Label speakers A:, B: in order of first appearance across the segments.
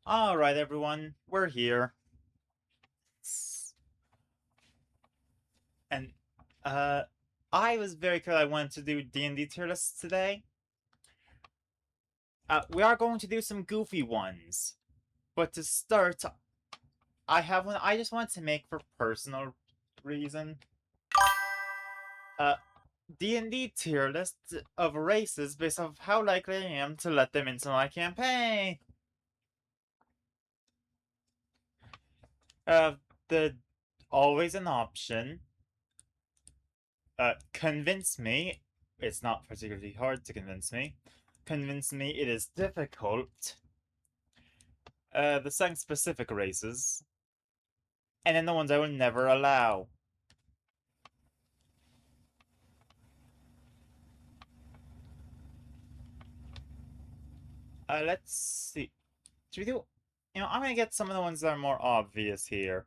A: Alright, everyone, we're here. And, uh, I was very clear I wanted to do D&D tier lists today. We are going to do some goofy ones. But to start, I have one I just want to make for personal reason. Uh, D&D tier list of races based off how likely I am to let them into my campaign. Uh, the always an option. Convince me. It's not particularly hard to convince me. Convince me it is difficult. The second specific races. And then the ones I will never allow. Let's see. Should we do... I'm gonna get some of the ones that are more obvious here.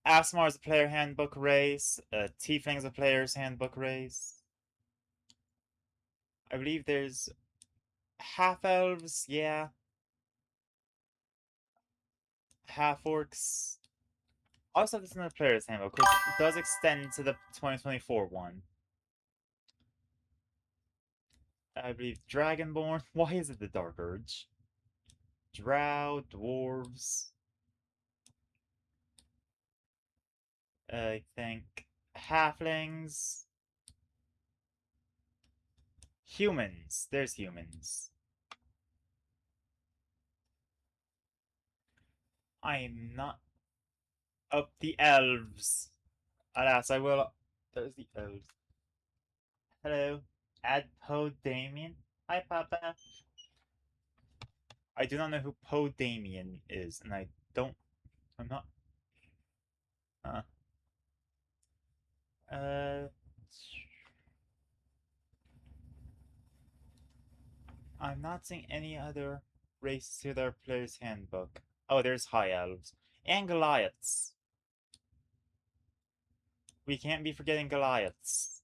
A: Asmar is a player handbook race. Tiefling is a player's handbook race. I believe there's half-elves, yeah. Half-orcs. Also, this is another player's handbook, which does extend to the 2024 one. I believe Dragonborn. Why is it the Dark Urge? Drow, dwarves. I think halflings. Humans. There's humans. I'm not up the elves. Alas, I will. There's the elves. Hello, Adpo Damien. Hi, Papa. I do not know who Poe Damien is, and I don't. I'm not. Uh. Uh. I'm not seeing any other races to their player's handbook. Oh, there's High Elves. And Goliaths. We can't be forgetting Goliaths.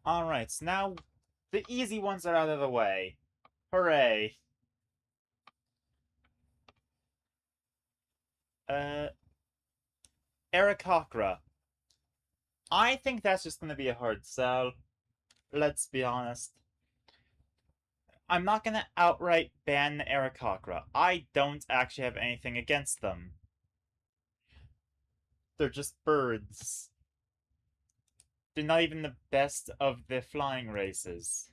A: Alright, so now the easy ones are out of the way. Hooray. Uh, Aarakocra. I think that's just gonna be a hard sell. Let's be honest. I'm not gonna outright ban the Aarakocra. I don't actually have anything against them. They're just birds. They're not even the best of the flying races.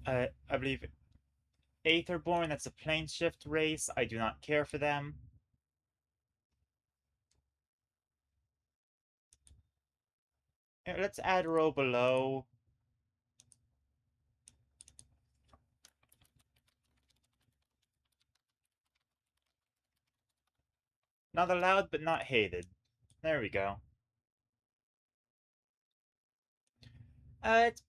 A: I believe Aetherborn, that's a plane shift race. I do not care for them. Let's add a row below. Not allowed, but not hated. There we go. It's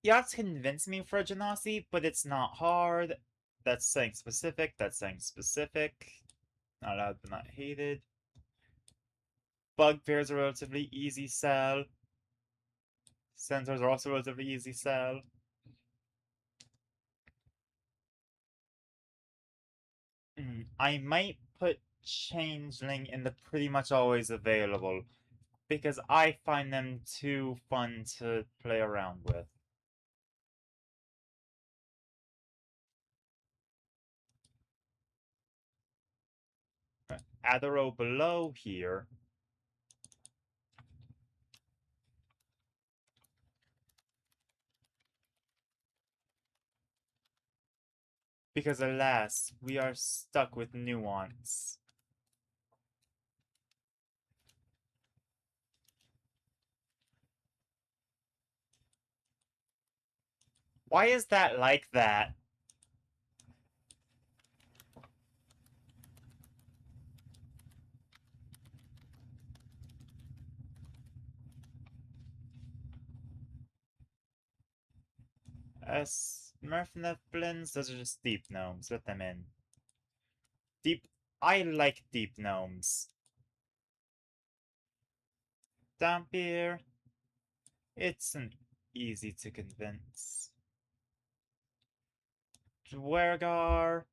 A: you have to convince me for a Genasi, but it's not hard. That's saying specific. That's saying specific. Not allowed, but not hated. Bugbear is a relatively easy sell. Centaurs are also relatively easy sell. I might put Changeling in the pretty much always available because I find them too fun to play around with. Add a row below here. Because alas, we are stuck with nuance. Why is that like that? Smurfneflins, those are just deep gnomes. Let them in. Deep. I like deep gnomes. Dampier. It's an easy to convince. Dwergar.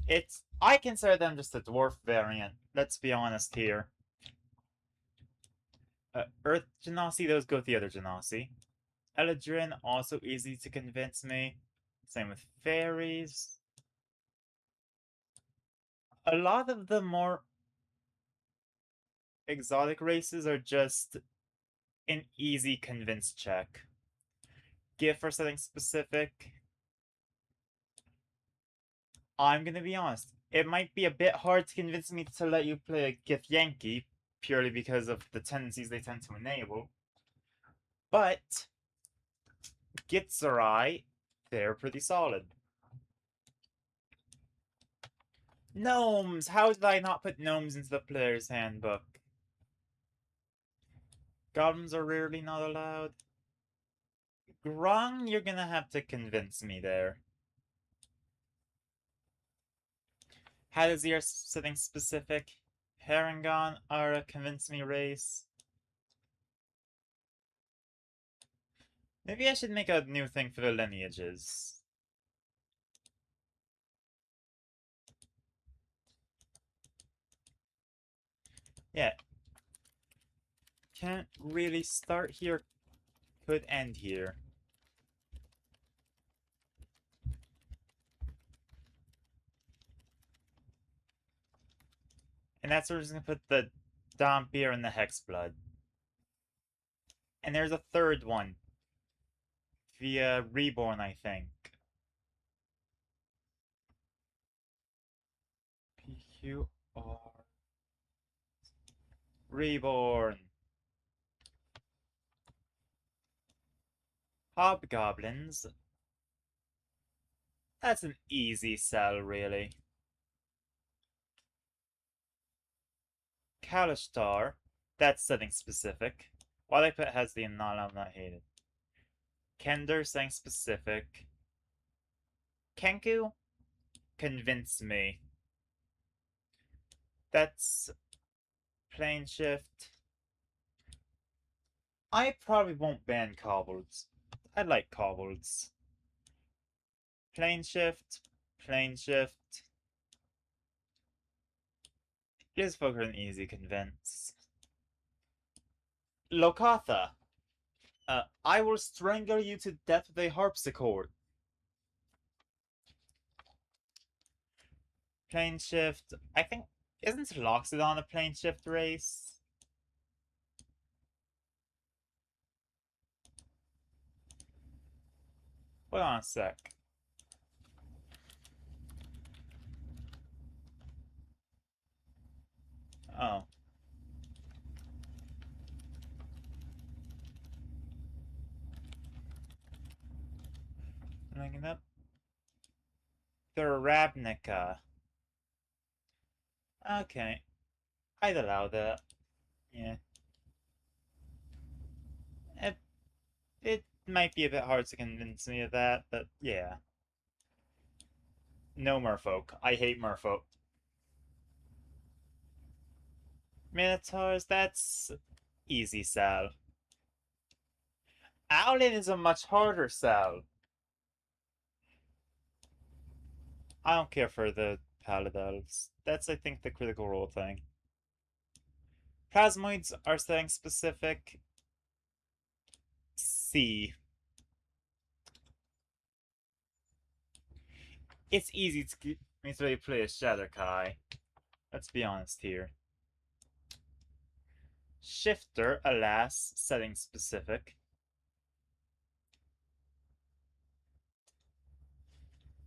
A: It's. I consider them just a dwarf variant. Let's be honest here. Earth Genasi, those go with the other Genasi. Eladrin, also easy to convince me. Same with fairies. A lot of the more exotic races are just an easy convince check. Give for something specific. I'm gonna be honest. It might be a bit hard to convince me to let you play a Gith Yankee, purely because of the tendencies they tend to enable. But Gitzerai, they're pretty solid. Gnomes! How did I not put gnomes into the player's handbook? Goblins are rarely not allowed. Grung, you're gonna have to convince me there. Hadazir, something specific. Harangon are a convince me race. Maybe I should make a new thing for the lineages. Yeah. Can't really start here. Could end here. And that's where we're just gonna put the Dampier and the Hexblood. And there's a third one. Via Reborn, I think. PQR. Reborn. Hobgoblins. That's an easy sell, really. Kalishtar. That's something specific. While I put has the not I'm not hated. Kender, something specific. Kenku? Convince me. That's plane shift. I probably won't ban kobolds. I like kobolds. Plane shift. Plane shift. Just for an easy convince. Lokatha. I will strangle you to death with a harpsichord. Plane shift. I think. Isn't Loxodon a plane shift race? Hold on a sec. Oh. Looking up. The Ravnica. Okay. I'd allow that. Yeah. It might be a bit hard to convince me of that, but yeah. No merfolk. I hate merfolk. Minotaurs, that's easy sell. Owlin is a much harder sell. I don't care for the Paladels. That's, I think, the critical role thing. Plasmoids are something specific. C. It's easy to me to play a Shatterkai. Let's be honest here. Shifter, alas, setting specific.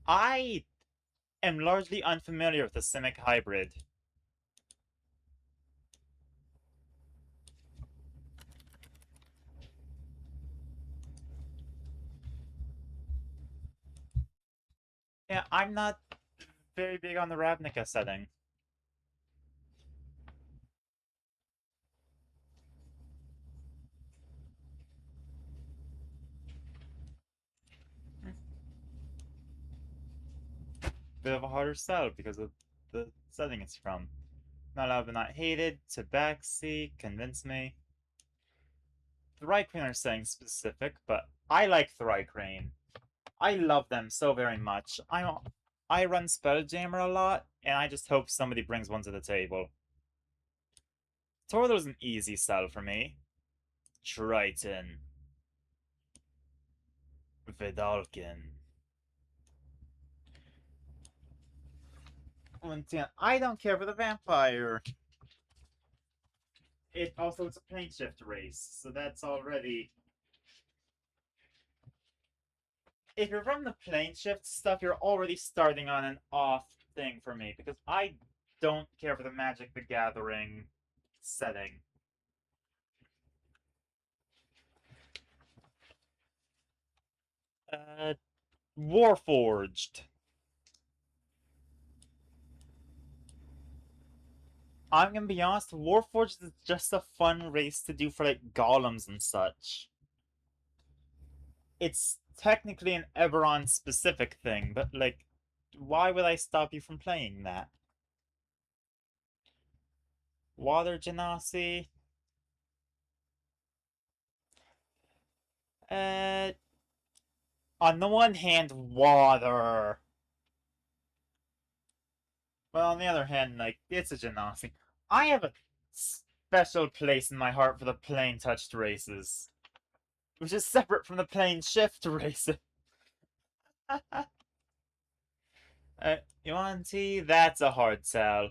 A: I am largely unfamiliar with the Simic hybrid. Yeah, I'm not very big on the Ravnica setting. Bit of a harder sell because of the setting it's from. Not loved but not hated, tabaxi, convince me. Thrycrane are saying specific, but I like Thrycrane. I love them so very much. I run Spelljammer a lot, and I just hope somebody brings one to the table. Tordo's an easy sell for me. Triton. Vidalkin. Once again, I don't care for the vampire. It's a plane shift race, so that's already. If you're from the plane shift stuff, you're already starting on an off thing for me because I don't care for the Magic the Gathering setting. Uh, Warforged. I'm gonna be honest, Warforged is just a fun race to do for like golems and such. It's technically an Eberron specific thing, but like, why would I stop you from playing that? Water Genasi? Uh, on the one hand, water. But on the other hand, like, it's a Genasi. I have a special place in my heart for the plane touched races, which is separate from the plane shift races. Yuan-Ti, that's a hard sell.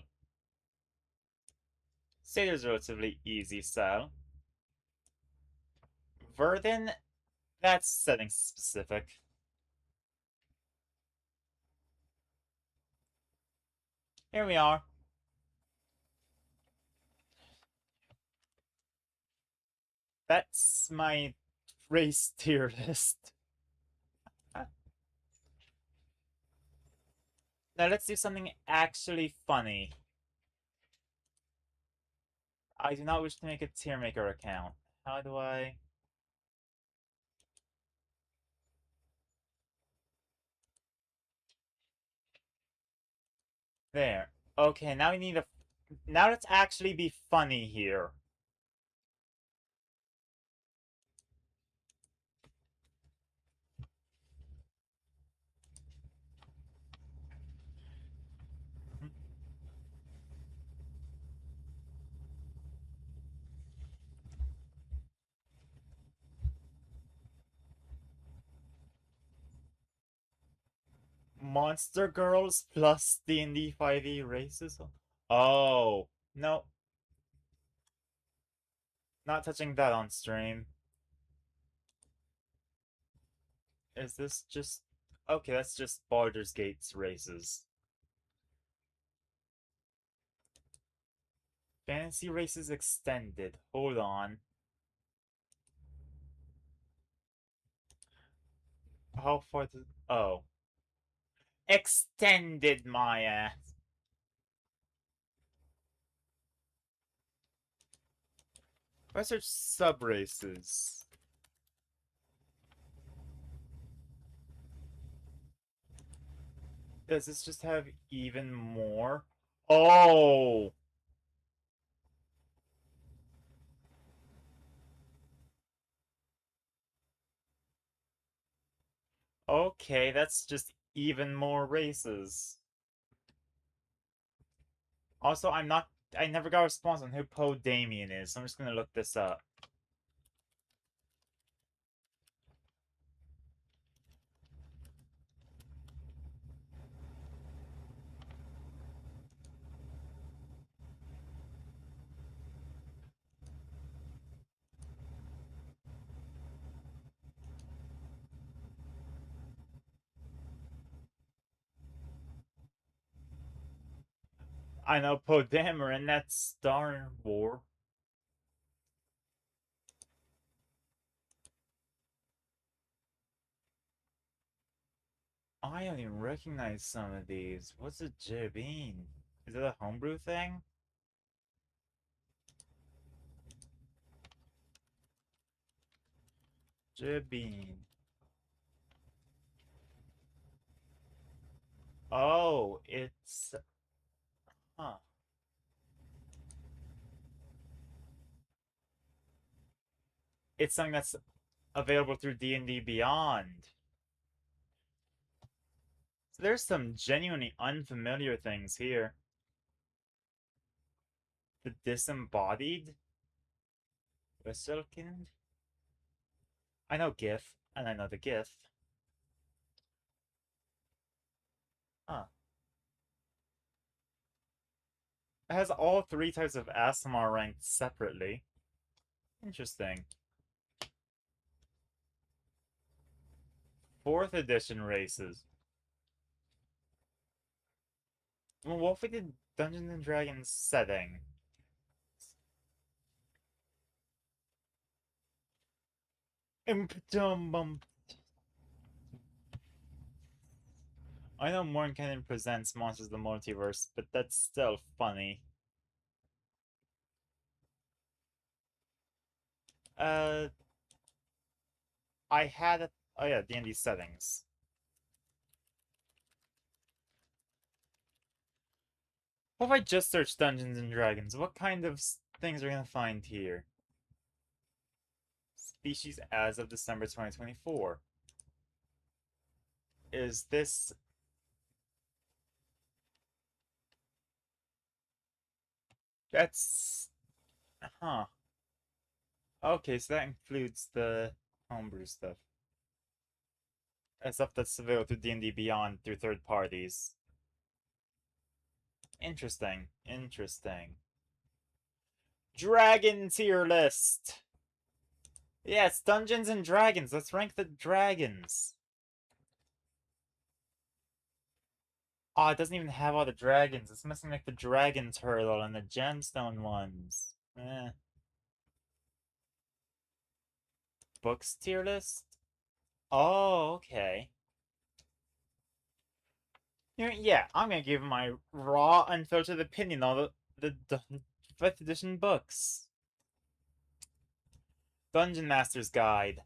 A: Satyr's relatively easy sell. Verdin, that's setting specific. Here we are. That's my race tier list. Now let's do something actually funny. I do not wish to make a tier maker account. How do I... There. Okay, now we need a... Now let's actually be funny here. Monster Girls plus D&D 5e races? Oh. No. Not touching that on stream. Is this just... Okay, that's just Baldur's Gate's races. Fantasy Races Extended. Hold on. How far does... Oh. Extended my ass. Let's search sub-races. Does this just have even more? Oh! Okay, that's just even more races. Also, I never got a response on who Poe Damien is, so I'm just gonna look this up. I know Poe Dameron, that's Star War. I don't even recognize some of these. What's a Jabin? Is it a homebrew thing? Jabin. Oh, it's... it's something that's available through D&D Beyond. So there's some genuinely unfamiliar things here. The Disembodied? Whistlkind? I know GIF, and I know the GIF. Huh. It has all three types of ASMR ranked separately. Interesting. 4th edition races. Well, what if we did Dungeons and Dragons setting? Impdum. I know Mordenkainen presents Monsters of the Multiverse, but that's still funny. Uh, I had a... Oh yeah, D&D settings. What if I just search Dungeons and Dragons? What kind of things are we gonna find here? Species as of December 2024. Is this... That's... Huh. Okay, so that includes the homebrew stuff. And stuff that's available through D&D Beyond through third parties. Interesting. Interesting. Dragon tier list! Yes, Dungeons and Dragons. Let's rank the dragons. Oh, it doesn't even have all the dragons. It's missing like the dragon turtle and the gemstone ones. Eh. Books tier list? Oh, okay. Yeah, I'm gonna give my raw, unfiltered opinion on the 5th edition books. Dungeon Master's Guide.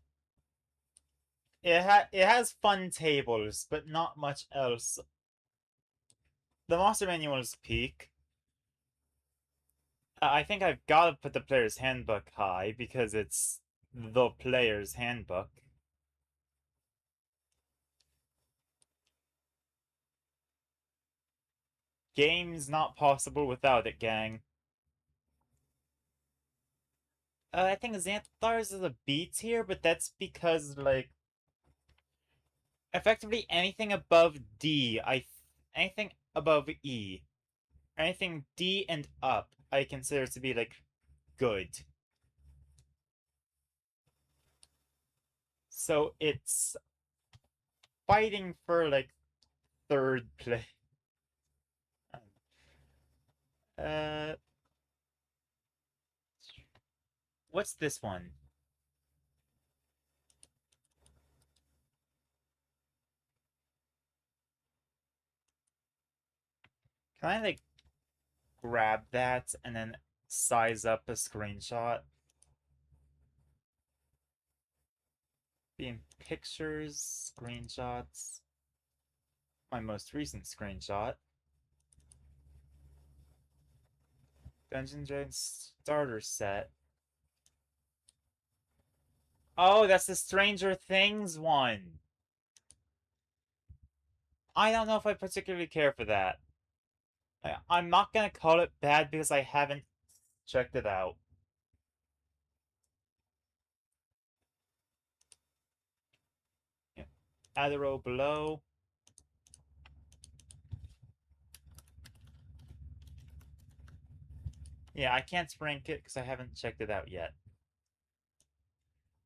A: It has fun tables, but not much else. The Monster Manual is peak. I think I've got to put the Player's Handbook high because it's the Player's Handbook. Game's not possible without it, gang. I think Xanathar's is a B tier, but that's because, like, effectively anything above D, anything above E, anything D and up, I consider to be, like, good. So it's fighting for, like, 3rd place. Uh, what's this one? Can I, like, grab that and then size up a screenshot? Be in pictures, screenshots. My most recent screenshot. Dungeons Dragons starter set. Oh, that's the Stranger Things one. I don't know if I particularly care for that. I'm not gonna call it bad because I haven't checked it out. Yeah. Add a row below. Yeah, I can't rank it because I haven't checked it out yet.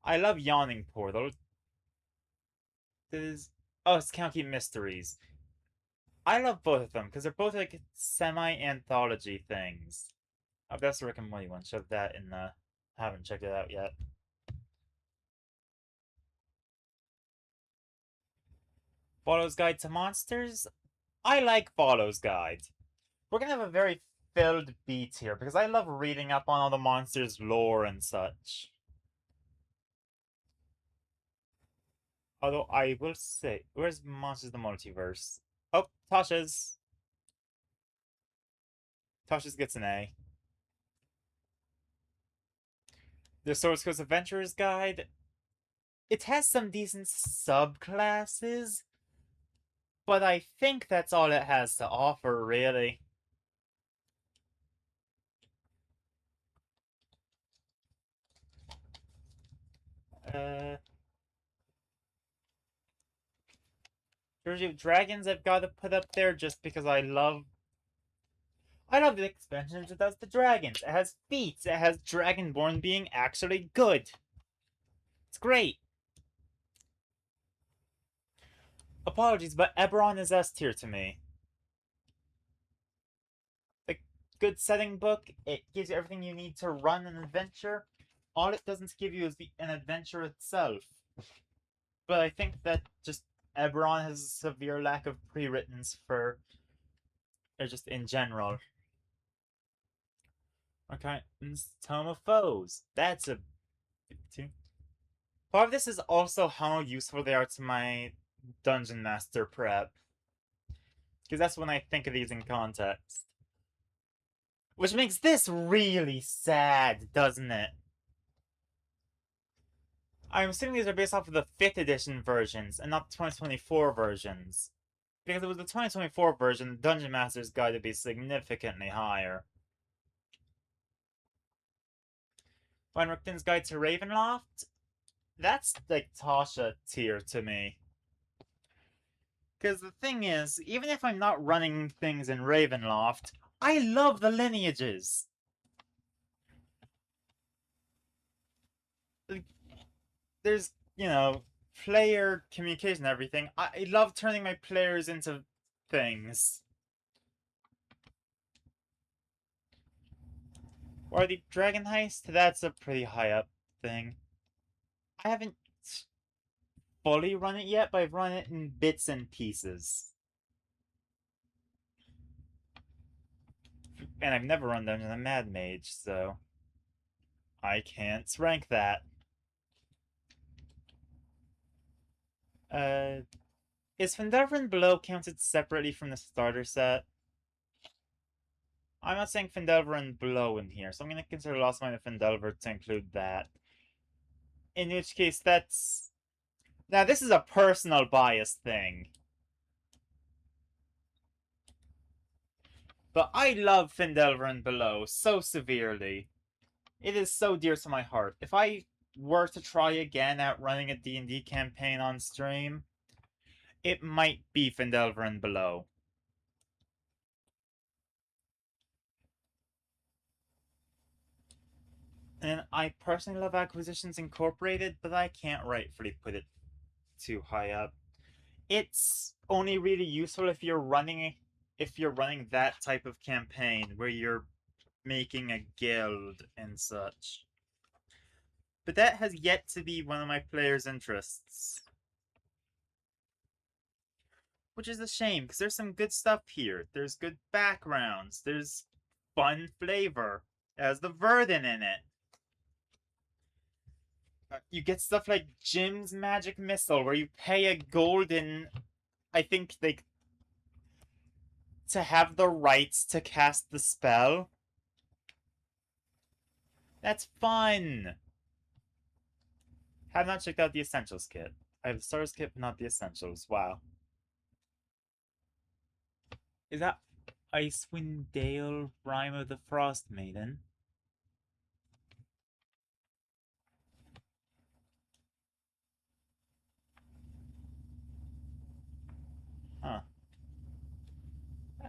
A: I love Yawning Portal. Oh, it's County Mysteries. I love both of them because they're both like semi-anthology things. Oh, that's the Rick and Morty one. Shove that in the... Haven't checked it out yet. Follow's Guide to Monsters? I like Follow's Guide. We're gonna have a very filled beat here because I love reading up on all the monsters' lore and such. Although I will say, where's Monsters of the Multiverse? Oh, Tasha's. Tasha's gets an A. The Source Coast Adventurer's Guide, it has some decent subclasses, but I think that's all it has to offer, really. Uh, Jersey of Dragons I've got to put up there just because I love the expansion that does the dragons. It has feats. It has Dragonborn being actually good. It's great. Apologies, but Eberron is S tier to me. A good setting book. It gives you everything you need to run an adventure. All it doesn't give you is an adventure itself. But I think that just Eberron has a severe lack of pre-writtens for, or just in general. Okay, Tome of Foes. That's a too. Part of this is also how useful they are to my Dungeon Master prep. Because that's when I think of these in context. Which makes this really sad, doesn't it? I'm assuming these are based off of the 5th edition versions and not the 2024 versions. Because if it was the 2024 version, the Dungeon Master's Guide would be significantly higher. Weinrichten's Guide to Ravenloft? That's like Tasha tier to me. Because the thing is, even if I'm not running things in Ravenloft, I love the lineages. There's, player communication and everything. I love turning my players into things. Or the Dragon Heist, that's a pretty high up thing. I haven't fully run it yet, but I've run it in bits and pieces. And I've never run Dungeon of Mad Mage, so I can't rank that. Is Phendelverin Below counted separately from the starter set? I'm not saying Phendelverin Below in here, so I'm going to consider Lost Mine of Phendelver to include that. In which case, that's... Now, this is a personal bias thing. But I love Phendelverin Below so severely. It is so dear to my heart. If I were to try again at running a D&D campaign on stream, it might be Phendelverin Below. And I personally love Acquisitions Incorporated, but I can't rightfully put it too high up. It's only really useful if you're running that type of campaign where you're making a guild and such. But that has yet to be one of my players' interests. Which is a shame, because there's some good stuff here. There's good backgrounds. There's fun flavor. It has the Verdant in it. You get stuff like Jim's Magic Missile, where you pay a golden, I think, like, to have the rights to cast the spell. That's fun! Have not checked out the Essentials kit. I have the Starters kit, but not the Essentials. Wow. Is that Icewind Dale, Rime of the Frost Maiden? Huh.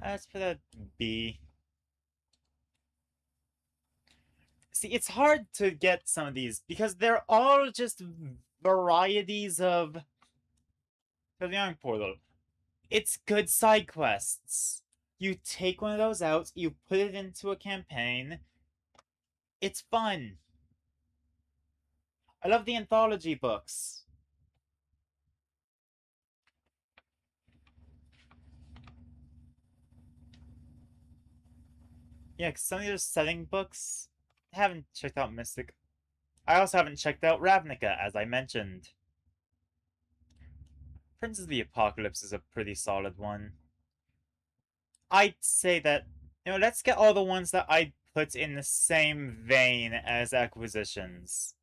A: Let's put a B. See, it's hard to get some of these because they're all just varieties of the Young Portal. It's good side quests. You take one of those out, you put it into a campaign. It's fun. I love the anthology books. Yeah, because some of those setting books, I haven't checked out Mystic. I also haven't checked out Ravnica, as I mentioned. Prince of the Apocalypse is a pretty solid one. I'd say that, let's get all the ones that I put in the same vein as acquisitions.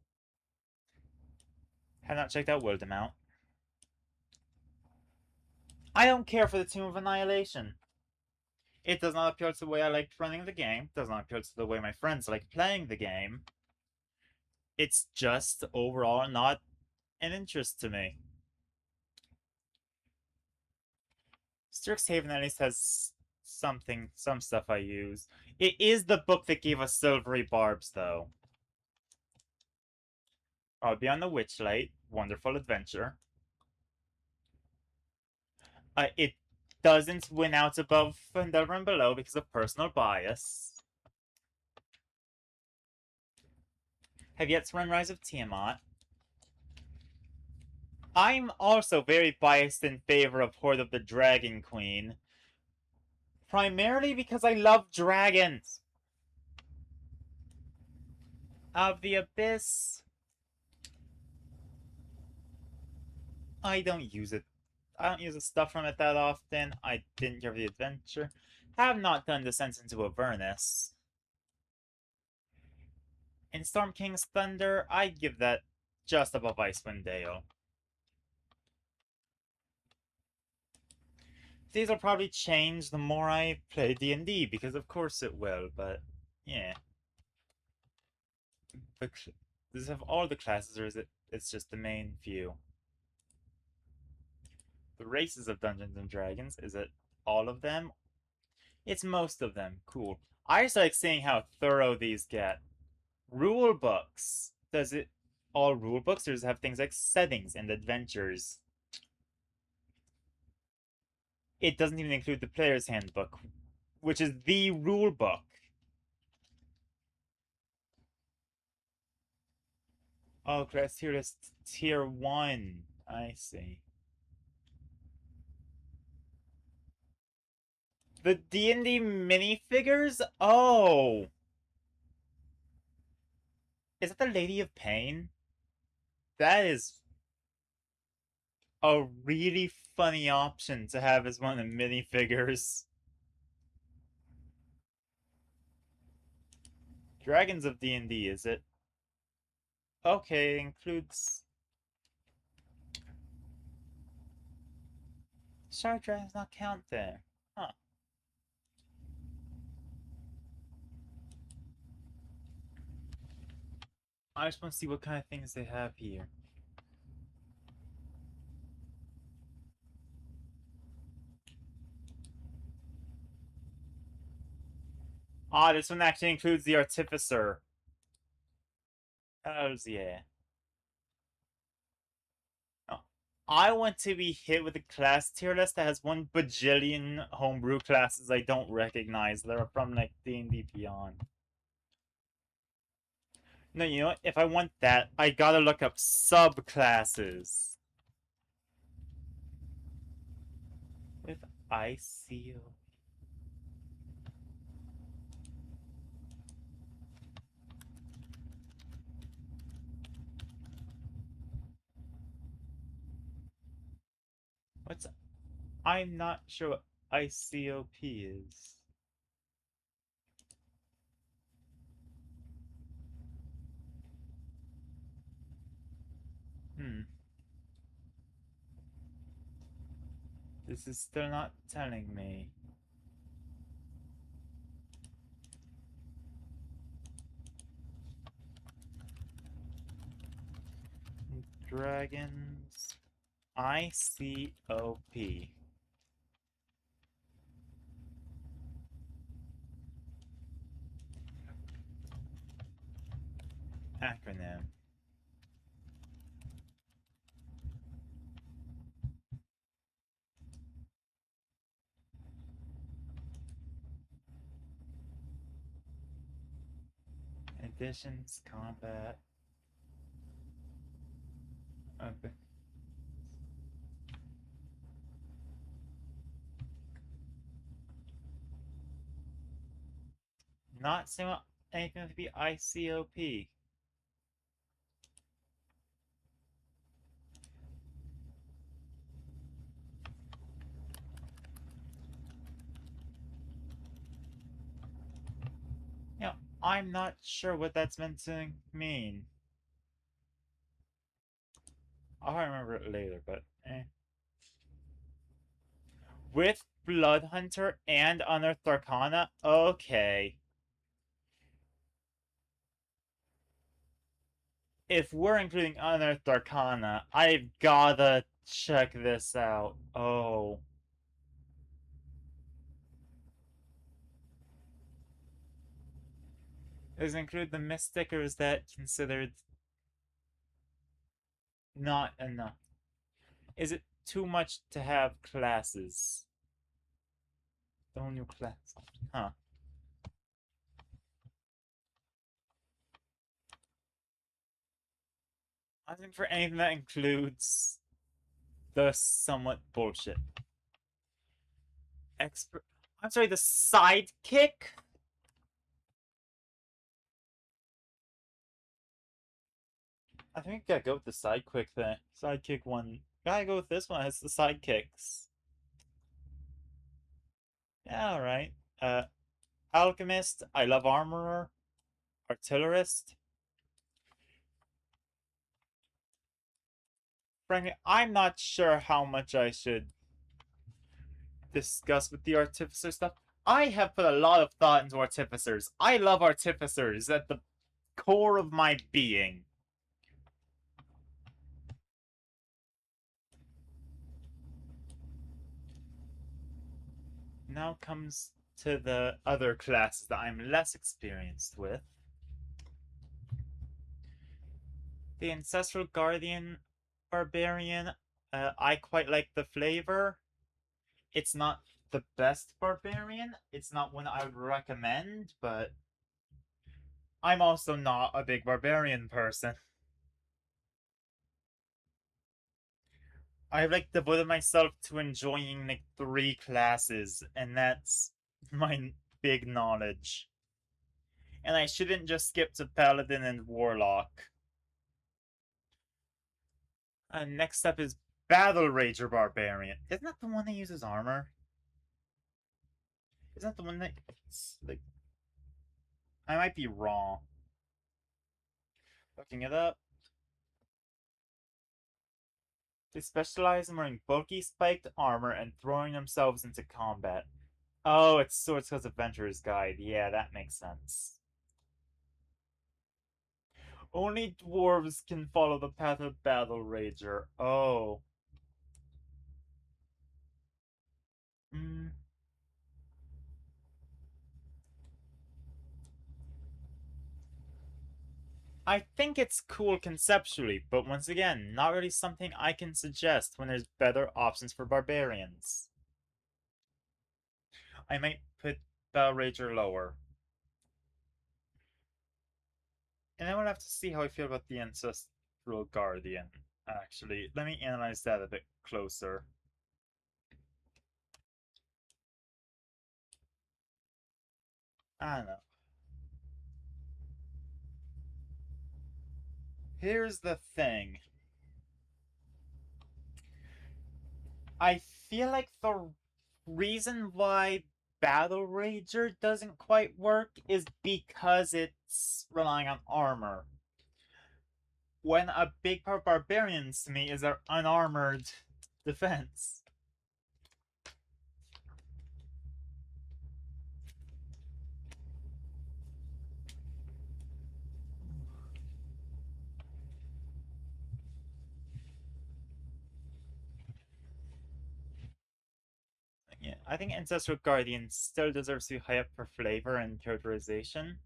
A: Have not checked out World Amount. I don't care for the Tomb of Annihilation. It does not appeal to the way I like running the game. Does not appeal to the way my friends like playing the game. It's just overall not an interest to me. Strixhaven at least has some stuff I use. It is the book that gave us Silvery Barbs, though. Oh, Beyond the Witchlight, wonderful adventure. It doesn't win out above Endeavor and Below because of personal bias. Have yet to run Rise of Tiamat. I'm also very biased in favor of Horde of the Dragon Queen. Primarily because I love dragons. Of the Abyss, I don't use it. I don't use the stuff from it that often. I didn't care for the adventure. Have not done Descent into Avernus. In Storm King's Thunder, I'd give that just above Icewind Dale. These will probably change the more I play D&D, because of course it will, but yeah. But does it have all the classes, or is it's just the main few? The races of Dungeons and Dragons, is it all of them? It's most of them. Cool. I just like seeing how thorough these get. Rule books. Does it all rule books, or does it have things like settings and adventures? It doesn't even include the player's handbook, which is the rule book. Oh, class tier list tier 1. I see. The D&D minifigures? Oh! Is that the Lady of Pain? That is a really funny option to have as one of the minifigures. Dragons of D&D, is it? Okay, it includes... Shard Dragons not count there. Huh. I just want to see what kind of things they have here. Ah, this one actually includes the Artificer. Oh, yeah. Oh, I want to be hit with a class tier list that has 1 bajillion homebrew classes I don't recognize that are from, like, D&D Beyond. No, you know what? If I want that, I gotta look up subclasses. With ICO. What's... I'm not sure what ICOP is. This is still not telling me. Dragons. ICOP. Acronym. Additions, combat. Okay. Not saying anything to be ICOP. Yeah, I'm not sure what that's meant to mean. I'll remember it later, but eh. With Blood Hunter and Unearthed Arcana? Okay. If we're including Unearthed Arcana, I've gotta check this out. Oh. Does it include the Mystic, or is that considered not enough? Is it too much to have classes? No new class. Huh. I think for anything that includes the somewhat bullshit. Expert. I'm sorry, the sidekick? I think I gotta go with the sidekick thing. Sidekick one. Gotta go with this one. It's the sidekicks. Yeah, alright. Alchemist. I love Armorer. Artillerist. Frankly, I'm not sure how much I should discuss with the Artificer stuff. I have put a lot of thought into Artificers. I love Artificers at the core of my being. Now comes to the other classes that I'm less experienced with. The Ancestral Guardian Barbarian. I quite like the flavor. It's not the best barbarian. It's not one I would recommend, but I'm also not a big barbarian person. I've like devoted myself to enjoying like three classes, and that's my big knowledge. And I shouldn't just skip to Paladin and Warlock. Next up is Battle Rager Barbarian. Isn't that the one that uses armor? Isn't that the one that like I might be wrong. Looking it up. They specialize in wearing bulky spiked armor and throwing themselves into combat. Oh, it's Swords Coast Adventurer's Guide. Yeah, that makes sense. Only dwarves can follow the path of Battle Rager. Oh. Hmm. I think it's cool conceptually, but once again, not really something I can suggest when there's better options for barbarians. I might put Battle Rager lower. And I would have to see how I feel about the Ancestral Guardian, actually. Let me analyze that a bit closer. I don't know. Here's the thing. I feel like the reason why Battle Rager doesn't quite work is because it's relying on armor. When a big part of barbarians to me is their unarmored defense. Yeah, I think Ancestral Guardian still deserves to be high up for flavor and characterization.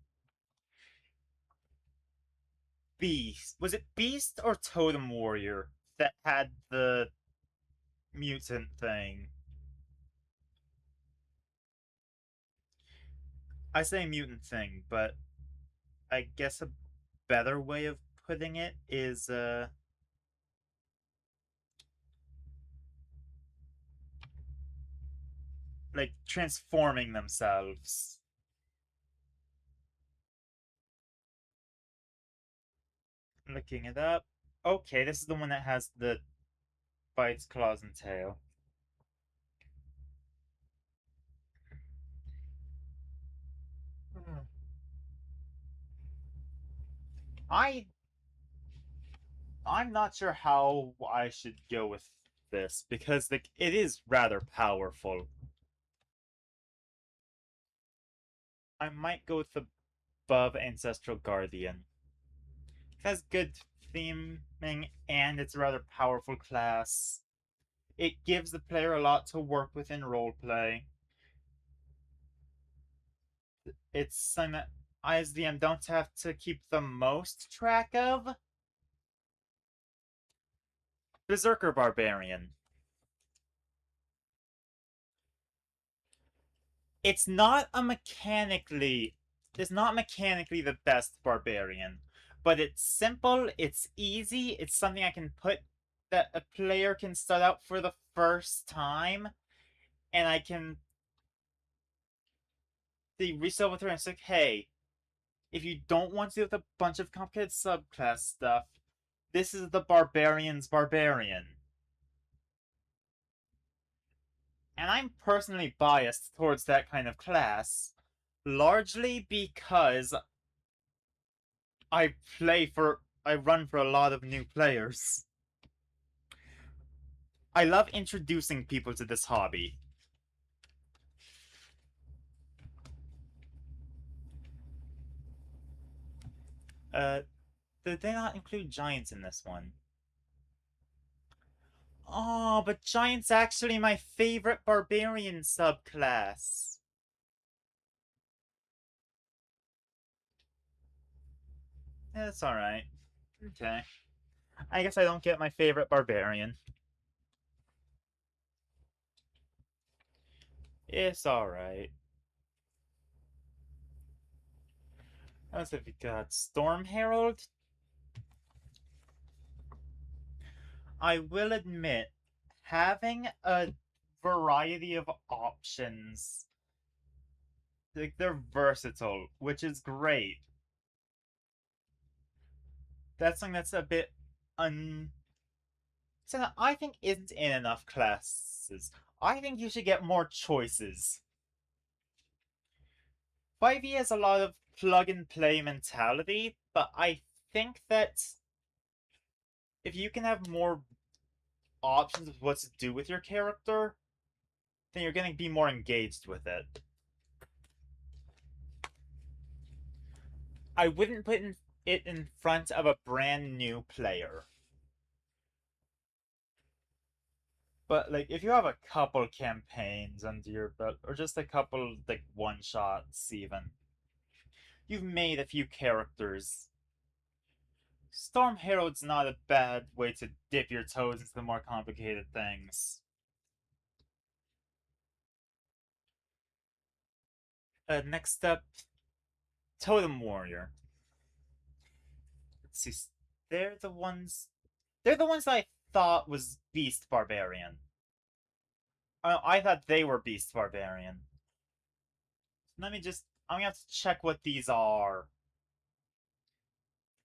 A: Beast. Was it Beast or Totem Warrior that had the mutant thing? I say mutant thing, but I guess a better way of putting it is like transforming themselves. Looking it up. Okay, this is the one that has the bites, claws, and tail. I I'm not sure how I should go with this because like it is rather powerful. I might go with the above Ancestral Guardian. It has good theming and it's a rather powerful class. It gives the player a lot to work with in roleplay. It's something that I as DM don't have to keep the most track of. Berserker Barbarian. It's not a mechanically it's not mechanically the best barbarian, but it's simple, it's easy, it's something I can put that a player can start out for the first time, and I can they resell with her and say, hey, if you don't want to deal with a bunch of complicated subclass stuff, this is the barbarian's barbarian. And I'm personally biased towards that kind of class, largely because I run for a lot of new players. I love introducing people to this hobby. Uh, did they not include giants in this one? Oh, but giants actually my favorite barbarian subclass. Yeah, that's alright. Okay. I guess I don't get my favorite barbarian. It's alright. Let's see if we got Storm Herald. I will admit, having a variety of options, like they're versatile, which is great. That's something that's a bit un. So I think isn't in enough classes. I think you should get more choices. 5e has a lot of plug and play mentality, but I think that if you can have more options of what to do with your character, then you're going to be more engaged with it. I wouldn't put it in front of a brand new player. But like if you have a couple campaigns under your belt, or just a couple like one shots even, you've made a few characters. Storm Herald's not a bad way to dip your toes into the more complicated things. Next up, Totem Warrior. Let's see, they're the ones. They're the ones I thought was Beast Barbarian. I thought they were Beast Barbarian. Let me just. I'm gonna have to check what these are.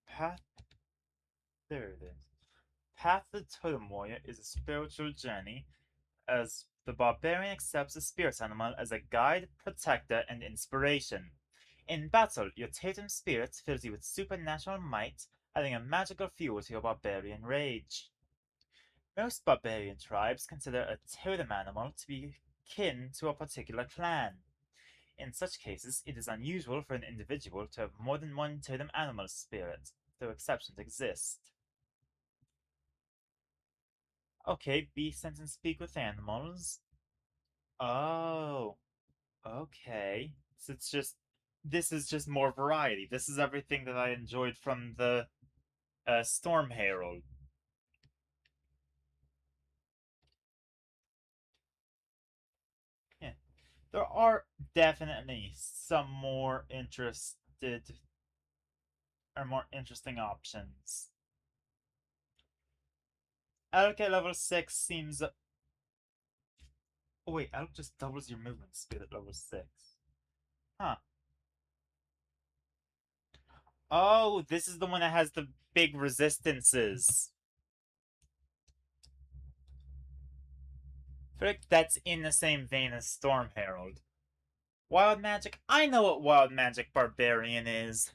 A: Path. There it is. Path of the Totem Warrior is a spiritual journey as the barbarian accepts the spirit animal as a guide, protector, and inspiration. In battle, your totem spirit fills you with supernatural might, adding a magical fuel to your barbarian rage. Most barbarian tribes consider a totem animal to be kin to a particular clan. In such cases, it is unusual for an individual to have more than one totem animal spirit, though exceptions exist. Okay, be sent and speak with animals. Oh, okay. So it's just this is just more variety. This is everything that I enjoyed from the Storm Herald. Yeah, there are definitely some more interested or more interesting options. Elk at level 6 seems. Oh, wait, Elk just doubles your movement speed at level 6. Huh. Oh, this is the one that has the big resistances. I feel like that's in the same vein as Storm Herald. Wild Magic? I know what Wild Magic Barbarian is.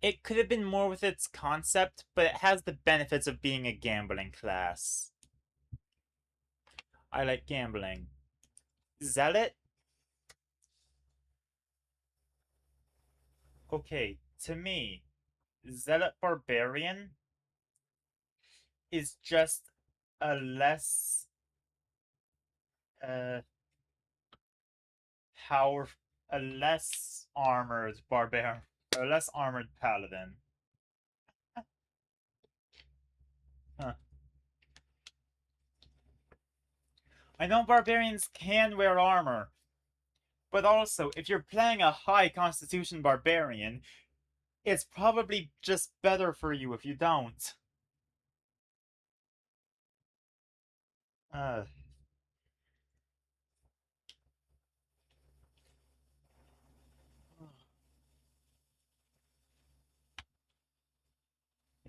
A: It could have been more with its concept, but it has the benefits of being a gambling class. I like gambling. Zealot? Okay, to me, Zealot Barbarian is just a less uh power a less armored barbarian, a less armored paladin. Huh. I know barbarians can wear armor, but also if you're playing a high constitution barbarian, it's probably just better for you if you don't. Uh,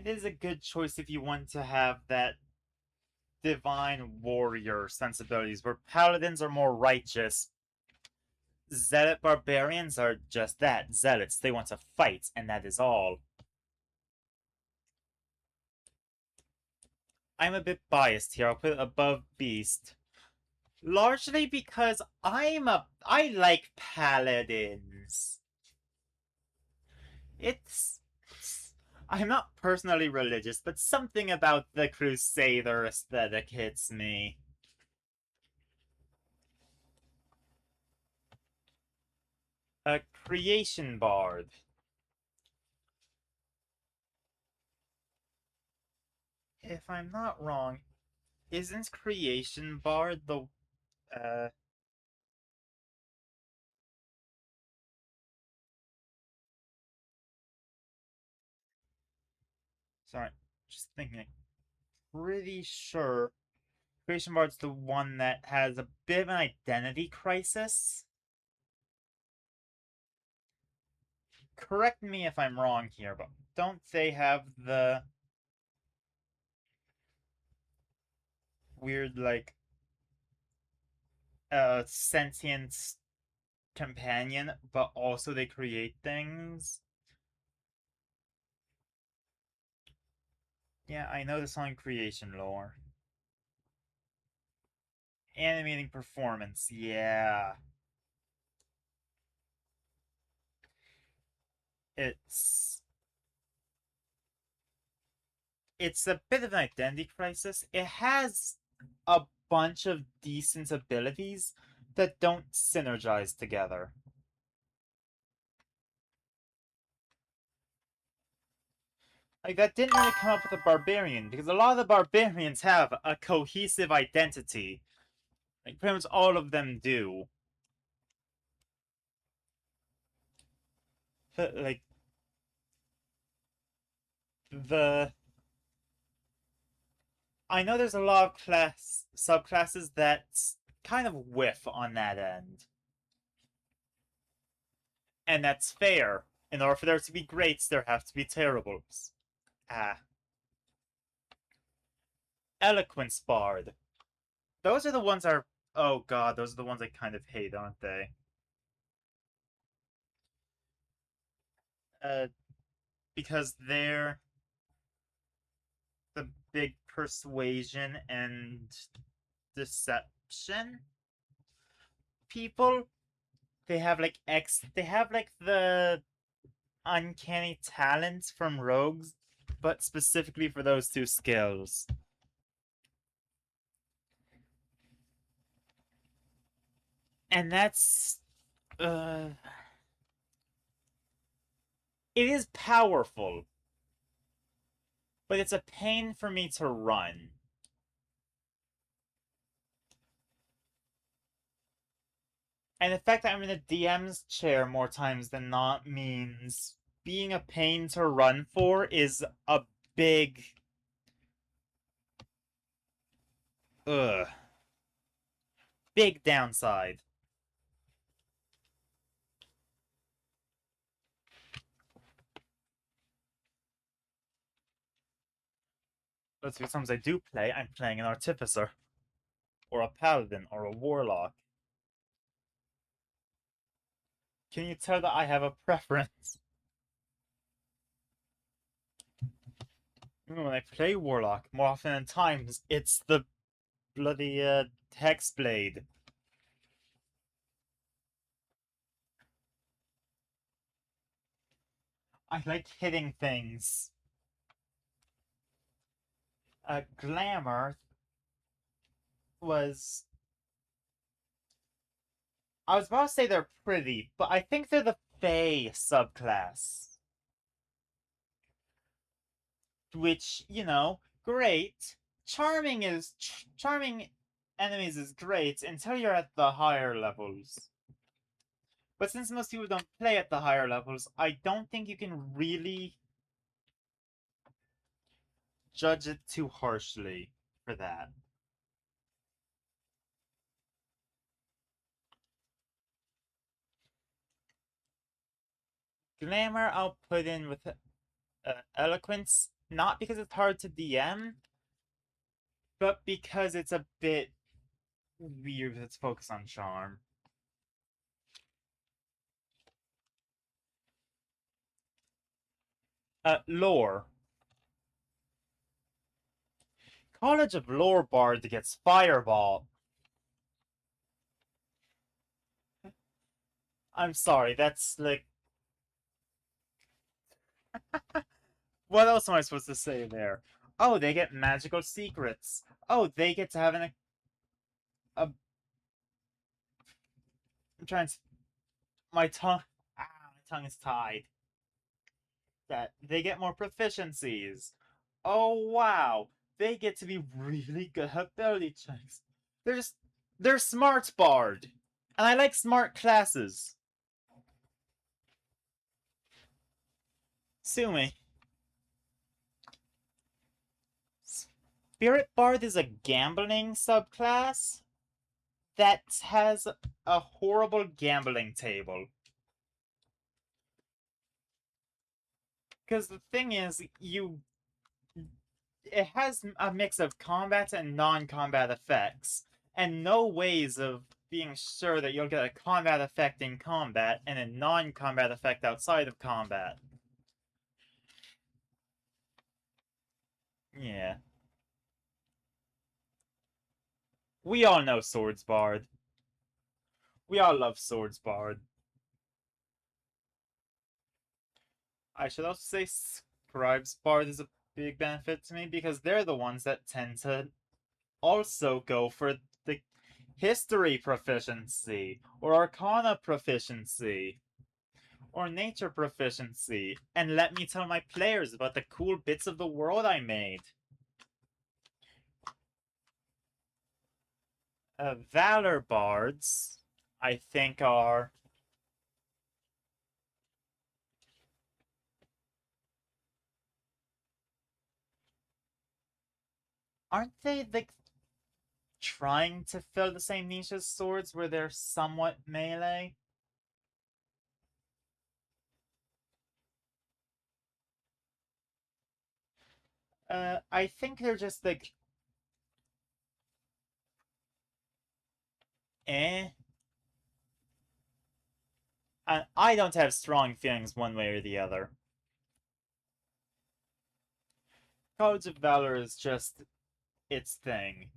A: it is a good choice if you want to have that divine warrior sensibilities, where paladins are more righteous. Zealot barbarians are just that, zealots. They want to fight, and that is all. I'm a bit biased here. I'll put it above Beast. Largely because I like paladins. It's I'm not personally religious, but something about the Crusader aesthetic hits me. A creation bard. If I'm not wrong, isn't creation bard the uh sorry, just thinking. Pretty sure creation bard's the one that has a bit of an identity crisis. Correct me if I'm wrong here, but don't they have the weird like sentient companion, but also they create things? Yeah, I know the song creation lore. Animating performance, yeah. It's it's a bit of an identity crisis. It has a bunch of decent abilities that don't synergize together. Like, that didn't really come up with a barbarian, because a lot of the barbarians have a cohesive identity. Like, pretty much all of them do. But, like, the. I know there's a lot of subclasses that kind of whiff on that end. And that's fair. In order for there to be greats, there have to be terribles. Ah. Eloquence Bard. Those are the ones are. Oh god, those are the ones I kind of hate, aren't they? Uh, because they're the big persuasion and deception people. They have like the uncanny talents from rogues, but specifically for those two skills. And that's uh it is powerful, but it's a pain for me to run. And the fact that I'm in the DM's chair more times than not means being a pain to run for is a big ugh big downside. But sometimes I do play, I'm playing an artificer, or a paladin, or a warlock. Can you tell that I have a preference? When I play Warlock, more often than times, it's the bloody Hexblade. I like hitting things. Glamour was. I was about to say they're pretty, but I think they're the Fae subclass. Which, great. Charming enemies is great until you're at the higher levels. But since most people don't play at the higher levels, I don't think you can really judge it too harshly for that. Glamour I'll put in with Eloquence, not because it's hard to DM, but because it's a bit weird with its focus on charm. Lore. College of Lore Bard gets Fireball. I'm sorry, that's like. What else am I supposed to say there? Oh, they get magical secrets. Oh, they get to have a I'm trying to. My tongue. My tongue is tied. That they get more proficiencies. Oh, wow. They get to be really good at ability checks. They're just. They're smart bard. And I like smart classes. Sue me. Spirit Bard is a gambling subclass that has a horrible gambling table. Because the thing is, it has a mix of combat and non-combat effects, and no ways of being sure that you'll get a combat effect in combat and a non-combat effect outside of combat. Yeah. We all know Swords Bard. We all love Swords Bard. I should also say Scribes Bard is a big benefit to me because they're the ones that tend to also go for the history proficiency or arcana proficiency or nature proficiency and let me tell my players about the cool bits of the world I made. Valor bards, I think, are. Aren't they like trying to fill the same niche as swords where they're somewhat melee? I think they're just like eh. And I don't have strong feelings one way or the other. College of Valor is just its thing.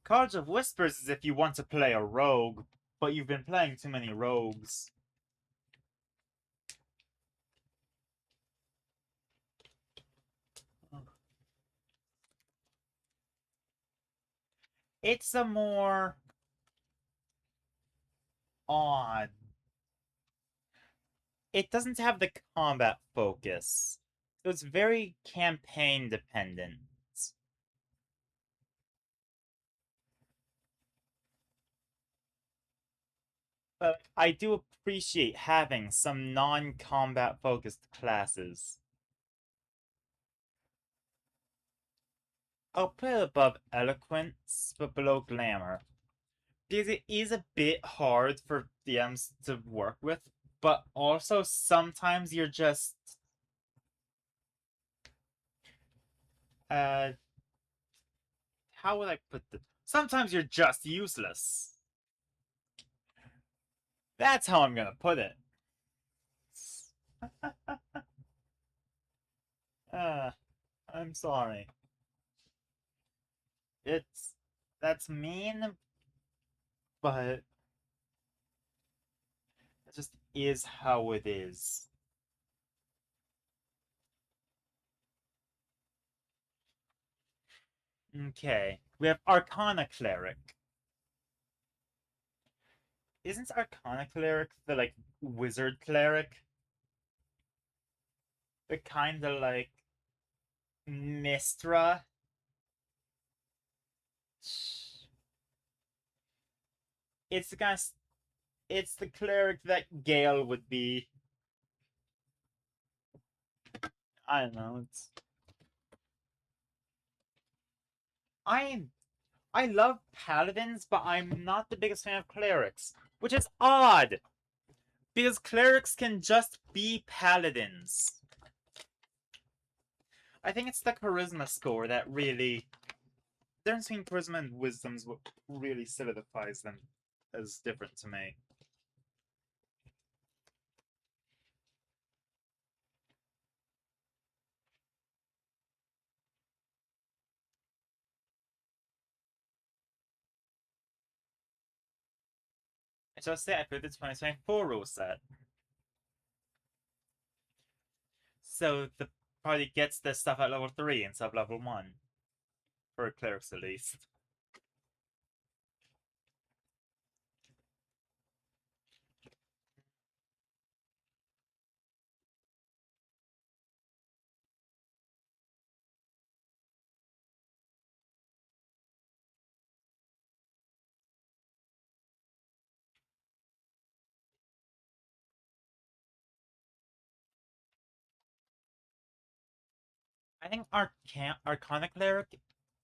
A: College of Whispers is if you want to play a rogue, but you've been playing too many rogues. It's a more odd. It doesn't have the combat focus. It's very campaign dependent. But I do appreciate having some non-combat focused classes. I'll put it above Eloquence, but below Glamour. Because it is a bit hard for DMs to work with, but also sometimes you're just uh how would I put this? Sometimes you're just useless. That's how I'm gonna put it. Uh, I'm sorry. It's that's mean, but it just is how it is. Okay, we have Arcana Cleric. Isn't Arcana Cleric the like wizard cleric? The kind of like Mistra? It's the kind of, it's the cleric that Gale would be. I don't know. I I love paladins, but I'm not the biggest fan of clerics, which is odd because clerics can just be paladins. I think it's the charisma score that really the difference between charisma and wisdom is what really solidifies them as different to me. I just say I put the 2024 rule set. So the party gets this stuff at level 3 instead of level 1. For clerics at least. I think Arcana Cleric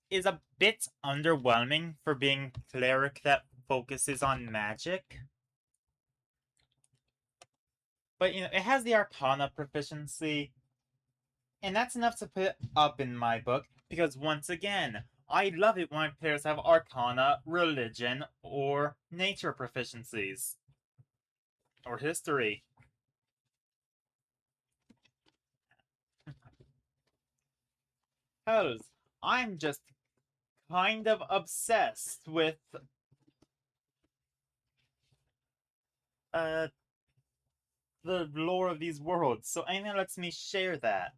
A: is a bit underwhelming for being cleric that focuses on magic. But you know, it has the Arcana proficiency, and that's enough to put up in my book, because once again, I love it when players have Arcana, Religion, or Nature proficiencies. Or History. Hells, I'm just kind of obsessed with uh the lore of these worlds, so anything that lets me share that.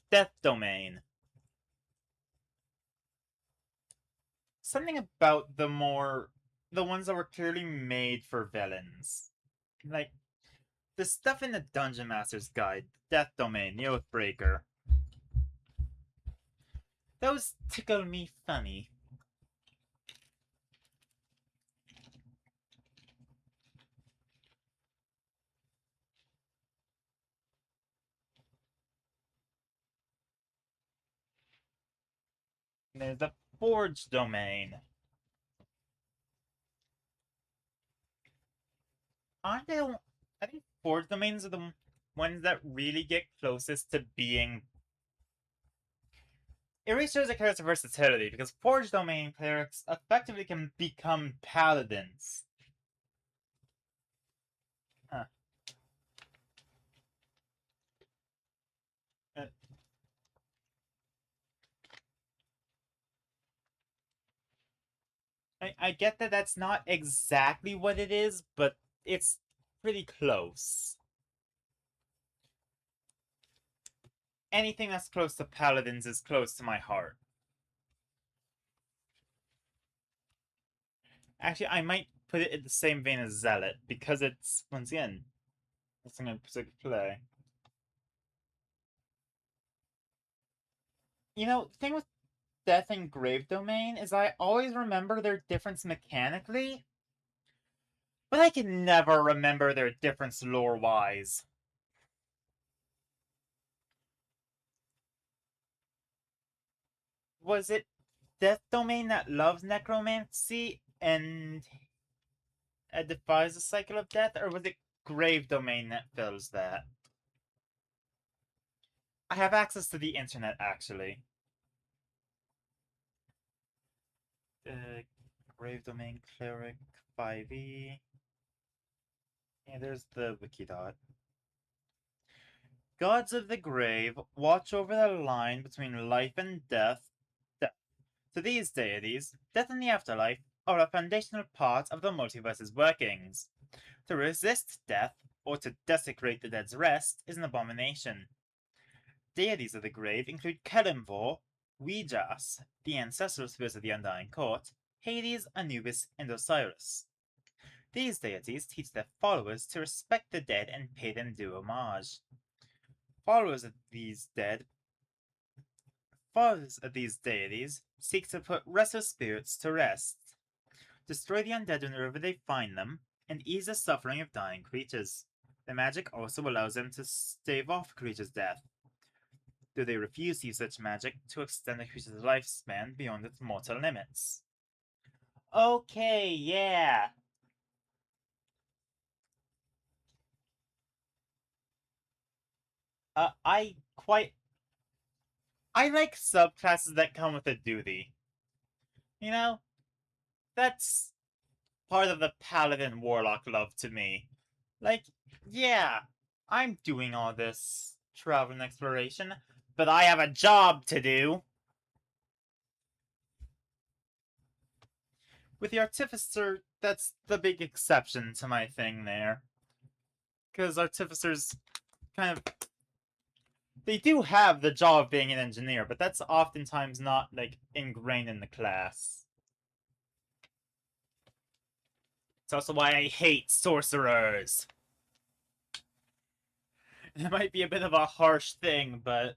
A: Death Domain. Something about the ones that were clearly made for villains. Like the stuff in the Dungeon Master's Guide, Death Domain, the Oathbreaker. Those tickle me funny. There's the Forge Domain. Aren't they? I think Forge Domains are the ones that really get closest to being. It really shows a character's versatility because Forge Domain clerics effectively can become paladins. Huh. Uh, I get that that's not exactly what it is, but it's pretty close. Anything that's close to paladins is close to my heart. Actually, I might put it in the same vein as Zealot because it's once again something I particularly play. You know, the thing with Death and Grave Domain is I always remember their difference mechanically, but I can never remember their difference lore-wise. Was it Death Domain that loves necromancy and defies the cycle of death, or was it Grave Domain that fills that? I have access to the internet, actually. Grave Domain Cleric 5e. Yeah, there's the wiki dot. Gods of the grave watch over the line between life and death. To these deities, death and the afterlife are a foundational part of the multiverse's workings. To resist death, or to desecrate the dead's rest, is an abomination. Deities of the grave include Kelimvor, Ouijas, the ancestral spirits of the Undying Court, Hades, Anubis, and Osiris. These deities teach their followers to respect the dead and pay them due homage. Followers of these deities seek to put restless spirits to rest, destroy the undead wherever they find them, and ease the suffering of dying creatures. The magic also allows them to stave off a creature's death, though they refuse to use such magic to extend a creature's lifespan beyond its mortal limits. Okay, yeah. I like subclasses that come with a duty. You know, that's part of the Paladin Warlock love to me. Like, yeah, I'm doing all this travel and exploration, but I have a job to do. With the Artificer, that's the big exception to my thing there. Because Artificers kind of. They do have the job of being an engineer, but that's oftentimes not, like, ingrained in the class. It's also why I hate sorcerers. It might be a bit of a harsh thing, but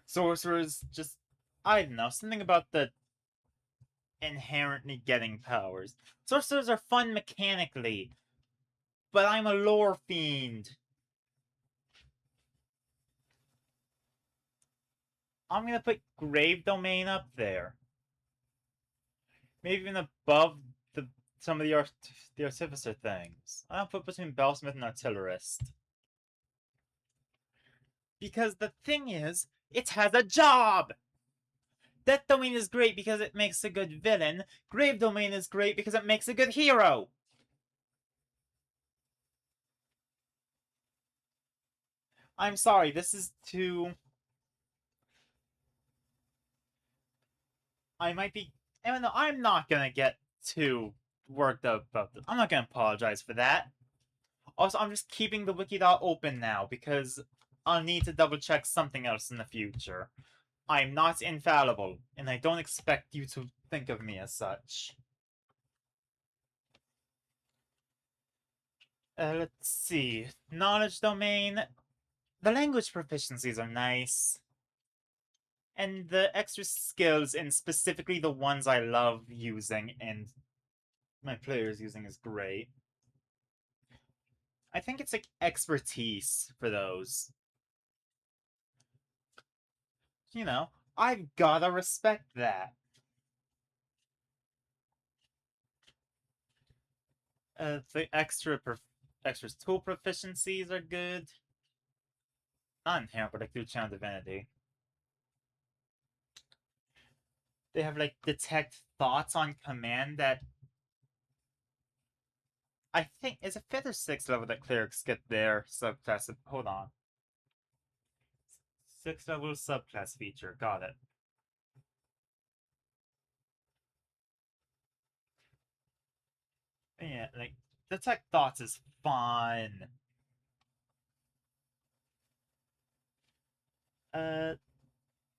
A: sorcerers just, I don't know, something about the inherently getting powers. Sorcerers are fun mechanically, but I'm a lore fiend. I'm gonna put Grave Domain up there. Maybe even above some of the Artificer things. I'll put between Bellsmith and Artillerist. Because the thing is, it has a job! Death Domain is great because it makes a good villain. Grave Domain is great because it makes a good hero! I'm sorry, this is too... I might be... Even though I'm not gonna get too worked up about this. I'm not gonna apologize for that. Also, I'm just keeping the wiki open now because I'll need to double check something else in the future. I'm not infallible, and I don't expect you to think of me as such. Let's see. Knowledge domain. The language proficiencies are nice. And the extra skills, and specifically the ones I love using and my players using, is great. I think it's like expertise for those. You know, I've gotta respect that. The extra tool proficiencies are good. Not inherent, but like through channel divinity. They have like detect thoughts on command that I think is a 5th or 6th level that clerics get their subclass. Hold on. 6th level subclass feature. Got it. Yeah, like detect thoughts is fun.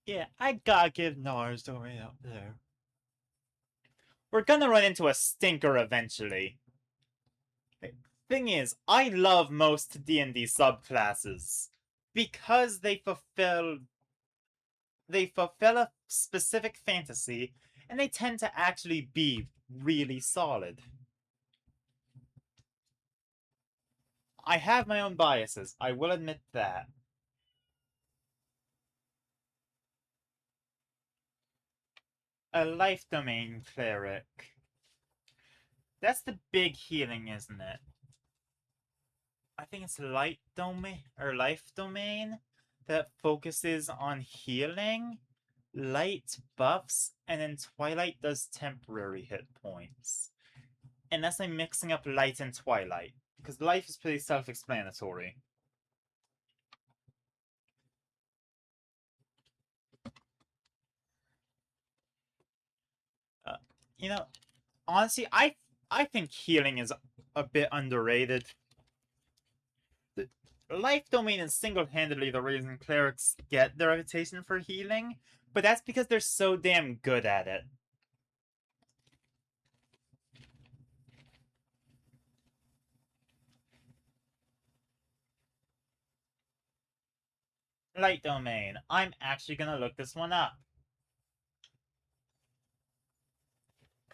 A: Yeah, I gotta give Nars Domain up there. We're gonna run into a stinker eventually. The thing is, I love most D&D subclasses because they fulfill a specific fantasy, and they tend to actually be really solid. I have my own biases, I will admit that. A life domain cleric. That's the big healing, isn't it? I think it's light domain or life domain that focuses on healing, light buffs, and then twilight does temporary hit points. Unless I'm mixing up light and twilight. Because life is pretty self-explanatory. Uh, you know, honestly, I think healing is a bit underrated. The life domain is single-handedly the reason clerics get their reputation for healing, but that's because they're so damn good at it. Light domain. I'm actually gonna look this one up.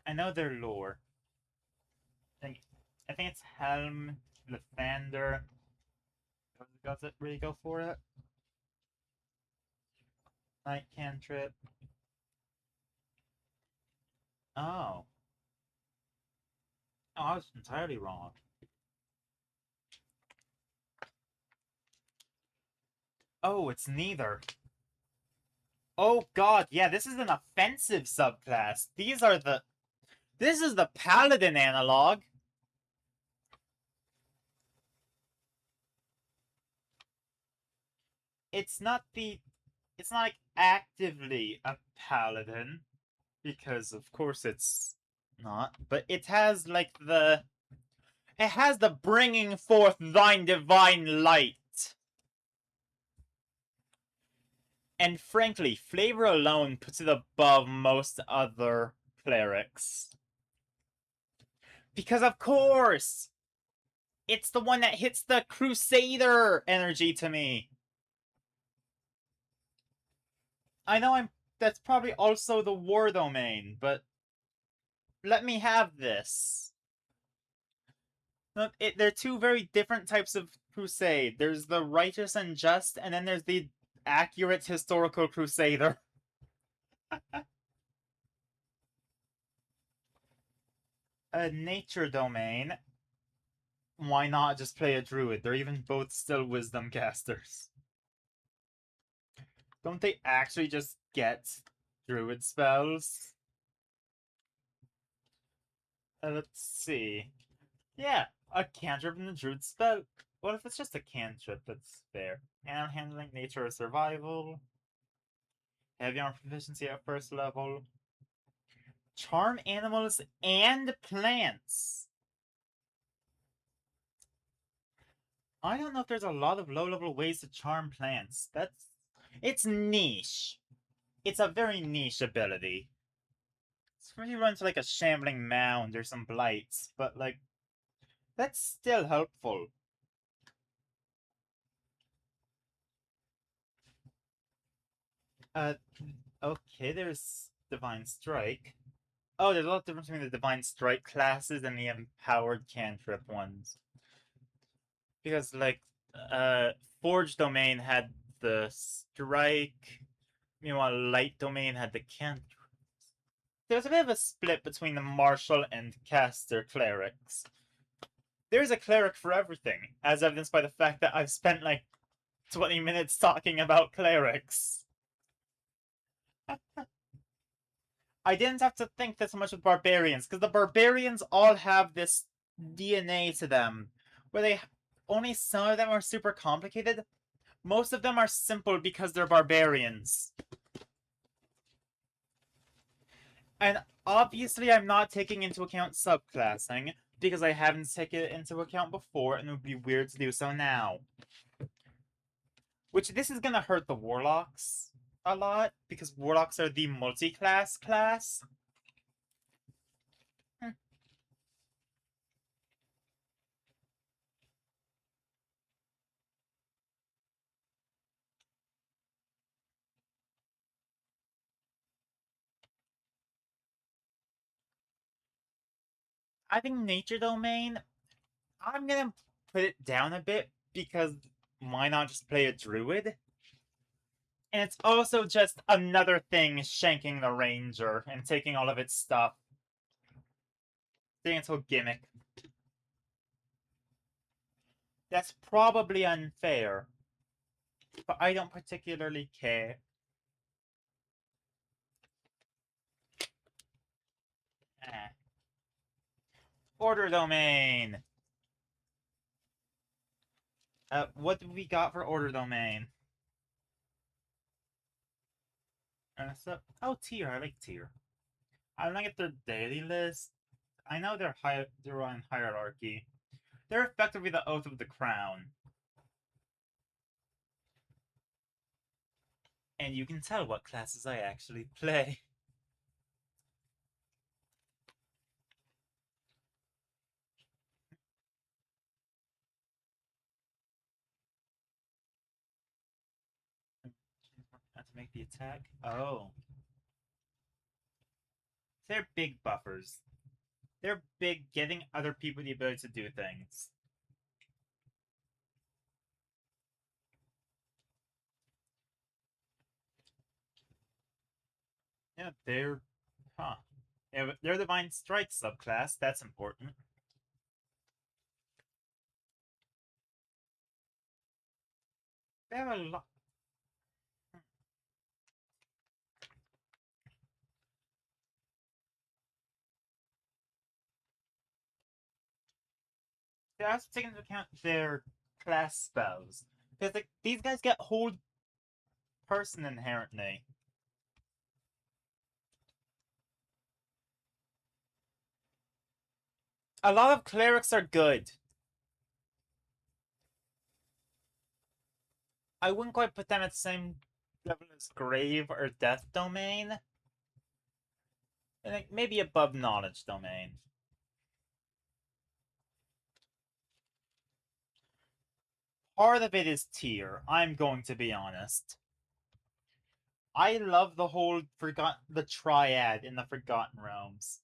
A: I know their lore. I think it's Helm, Lathander. Does it really go for it? Night cantrip. Oh. Oh, I was entirely wrong. Oh, it's neither. Oh god, yeah, this is an offensive subclass. These are the... This is the paladin analog. It's not the... It's not like actively a paladin, because of course it's not, but it has like the... It has the bringing forth thine divine light. And frankly, flavor alone puts it above most other clerics. Because of course! It's the one that hits the Crusader energy to me. I know that's probably also the war domain, but let me have this. They're two very different types of crusade. There's the righteous and just, and then there's the accurate historical crusader. A nature domain. Why not just play a druid? They're even both still wisdom casters. Don't they actually just get druid spells? Let's see. Yeah, a cantrip and a druid spell. What if it's just a cantrip? That's fair. Animal handling, nature, or survival. Heavy armor proficiency at first level. Charm animals and plants. I don't know if there's a lot of low-level ways to charm plants. It's niche. It's a very niche ability. It's when you run to like a shambling mound or some blights, but like that's still helpful. Uh, okay, there's Divine Strike. Oh, there's a lot of difference between the Divine Strike classes and the empowered cantrip ones. Because like, Forge Domain had the Strike. Meanwhile, Light Domain had the cantrip. There's a bit of a split between the Martial and Caster clerics. There's a cleric for everything, as evidenced by the fact that I've spent like 20 minutes talking about clerics. I didn't have to think this much with barbarians, because the barbarians all have this DNA to them, where they only some of them are super complicated. Most of them are simple because they're barbarians. And obviously I'm not taking into account subclassing, because I haven't taken it into account before, and it would be weird to do so now. Which, this is gonna hurt the warlocks a lot, because warlocks are the multi-class class. I think nature domain, I'm gonna put it down a bit, because why not just play a druid? And it's also just another thing shanking the ranger and taking all of its stuff. It's a gimmick. That's probably unfair, but I don't particularly care. Eh. Order domain. What do we got for order domain? Oh, tier. I like tier. I'm looking at their daily list. I know they're on hierarchy. They're effectively the Oath of the Crown. And you can tell what classes I actually play. Not to make the attack. Oh. They're big buffers. They're big, getting other people the ability to do things. Yeah, they're... Huh. Yeah, they're Divine Strike subclass. That's important. They have a lot... They also take into account their class spells. Because like, these guys get hold person inherently. A lot of clerics are good. I wouldn't quite put them at the same level as Grave or Death Domain. I think maybe above Knowledge Domain. Part of it is tier, I'm going to be honest. I love the whole the triad in the Forgotten Realms.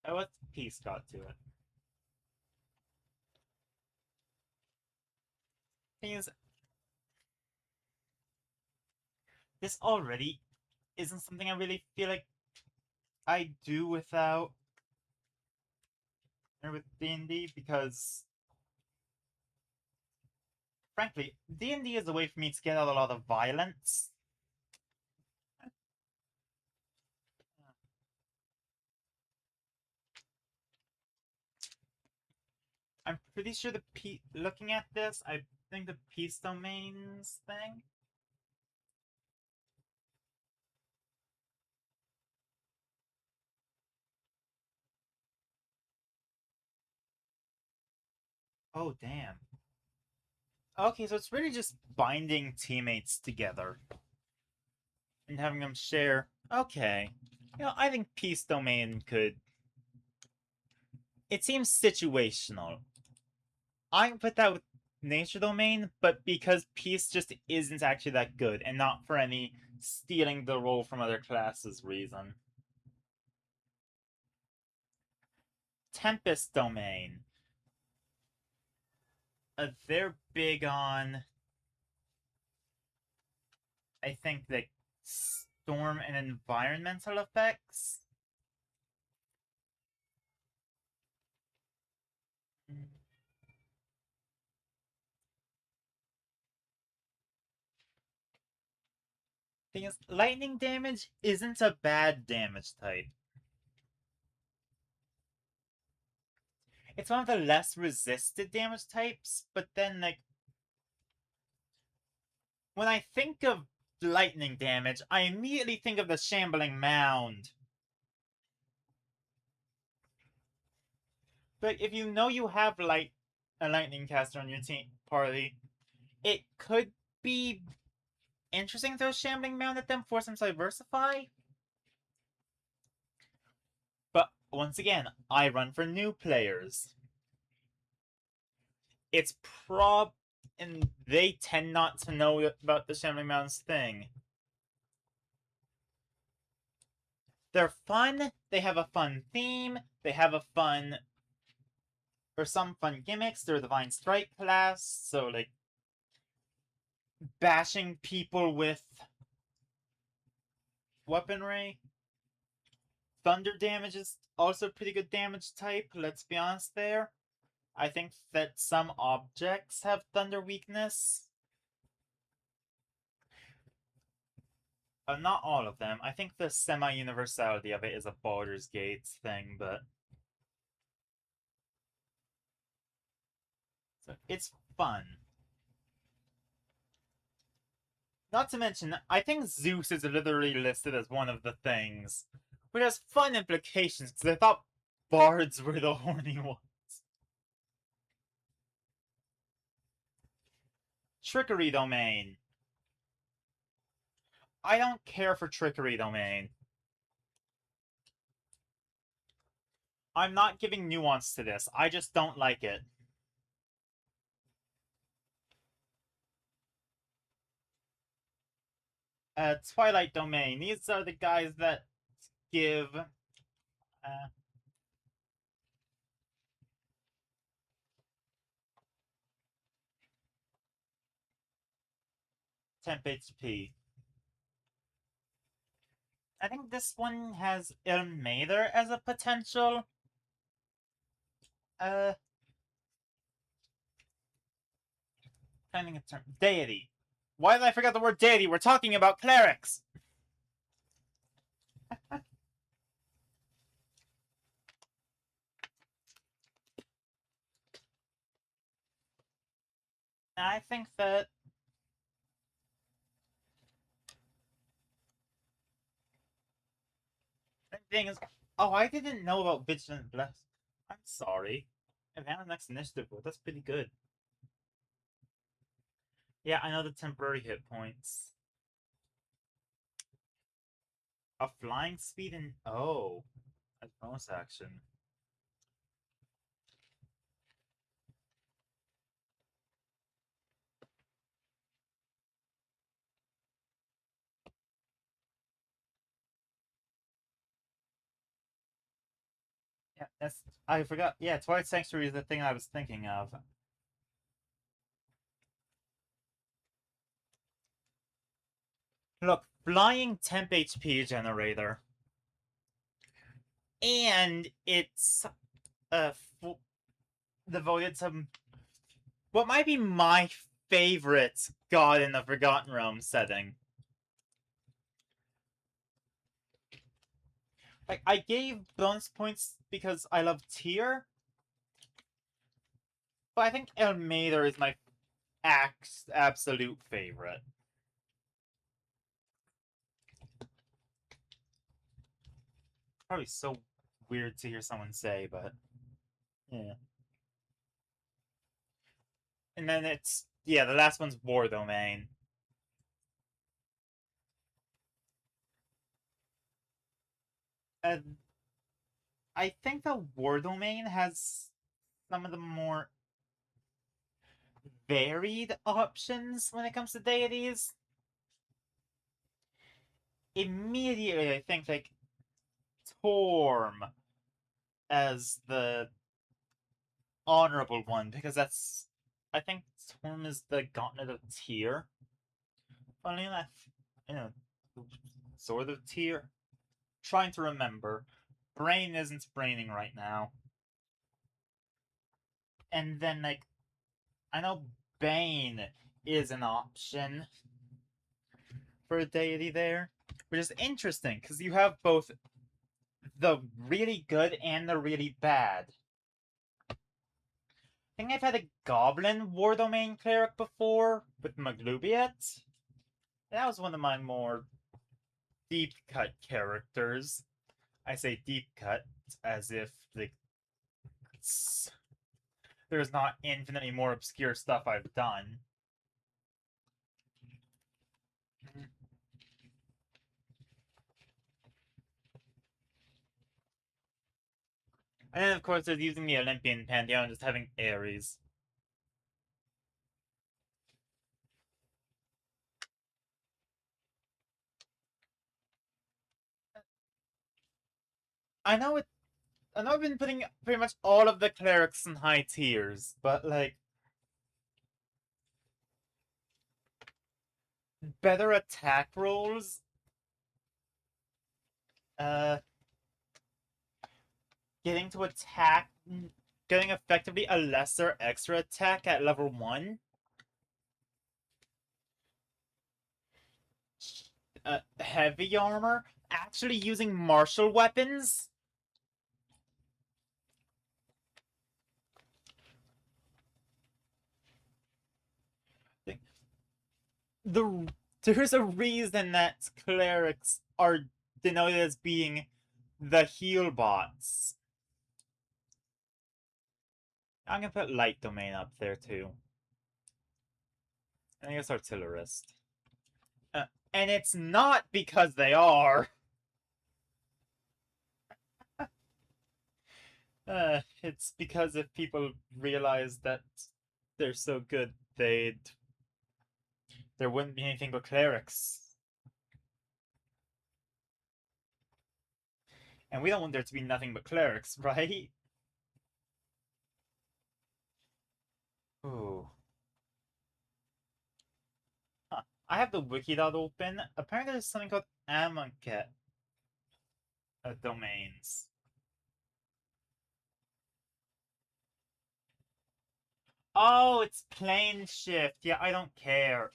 A: Oh, what peace got to it? Thing is, this already isn't something I really feel like I do without or with D&D because frankly, D&D is a way for me to get out a lot of violence. I'm pretty sure looking at this, I think the peace domains thing. Oh damn. Okay, so it's really just binding teammates together and having them share. Okay. I think peace domain could. It seems situational. I can put that with nature domain, but because peace just isn't actually that good, and not for any stealing the role from other classes reason. Tempest domain. They're big on, I think, like storm and environmental effects. Thing is, lightning damage isn't a bad damage type. It's one of the less resisted damage types, but then, like, when I think of lightning damage, I immediately think of the Shambling Mound. But if you know you have a lightning caster on your team party, it could be interesting to throw Shambling Mound at them, force them to diversify. But once again, I run for new players. It's and they tend not to know about the Shambling Mounds thing. They're fun, they have a fun theme, they have a fun or some fun gimmicks. They're the Divine Strike class, so like bashing people with weaponry. Thunder damage is also pretty good damage type, let's be honest there. I think that some objects have thunder weakness. Not all of them. I think the semi-universality of it is a Baldur's Gate thing, but so it's fun. Not to mention, I think Zeus is literally listed as one of the things, which has fun implications, because I thought bards were the horny ones. Trickery Domain. I don't care for Trickery Domain. I'm not giving nuance to this. I just don't like it. Twilight Domain. These are the guys that give temp HP. I think this one has Ilmater as a potential. Finding a term. Deity. Why did I forget the word deity? We're talking about clerics! I think that the thing is, oh, I didn't know about Vigilant Bless. I'm sorry. Advanced next initiative, well, that's pretty good. Yeah, I know the temporary hit points. A flying speed and oh, a bonus action. Yeah, that's I forgot. Yeah, Twilight Sanctuary is the thing I was thinking of. Look, flying temp HP generator, and it's uh devoted to what might be my favorite God in the Forgotten Realms setting. Like, I gave bonus points because I love Tyr, but I think Elmater is my absolute favorite. Probably so weird to hear someone say, but yeah. And then it's yeah, the last one's War Domain. And I think the War Domain has some of the more varied options when it comes to deities. Immediately, I think like Torm as the honorable one because that's I think Torm is the Gauntlet of Tyr. Funny enough, you know, Sword of Tyr. Trying to remember. Brain isn't braining right now. And then like I know Bane is an option for a deity there, which is interesting because you have both the really good and the really bad. I think I've had a Goblin War Domain cleric before with Maglubiet. That was one of my more deep cut characters. I say deep cut as if there's not infinitely more obscure stuff I've done. And then, of course, there's using the Olympian Pantheon, just having Ares. I know it. I know I've been putting pretty much all of the clerics in high tiers, but like better attack rolls. Uh, getting to attack, getting effectively a lesser extra attack at level 1. heavy armor, actually using martial weapons. The there's a reason that clerics are denoted as being the heal bots. I'm gonna put light domain up there too. And I guess artillerist. And it's not because they are. It's because if people realized that they're so good, there wouldn't be anything but clerics. And we don't want there to be nothing but clerics, right? Ooh. Huh. I have the wiki.open. Open. Apparently there's something called Amonkhet domains. Oh, it's plane shift. Yeah, I don't care.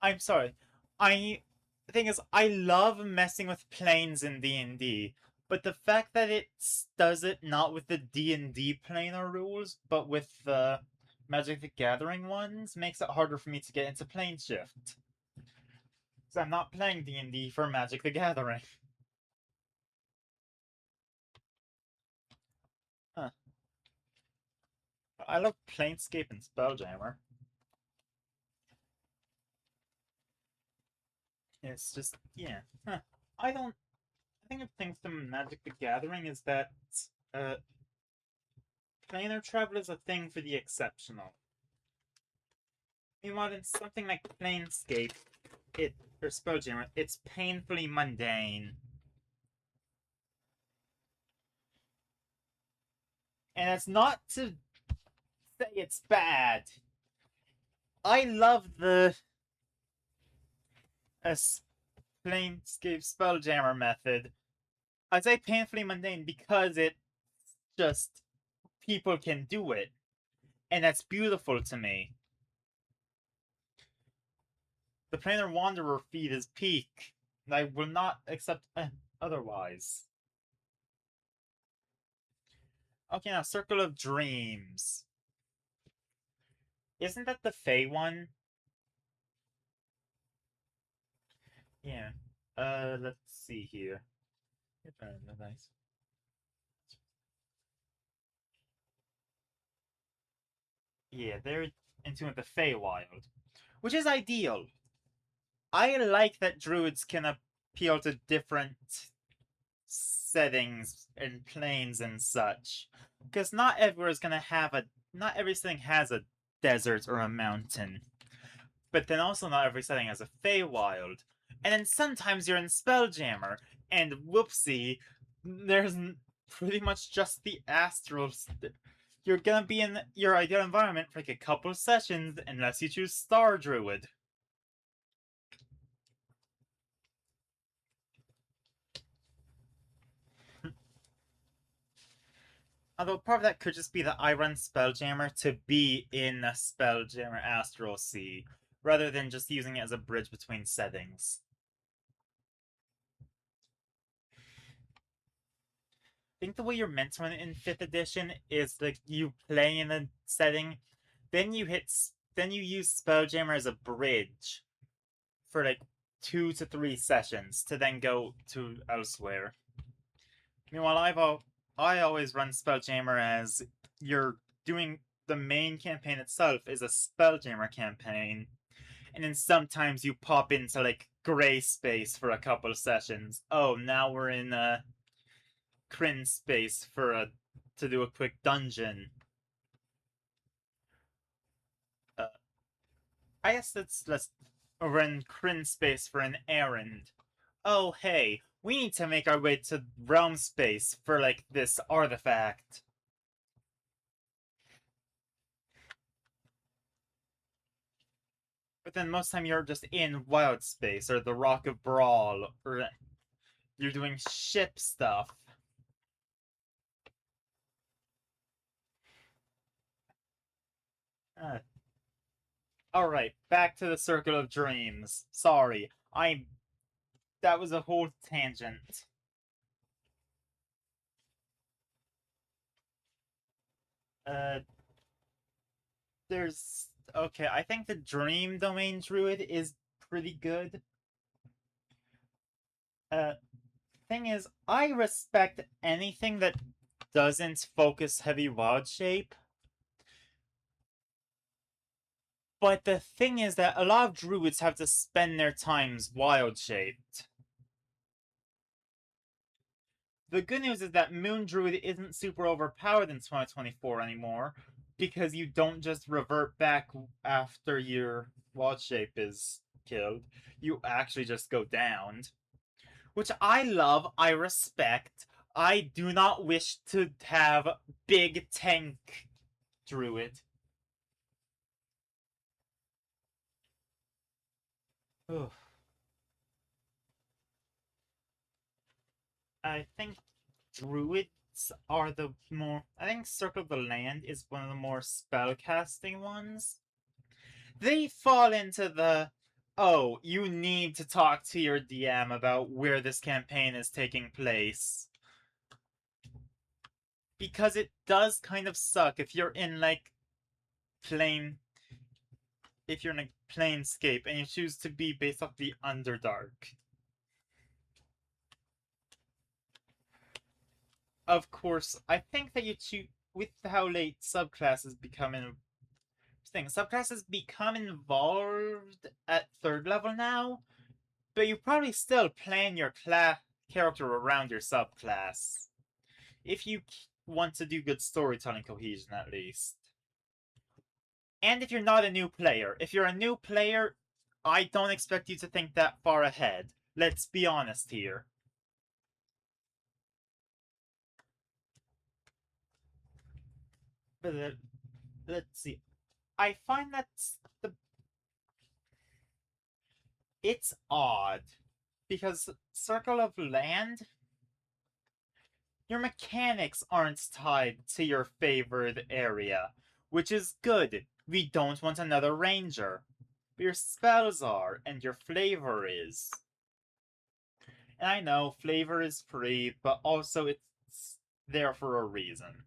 A: I'm sorry. The thing is, I love messing with planes in D&D, but the fact that it does it not with the D&D planar rules, but with the Magic the Gathering ones, makes it harder for me to get into plane shift. Because I'm not playing D&D for Magic the Gathering. Huh. I love Planescape and Spelljammer. It's just, yeah. Huh. I don't. I think the thing from Magic the Gathering is that uh, planar travel is a thing for the exceptional. Meanwhile, in something like Planescape, or Spelljammer, it's painfully mundane. And it's not to say it's bad. I love the uh, Planescape Spelljammer method. I say painfully mundane because it just people can do it, and that's beautiful to me. The Planar Wanderer feat is peak. I will not accept otherwise. Okay, now Circle of Dreams. Isn't that the Fey one? Yeah. Let's see here. Nice. Yeah, they're into the Feywild, which is ideal. I like that druids can appeal to different settings and planes and such, because not everywhere is gonna have a. Not every setting has a desert or a mountain, but then also not every setting has a Feywild. And then sometimes you're in Spelljammer, and whoopsie, there's pretty much just the astrals. You're gonna be in your ideal environment for like a couple sessions unless you choose Star Druid. Although part of that could just be that I run Spelljammer to be in a Spelljammer Astral Sea, rather than just using it as a bridge between settings. I think the way you're meant to run it in 5th edition is like you play in a setting, then you use Spelljammer as a bridge for like 2 to 3 sessions to then go to elsewhere. Meanwhile, I always run Spelljammer as you're doing the main campaign itself is a Spelljammer campaign, and then sometimes you pop into like gray space for a couple of sessions. Oh, now we're in Kryn space to do a quick dungeon. Uh, I guess let's we're in Kryn space for an errand. Oh hey, we need to make our way to realm space for like this artifact. But then most time you're just in wild space or the Rock of Brawl or you're doing ship stuff. Uh, Alright, back to the Circle of Dreams. Sorry, that was a whole tangent. Uh, there's... Okay, I think the Dream Domain Druid is pretty good. Thing is, I respect anything that doesn't focus heavy wild shape. But the thing is that a lot of druids have to spend their times wild shaped. The good news is that Moon Druid isn't super overpowered in 2024 anymore, because you don't just revert back after your wild shape is killed. You actually just go downed. Which I love, I respect. I do not wish to have big tank druid. Ugh. I think druids are the more. I think Circle of the Land is one of the more spellcasting ones. They fall into the. Oh, you need to talk to your DM about where this campaign is taking place. Because it does kind of suck if you're in, like, plain. If you're in a planescape and you choose to be based off the Underdark. Of course, I think that you choose. With how late subclasses become in subclasses become involved at third level now, but you probably still plan your character around your subclass. If you want to do good storytelling cohesion, at least. And if you're not a new player. If you're a new player, I don't expect you to think that far ahead. Let's be honest here. But let's see. I find that the it's odd because Circle of Land, your mechanics aren't tied to your favored area, which is good. We don't want another ranger. But your spells are, and your flavor is. And I know flavor is free, but also it's there for a reason.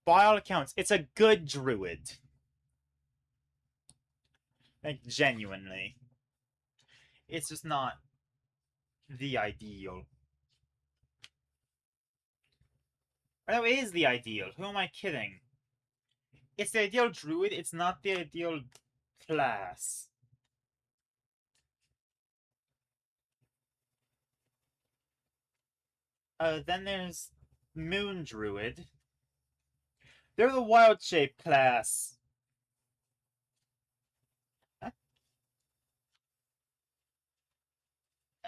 A: By all accounts, it's a good druid. Like, genuinely. It's just not the ideal. Or no, it is the ideal. Who am I kidding? It's the ideal druid, it's not the ideal class. Then there's Moon Druid. They're the wild shape class.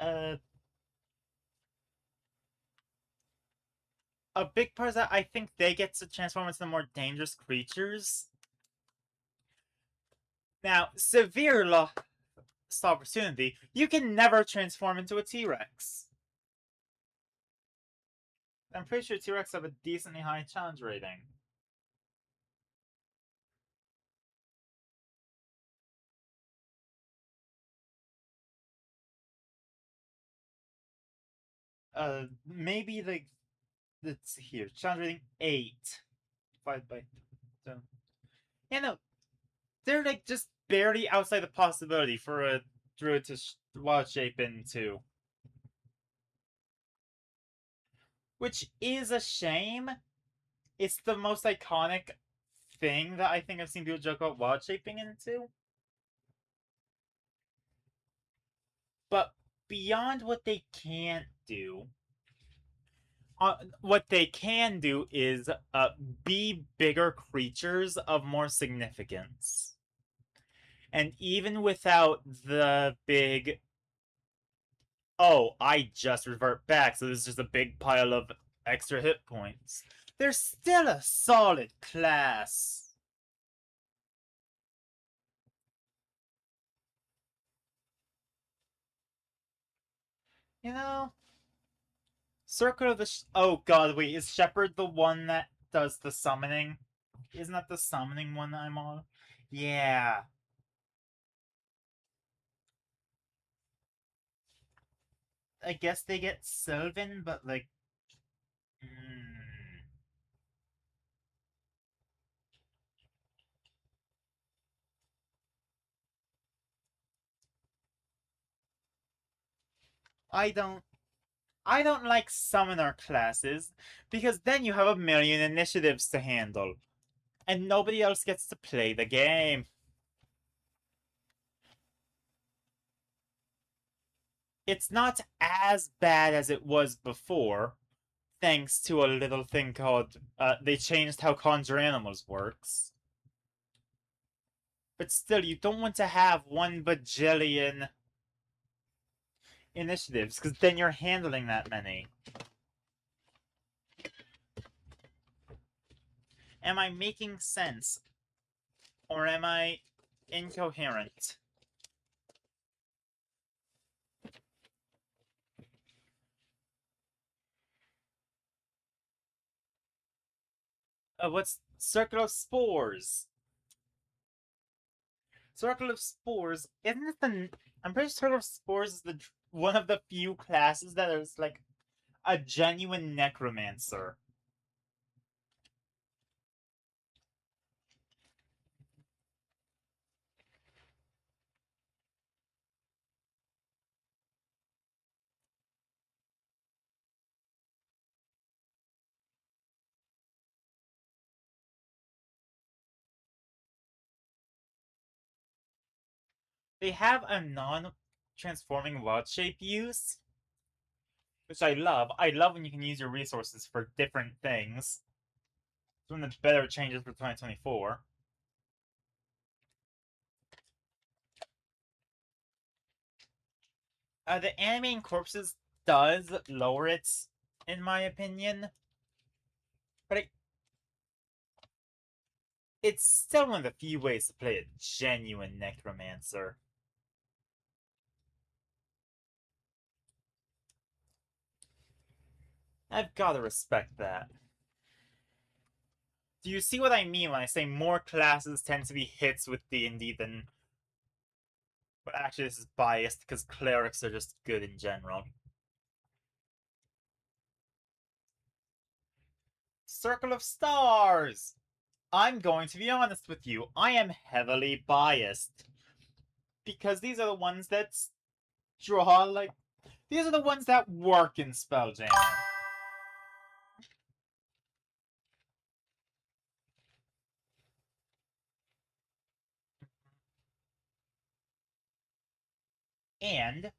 A: Uh, a big part of that, I think they get to transform into the more dangerous creatures. Now, severe loss opportunity, you can never transform into a T-Rex. I'm pretty sure T-Rex have a decently high challenge rating. Maybe like let's see here, challenge rating 8, 5 by 2. Yeah, no, they're like just barely outside the possibility for a druid to wild shape into, which is a shame. It's the most iconic thing that I think I've seen people joke about wild shaping into. But beyond what they can't do, what they can do is be bigger creatures of more significance. And even without the big, oh, I just revert back, so this is just a big pile of extra hit points, they're still a solid class. You know, Circle of the oh god, wait, is Shepherd the one that does the summoning? Isn't that the summoning one that I'm on? Yeah. I guess they get Sylvan, but like mm, I don't I don't like summoner classes because then you have a million initiatives to handle and nobody else gets to play the game. It's not as bad as it was before, thanks to a little thing called they changed how conjure animals works. But still, you don't want to have 1 bajillion initiatives because then you're handling that many. Am I making sense or am I incoherent? What's Circle of Spores? Circle of Spores isn't it the? I'm pretty sure Circle of Spores is the one of the few classes that is like a genuine necromancer. They have a non-transforming wild shape use, which I love. I love when you can use your resources for different things. It's one of the better changes for 2024. The animating corpses does lower it, in my opinion, but it's still one of the few ways to play a genuine necromancer. I've gotta respect that. Do you see what I mean when I say more classes tend to be hits with D&D than... But actually this is biased because clerics are just good in general. Circle of Stars! I'm going to be honest with you, I am heavily biased. Because these are the ones that draw, like... These are the ones that work in Spelljammer. And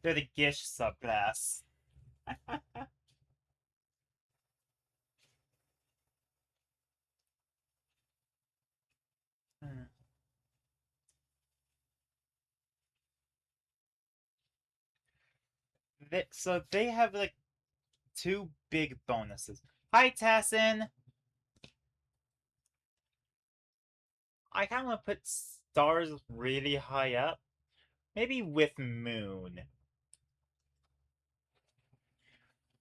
A: they're the Gish subclass. Hmm. So they have like 2 big bonuses. Hi, Tassin! I kind of want to put stars really high up. Maybe with Moon.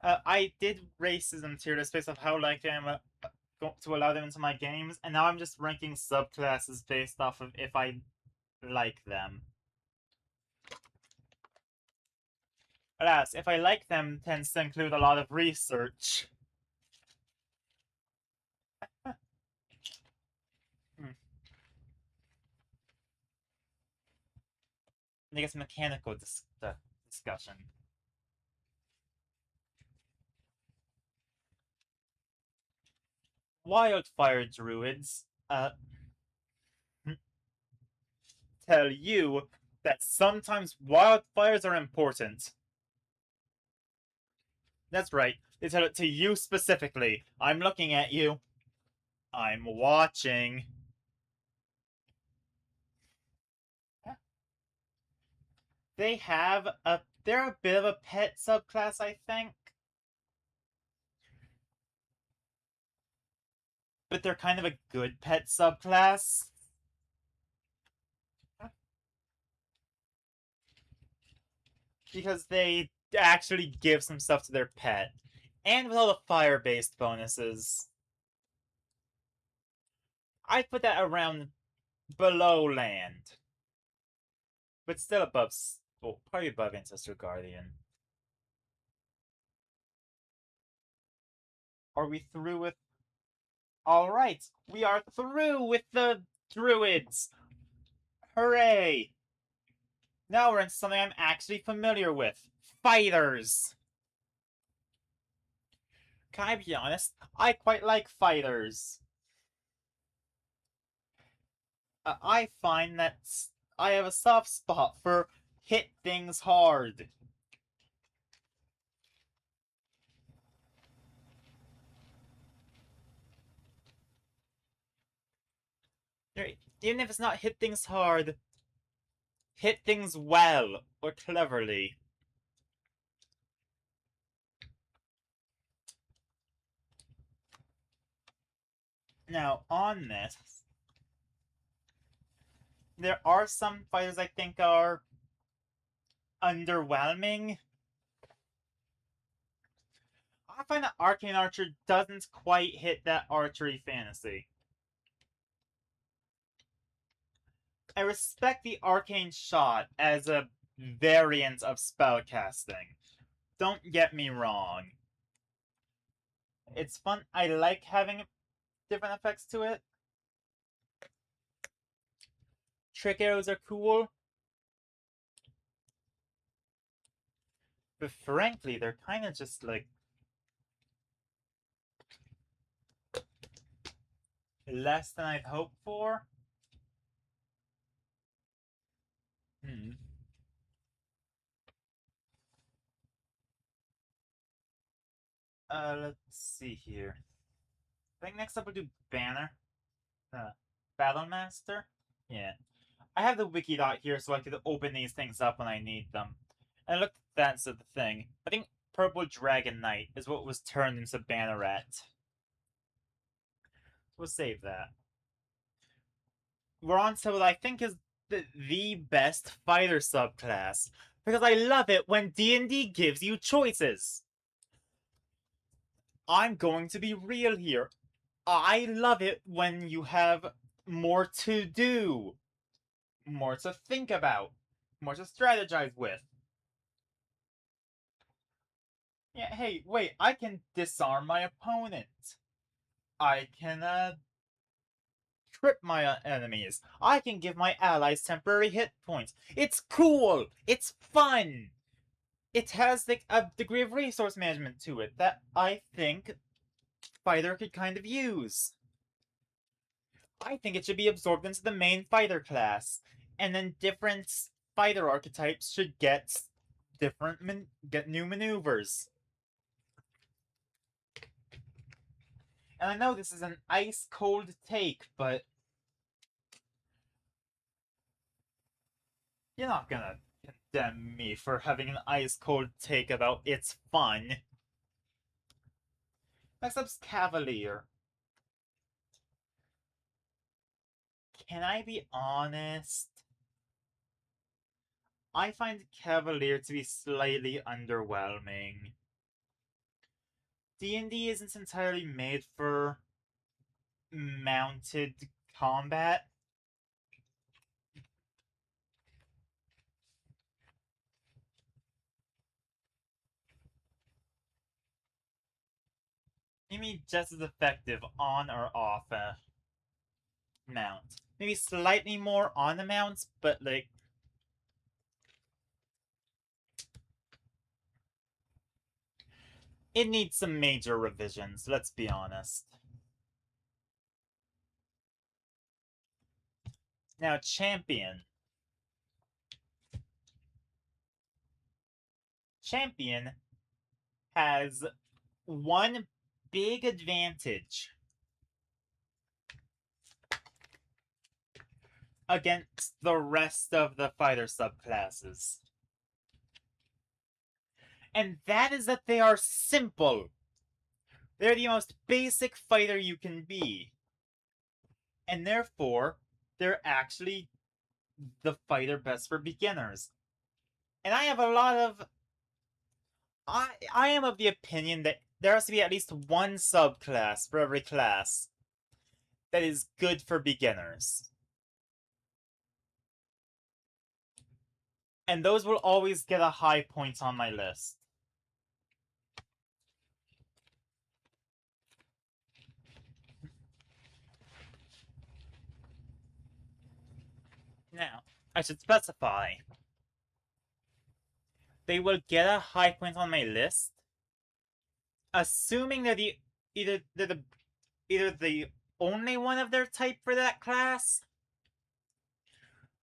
A: I did racism tier list based off how likely I'm to allow them into my games, and now I'm just ranking subclasses based off of if I like them. Alas, if I like them tends to include a lot of research. Hmm. I guess mechanical discussion. Wildfire druids tell you that sometimes wildfires are important. That's right. They tell it to you specifically. I'm looking at you. I'm watching. They have a they're a bit of a pet subclass, I think. But they're kind of a good pet subclass. because they actually give some stuff to their pet. And with all the fire-based bonuses, I'd put that around below land. But still above, well, probably above Ancestor Guardian. Are we through with... Alright, we are through with the druids! Hooray! Now we're in something I'm actually familiar with. Fighters! Can I be honest? I quite like fighters. I find that I have a soft spot for hit things hard. Even if it's not hit things hard, hit things well or cleverly. Now, on this, there are some fighters I think are underwhelming. I find that Arcane Archer doesn't quite hit that archery fantasy. I respect the Arcane Shot as a variant of spellcasting. Don't get me wrong. It's fun. I like having different effects to it. Trick arrows are cool. But frankly, they're kind of just like less than I'd hoped for. Let's see here. I think next up we'll do Banner. Battle Master? Yeah. I have the wiki dot here so I could open these things up when I need them. And I looked at that and said the thing. I think Purple Dragon Knight is what was turned into Banneret. We'll save that. We're on to what I think is the best fighter subclass. Because I love it when D&D gives you choices. I'm going to be real here. I love it when you have more to do, more to think about, more to strategize with. Yeah, hey, wait, I can disarm my opponent. I can, trip my enemies. I can give my allies temporary hit points. It's cool! It's fun! It has like a degree of resource management to it that I think fighter could kind of use. I think it should be absorbed into the main fighter class, and then different fighter archetypes should get get new maneuvers. And I know this is an ice cold take, but you're not gonna condemn me for having an ice cold take about it's fun. Next up's Cavalier. Can I be honest? I find Cavalier to be slightly underwhelming. D&D isn't entirely made for mounted combat. You mean just as effective on or off a mount. Maybe slightly more on the mounts, but like it needs some major revisions, let's be honest. Now, Champion. Champion has one big advantage against the rest of the fighter subclasses. And that is that they are simple. They're the most basic fighter you can be. And therefore, they're actually the fighter best for beginners. And I have a lot of. I am of the opinion that there has to be at least one subclass for every class that is good for beginners. And those will always get a high point on my list. Now, I should specify. They will get a high point on my list, assuming they're either the only one of their type for that class,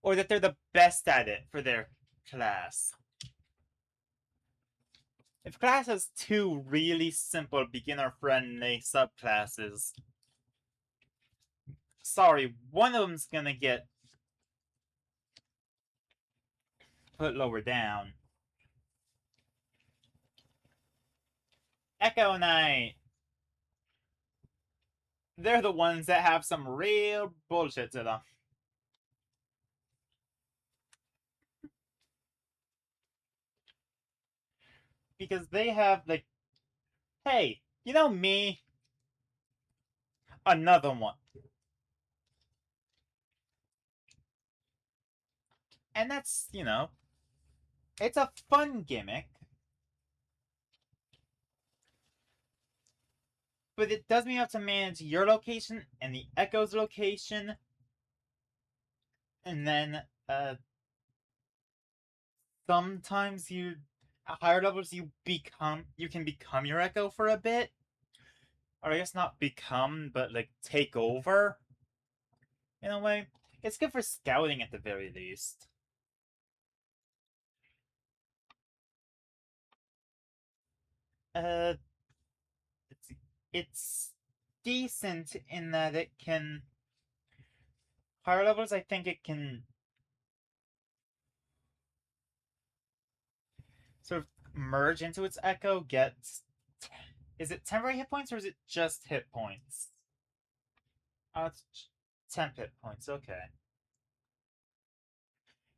A: or that they're the best at it for their class. If class has two really simple beginner-friendly subclasses, sorry, one of them's gonna get put lower down. Echo Knight. They're the ones that have some real bullshit to them. Because they have, like, hey, you know me? Another one. And that's, it's a fun gimmick. But it does mean you have to manage your location and the Echo's location. And then, sometimes at higher levels, you can become your Echo for a bit. Or I guess not become, but, like, take over. In a way. It's good for scouting at the very least. Uh, it's decent in that it can. Higher levels, I think it can sort of merge into its Echo, is it temporary hit points or is it just hit points? Oh, it's temp hit points, okay.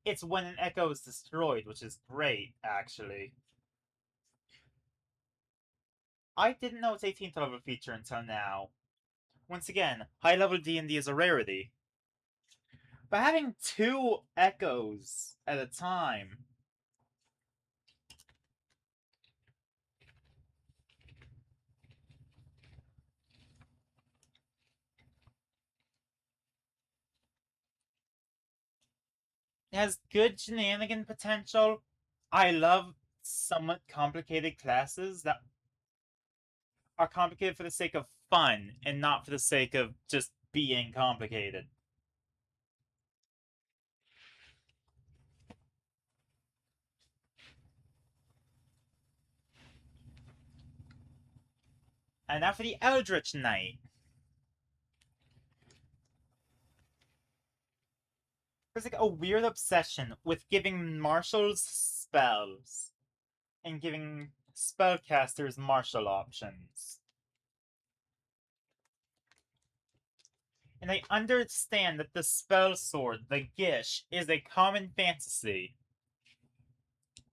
A: It's when an Echo is destroyed, which is great, actually. I didn't know its 18th level feature until now. Once again, high level D&D is a rarity. But having two Echoes at a time has good shenanigan potential. I love somewhat complicated classes that are complicated for the sake of fun and not for the sake of just being complicated. And now for the Eldritch Knight. There's like a weird obsession with giving marshals spells and giving spellcasters martial options. And I understand that the spell sword, the Gish, is a common fantasy.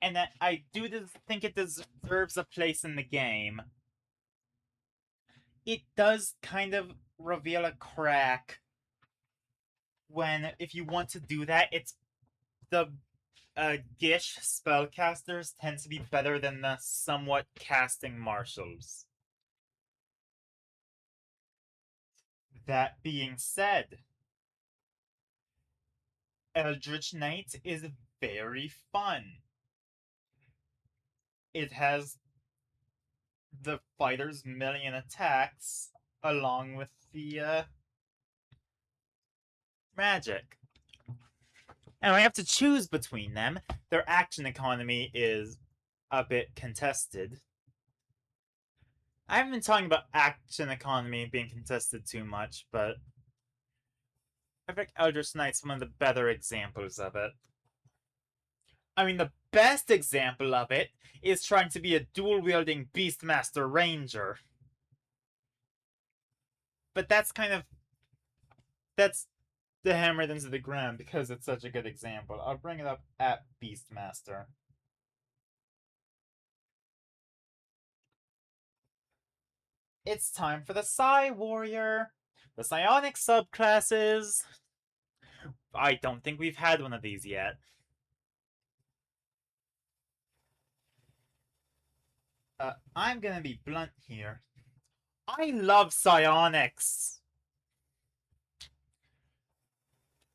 A: And that I do think it deserves a place in the game. It does kind of reveal a crack when, if you want to do that, it's the Gish spellcasters tend to be better than the somewhat casting marshals. That being said, Eldritch Knight is very fun. It has the fighter's million attacks along with the magic. And I have to choose between them. Their action economy is a bit contested. I haven't been talking about action economy being contested too much, but I think Eldritch Knight's one of the better examples of it. I mean, the best example of it is trying to be a dual-wielding Beastmaster Ranger. But that's the hammer into the ground because it's such a good example. I'll bring it up at Beastmaster. It's time for the Psi Warrior. The psionic subclasses. I don't think we've had one of these yet. I'm gonna be blunt here. I love psionics.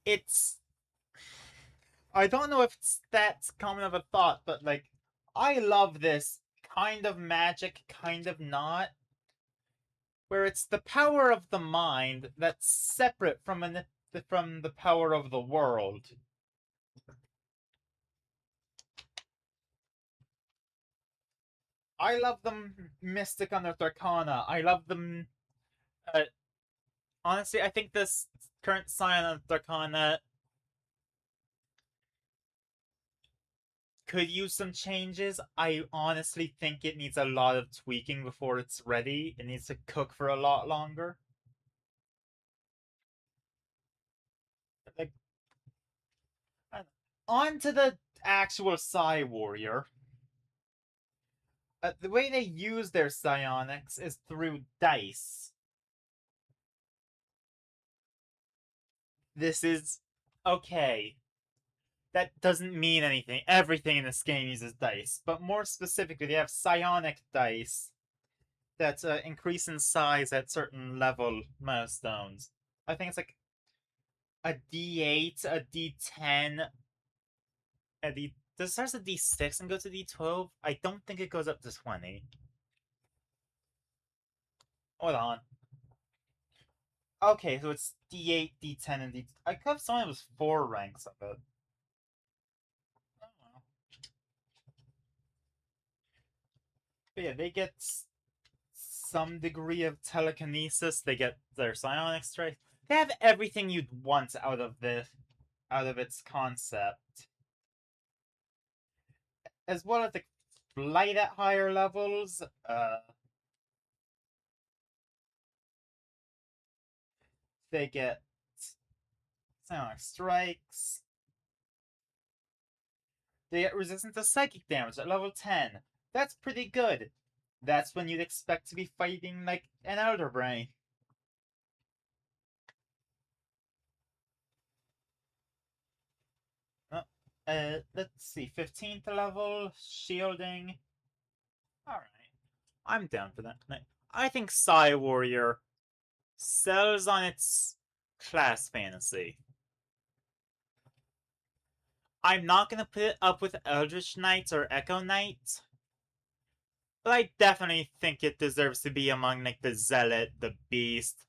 A: It's. I don't know if it's that common of a thought, but like, I love this kind of magic, kind of not, where it's the power of the mind that's separate from the power of the world. I love them Mystic Unearthed Arcana. I love them. Uh, Honestly, I think this current Scion Unearthed Arcana could use some changes. I honestly think it needs a lot of tweaking before it's ready. It needs to cook for a lot longer. Like, on to the actual Psi Warrior. The way they use their psionics is through dice. This is okay. That doesn't mean anything. Everything in this game uses dice, but more specifically, they have psionic dice that increase in size at certain level milestones. I think it's like a D8, a D10, a D. Does it start at D6 and go to D12? I don't think it goes up to 20. Hold on. Okay, so it's D8, D10, and D. I could have sworn it was 4 ranks of it. Oh well. But yeah, they get some degree of telekinesis. They get their psionic strength. They have everything you'd want out of its concept, as well as the flight at higher levels. They get psionic strikes. They get resistant to psychic damage at level 10. That's pretty good. That's when you'd expect to be fighting like an Elder Brain. Oh, let's see. 15th level, shielding. Alright. I'm down for that. I think Psi Warrior sells on its class fantasy. I'm not gonna put it up with Eldritch Knights or Echo Knight, but I definitely think it deserves to be among like the Zealot, the Beast.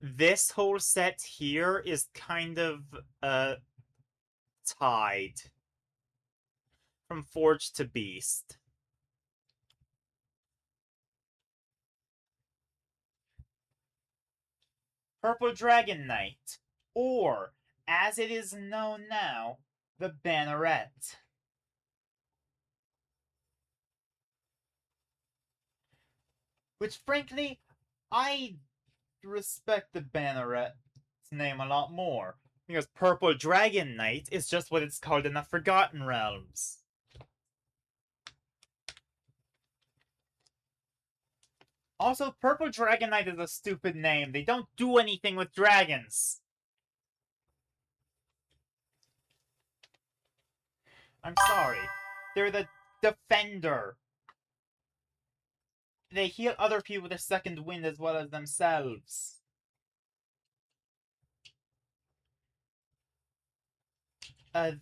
A: This whole set here is kind of tied from Forge to Beast. Purple Dragon Knight, or as it is known now, the Banneret. Which, frankly, I respect the Banneret's name a lot more. Because Purple Dragon Knight is just what it's called in the Forgotten Realms. Also, Purple Dragon Knight is a stupid name. They don't do anything with dragons. I'm sorry. They're the Defender. They heal other people with a second wind as well as themselves.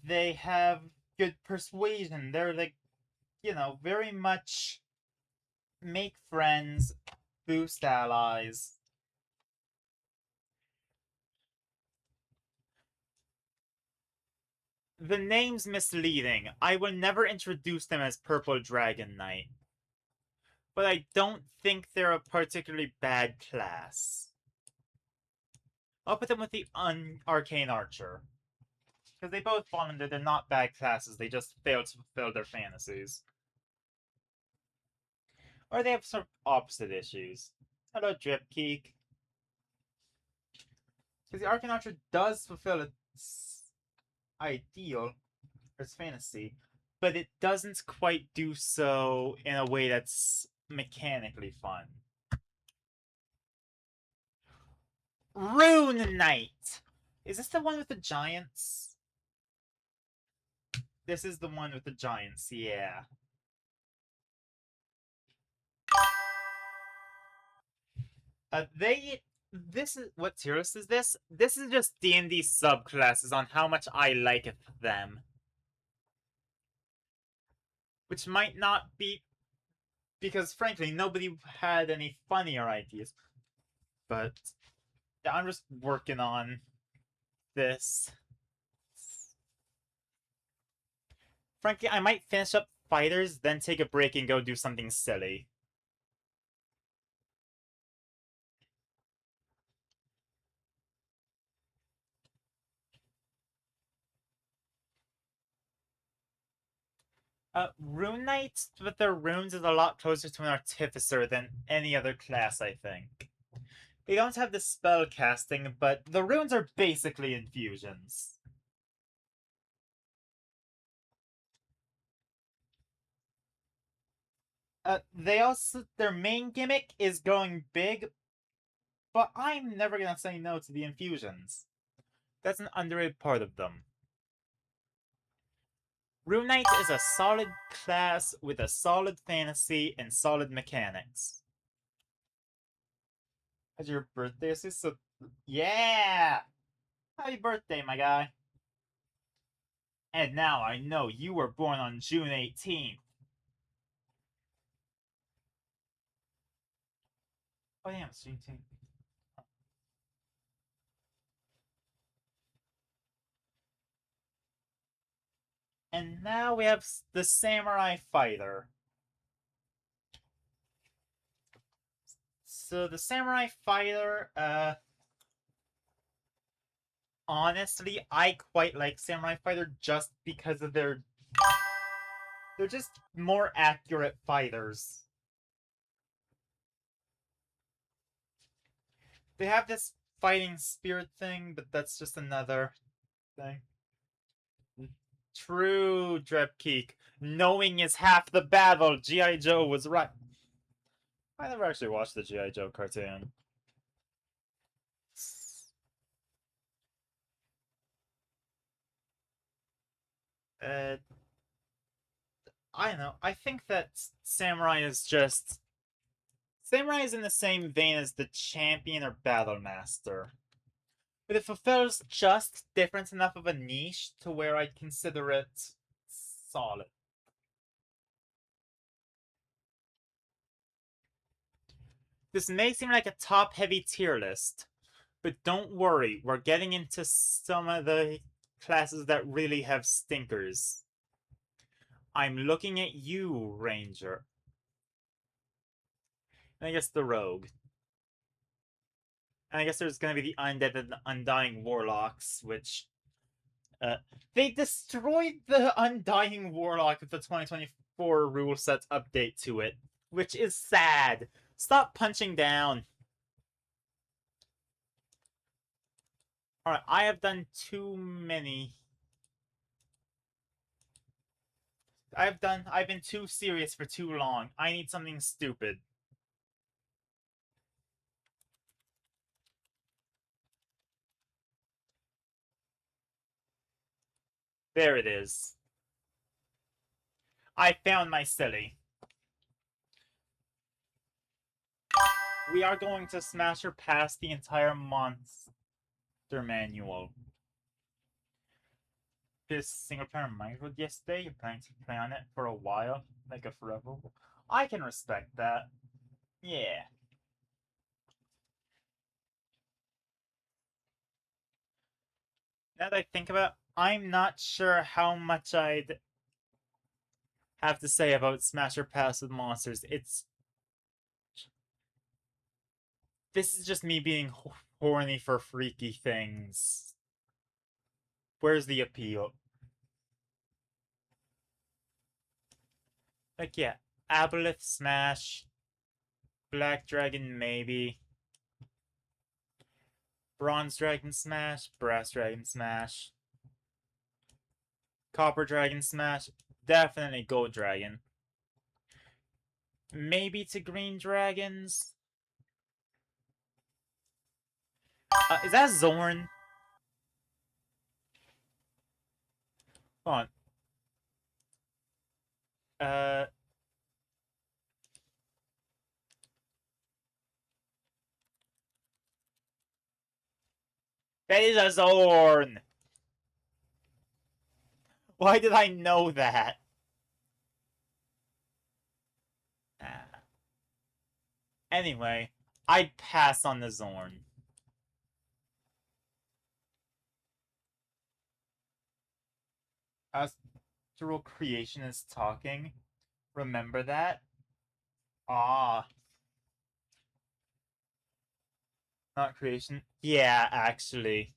A: They have good persuasion. They're like, very much make friends, boost allies. The name's misleading. I will never introduce them as Purple Dragon Knight. But I don't think they're a particularly bad class. I'll put them with the Arcane Archer. Because they both fall under they're not bad classes, they just fail to fulfill their fantasies. Or they have sort of opposite issues. Hello, Dripkeek. Because the Arcane Archer does fulfill its ideal, or its fantasy, but it doesn't quite do so in a way that's mechanically fun. Rune Knight! Is this the one with the giants? This is the one with the giants, yeah. This is, what tier list is this? This is just D&D subclasses on how much I like them. Which might not be, because frankly, nobody had any funnier ideas. But I'm just working on this. Frankly, I might finish up fighters, then take a break and go do something silly. Rune Knights with their runes is a lot closer to an artificer than any other class, I think. They don't have the spell casting, but the runes are basically infusions. They also, their main gimmick is going big, but I'm never gonna say no to the infusions. That's an underrated part of them. Rune Knight is a solid class with a solid fantasy and solid mechanics. How's your birthday? So, yeah! Happy birthday, my guy. And now I know you were born on June 18th. Oh, damn, it's June 18th. And now we have the Samurai Fighter. So the Samurai Fighter, honestly, I quite like Samurai Fighter just because of they're just more accurate fighters. They have this fighting spirit thing, but that's just another thing. True, Drepkeek. Knowing is half the battle. G.I. Joe was right. I never actually watched the G.I. Joe cartoon. Uh, I don't know. I think that Samurai is just. Samurai is in the same vein as the champion or battle master. But it fulfills just different enough of a niche to where I'd consider it solid. This may seem like a top heavy tier list, but don't worry, we're getting into some of the classes that really have stinkers. I'm looking at you, Ranger. And I guess the Rogue. And I guess there's gonna be the Undead and the Undying Warlocks, which they destroyed the Undying Warlock with the 2024 rule set update to it, which is sad. Stop punching down. Alright, I have done too many. I've been too serious for too long. I need something stupid. There it is. I found my silly. We are going to smash her past the entire monster manual. This single player Minecraft yesterday, you're planning to play on it for a while, like a forever. I can respect that. Yeah. Now that I think about it, I'm not sure how much I'd have to say about Smasher Pass with monsters. This is just me being horny for freaky things. Where's the appeal? Like, yeah, Aboleth Smash, Black Dragon maybe, Bronze Dragon Smash, Brass Dragon Smash, Copper Dragon Smash, definitely Gold Dragon. Maybe to Green Dragons. Is that Zorn? Hold on. Uh, that is a Zorn! Why did I know that? Ah. Anyway, I'd pass on the Zorn. Astral creation is talking. Remember that? Ah, not creation. Yeah, actually.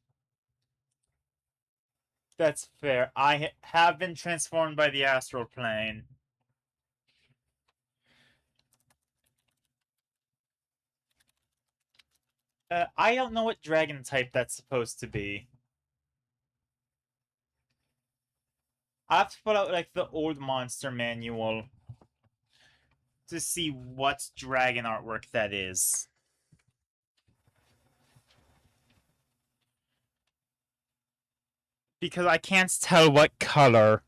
A: That's fair. I have been transformed by the astral plane. I don't know what dragon type that's supposed to be. I have to pull out like the old monster manual to see what dragon artwork that is. Because I can't tell what color.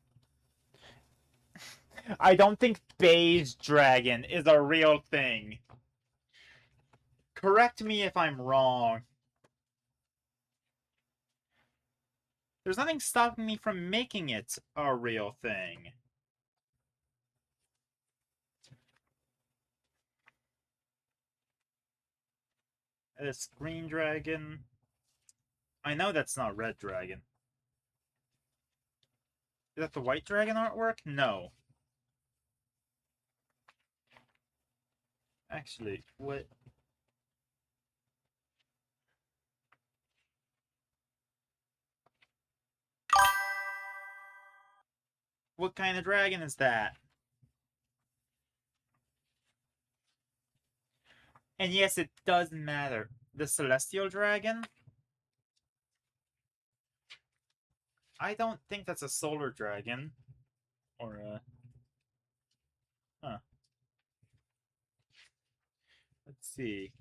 A: I don't think beige dragon is a real thing. Correct me if I'm wrong. There's nothing stopping me from making it a real thing. This green dragon. I know that's not red dragon. Is that the white dragon artwork? No. Actually, what? What kind of dragon is that? And yes, it does matter. The celestial dragon? I don't think that's a solar dragon. Or a... Huh. Let's see.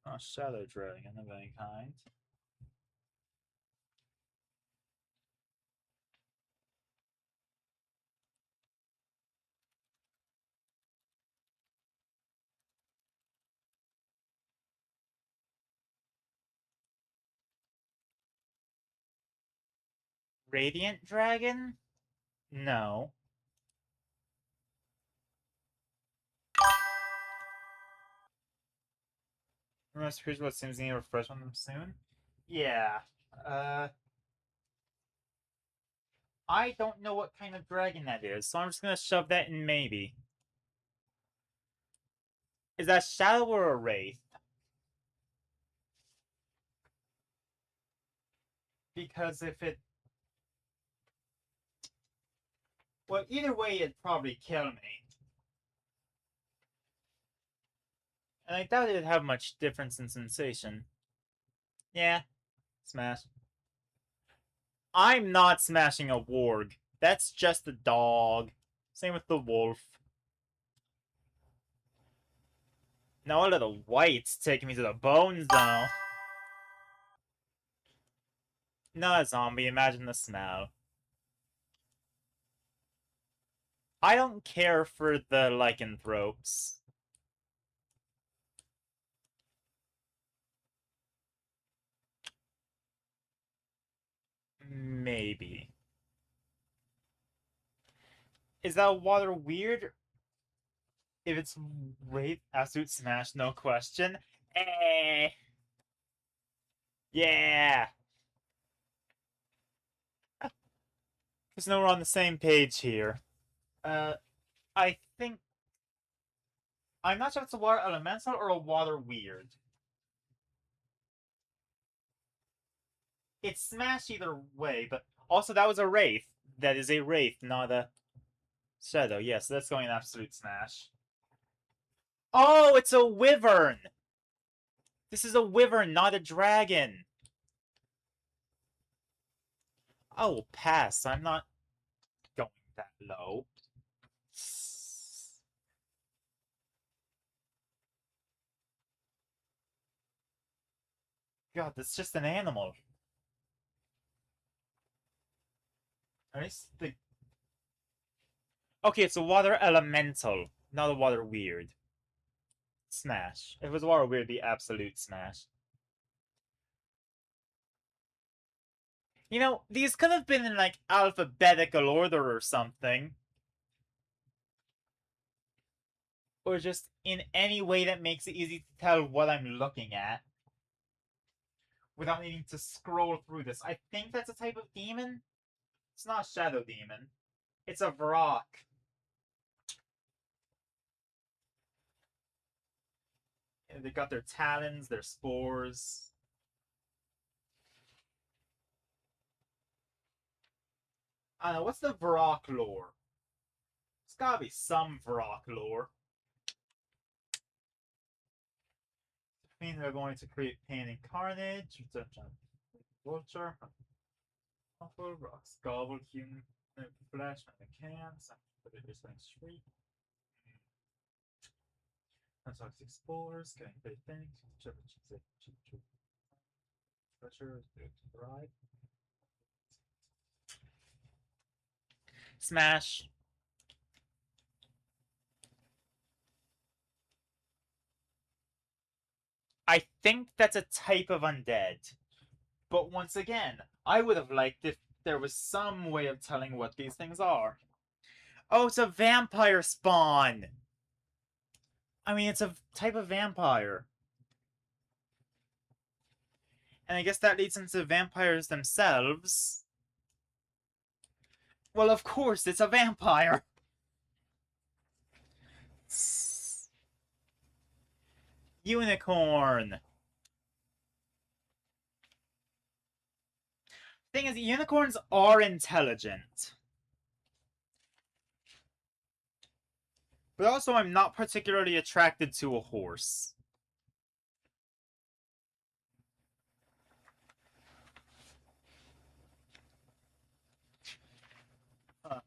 A: A shadow dragon of any kind. Radiant dragon? No. Remember, here's what seems to need to refresh on them soon? Yeah. Uh, I don't know what kind of dragon that is, so I'm just gonna shove that in maybe. Is that Shadow or a Wraith? Because if it... Well, either way, it'd probably kill me. And I doubt it'd have much difference in sensation. Yeah, smash. I'm not smashing a warg. That's just a dog. Same with the wolf. Now a little white's taking me to the bones, though. Not a zombie, imagine the smell. I don't care for the lycanthropes. Maybe. Is that water weird? If it's Wraith, absolute smash, no question. Eh. Yeah. Because no, we're on the same page here. I think... I'm not sure if it's a water elemental or a water weird. It's smash either way, but also that was a Wraith. That is a Wraith, not a Shadow. Yes, that's going in absolute smash. Oh, it's a Wyvern! This is a Wyvern, not a dragon. I will pass. I'm not going that low. God, that's just an animal. At least the... Okay, it's a water elemental, not a water weird. Smash. If it was water weird, it'd be absolute smash. You know, these could have been in like alphabetical order or something. Or just in any way that makes it easy to tell what I'm looking at. Without needing to scroll through this. I think that's a type of demon. It's not a shadow demon. It's a Vrock. They got their talons, their spores. I don't know, what's the Vrock lore? There's gotta be some Vrock lore. It means they're going to create pain and carnage. Vulture. Awful rocks. Gobble human flesh and the cans. But it is like shriek. Toxic spores. Getting big things. Pressure. Right. Smash. I think that's a type of undead. But once again, I would have liked if there was some way of telling what these things are. Oh, it's a vampire spawn! I mean, it's a type of vampire. And I guess that leads into vampires themselves. Well, of course, it's a vampire! Unicorn! Thing is, unicorns are intelligent. But also, I'm not particularly attracted to a horse. Huh.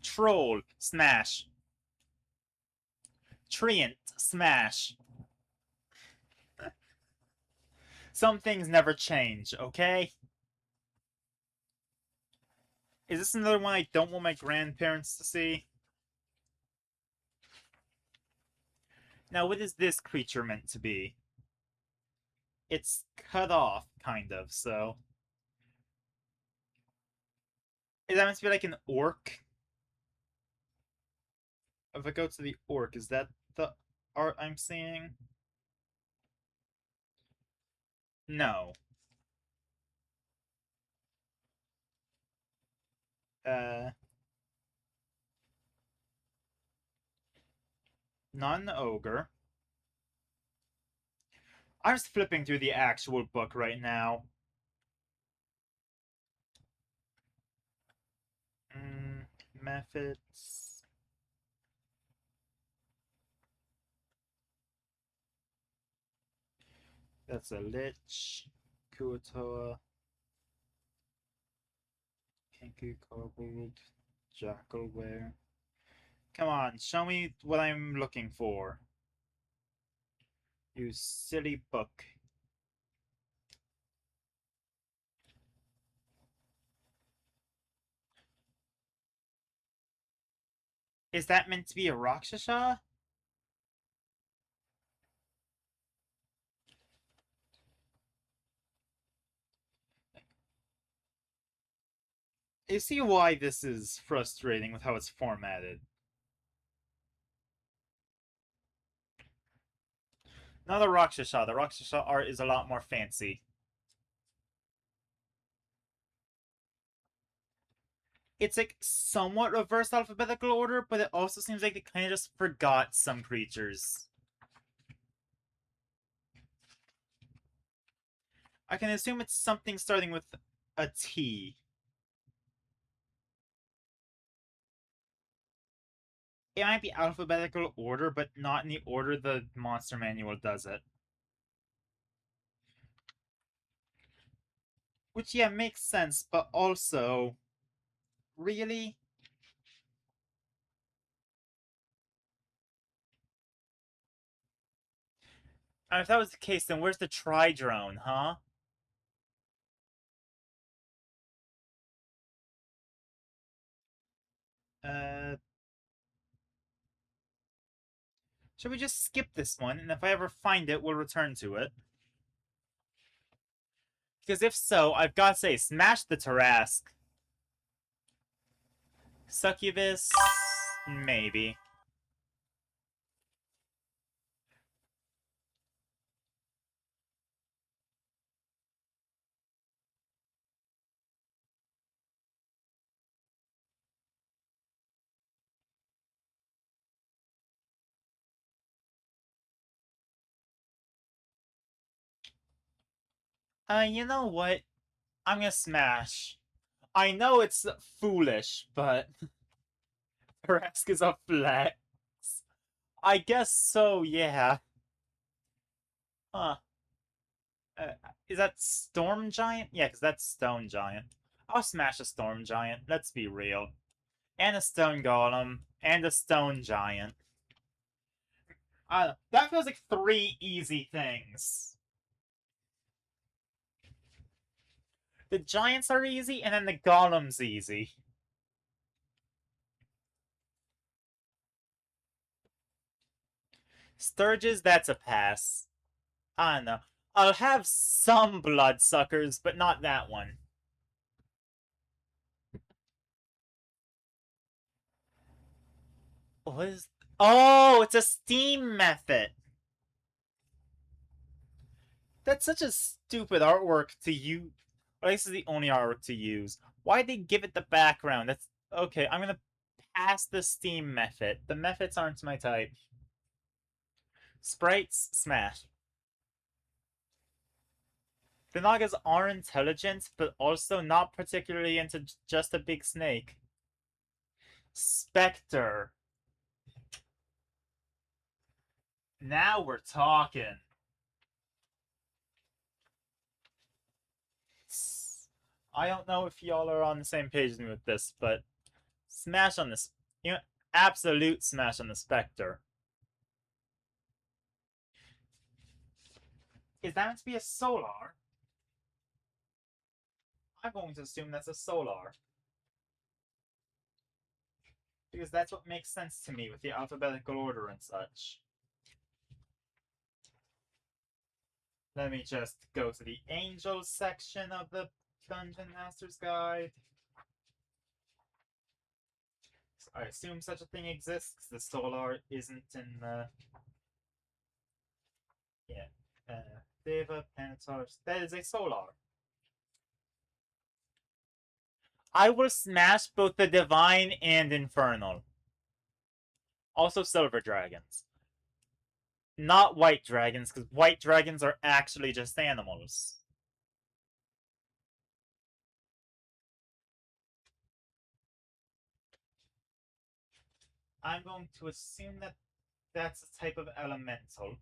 A: Troll, smash. Treant, smash. Some things never change, okay? Is this another one I don't want my grandparents to see? Now, what is this creature meant to be? It's cut off, kind of, so... Is that meant to be like an orc? If I go to the orc, is that the art I'm seeing? No. Uh... Not an ogre. I'm just flipping through the actual book right now. Methods... That's a lich. Kuotoa. Kenku Kobold. Jackalware. Come on, show me what I'm looking for. You silly book. Is that meant to be a Rakshasa? You see why this is frustrating with how it's formatted. Not a Rakshasa. The Rakshasa art is a lot more fancy. It's like somewhat reversed alphabetical order, but it also seems like they kind of just forgot some creatures. I can assume it's something starting with a T. It might be alphabetical order, but not in the order the monster manual does it. Which, yeah, makes sense, but also... Really? If that was the case, then where's the tri-drone, huh? Uh, should we just skip this one, and if I ever find it, we'll return to it? Because if so, I've got to say, smash the Tarask. Succubus? Maybe. You know what? I'm gonna smash. I know it's foolish, but Tarask is a flex. I guess so, yeah. Huh. Uh, is that Storm Giant? Yeah, because that's Stone Giant. I'll smash a Storm Giant, let's be real. And a Stone Golem, and a Stone Giant. That feels like three easy things. The Giants are easy, and then the Golem's easy. Sturges, that's a pass. I don't know. I'll have some Bloodsuckers, but not that one. What is... Oh, it's a Steam method! That's such a stupid artwork to use. Well, this is the only artwork to use. Why'd they give it the background? That's... Okay, I'm gonna pass the Steam method. The methods aren't my type. Sprites, smash. The Nagas are intelligent, but also not particularly into just a big snake. Spectre. Now we're talking. I don't know if y'all are on the same page with this, but smash on this. You know, absolute smash on the Spectre. Is that meant to be a Solar? I'm going to assume that's a Solar. Because that's what makes sense to me with the alphabetical order and such. Let me just go to the Angels section of the Dungeon Master's Guide. I assume such a thing exists, because the Solar isn't in the... Yeah. Deva, Planetars. That is a Solar. I will smash both the Divine and Infernal. Also Silver Dragons. Not White Dragons, because White Dragons are actually just animals. I'm going to assume that that's a type of elemental.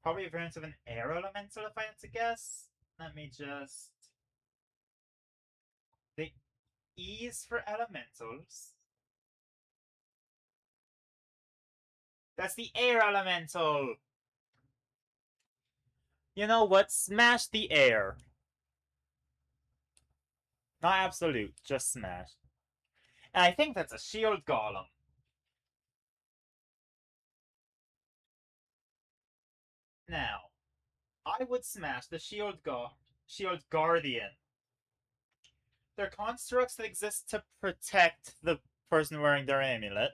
A: Probably a variant of an air elemental, if I had to guess. Let me just... The E's for elementals. That's the air elemental! You know what? Smash the air. Not absolute, just smash. And I think that's a shield golem. Now, I would smash the shield guardian. They're constructs that exist to protect the person wearing their amulet.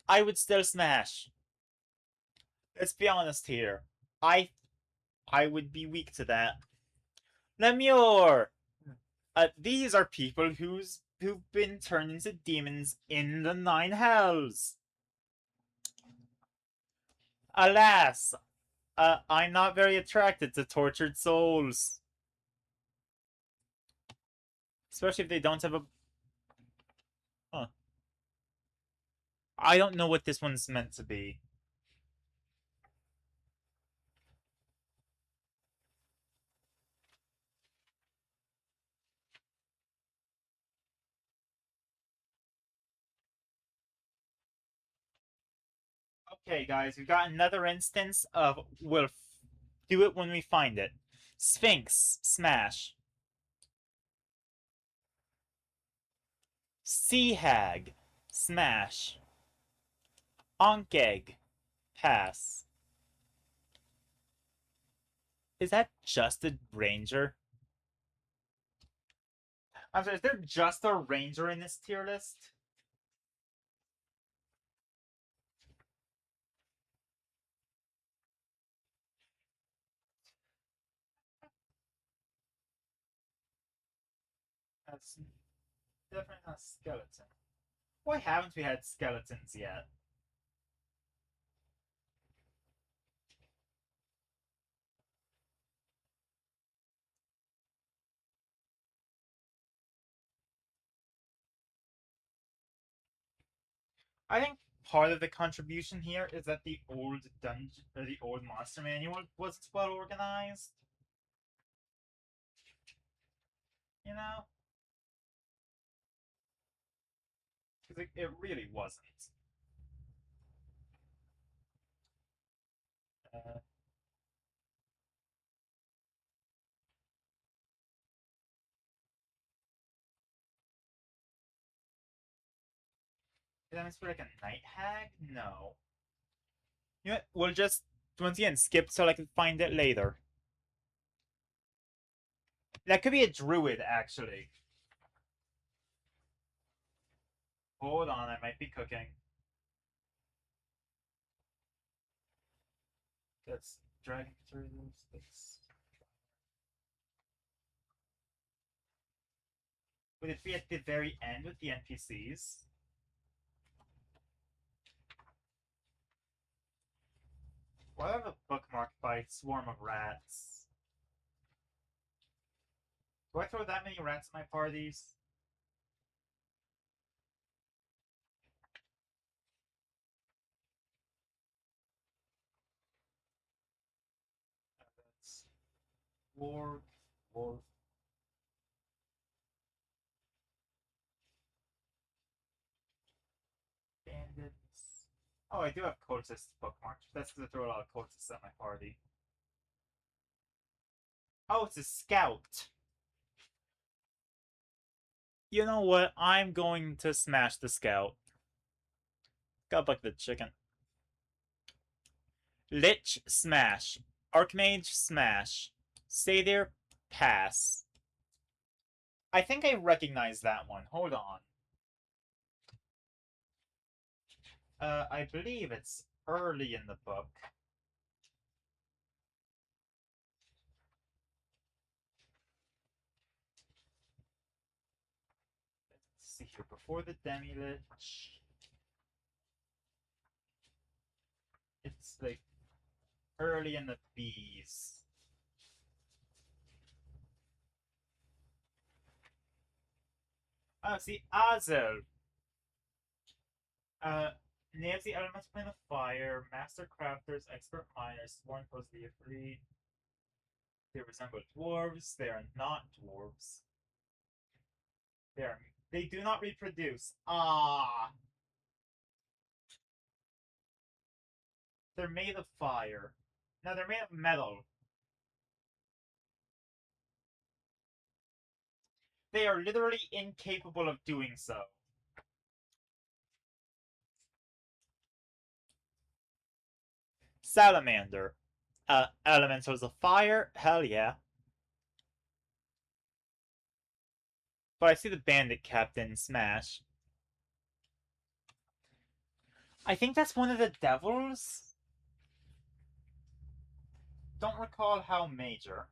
A: I would still smash. Let's be honest here. I would be weak to that. Lemure! These are people who've been turned into demons in the Nine Hells. Alas, I'm not very attracted to tortured souls. Especially if they don't have a... Huh. I don't know what this one's meant to be. Okay, guys, we've got another instance of we'll do it when we find it. Sphinx, smash. Sea hag, smash. Ankh egg, pass. Is that just a ranger? I'm sorry, is there just a ranger in this tier list? That's definitely not a skeleton. Why haven't we had skeletons yet? I think part of the contribution here is that the old dungeon or the old monster manual wasn't well organized. You know? Because it really wasn't. Uh, that means for like a night hag? No. You know what? We'll just once again skip so I can find it later. That could be a druid, actually. Hold on, I might be cooking. That's dragging through this. Would it be at the very end with the NPCs? Why do I have a bookmark by Swarm of Rats? Do I throw that many rats in my parties? That's Warg, Wolf, Bandits. Oh, I do have cultists bookmarked. That's because I throw a lot of cultists at my party. Oh, it's a scout. You know what? I'm going to smash the scout. God like the chicken. Lich, smash. Archmage, smash. Stay there, pass. I think I recognize that one. Hold on. I believe it's early in the book. Let's see here. Before the Demi-Lich. It's like early in the bees. Oh, see, Azel. Names the elements plane of fire, master crafters, expert miners, sworn towards the afraid. They resemble dwarves. They are not dwarves. They do not reproduce. Ah, they're made of fire. No, they're made of metal. They are literally incapable of doing so. Salamander. Elementals of fire? Hell yeah. But I see the bandit captain smash. I think that's one of the devils? Don't recall how major.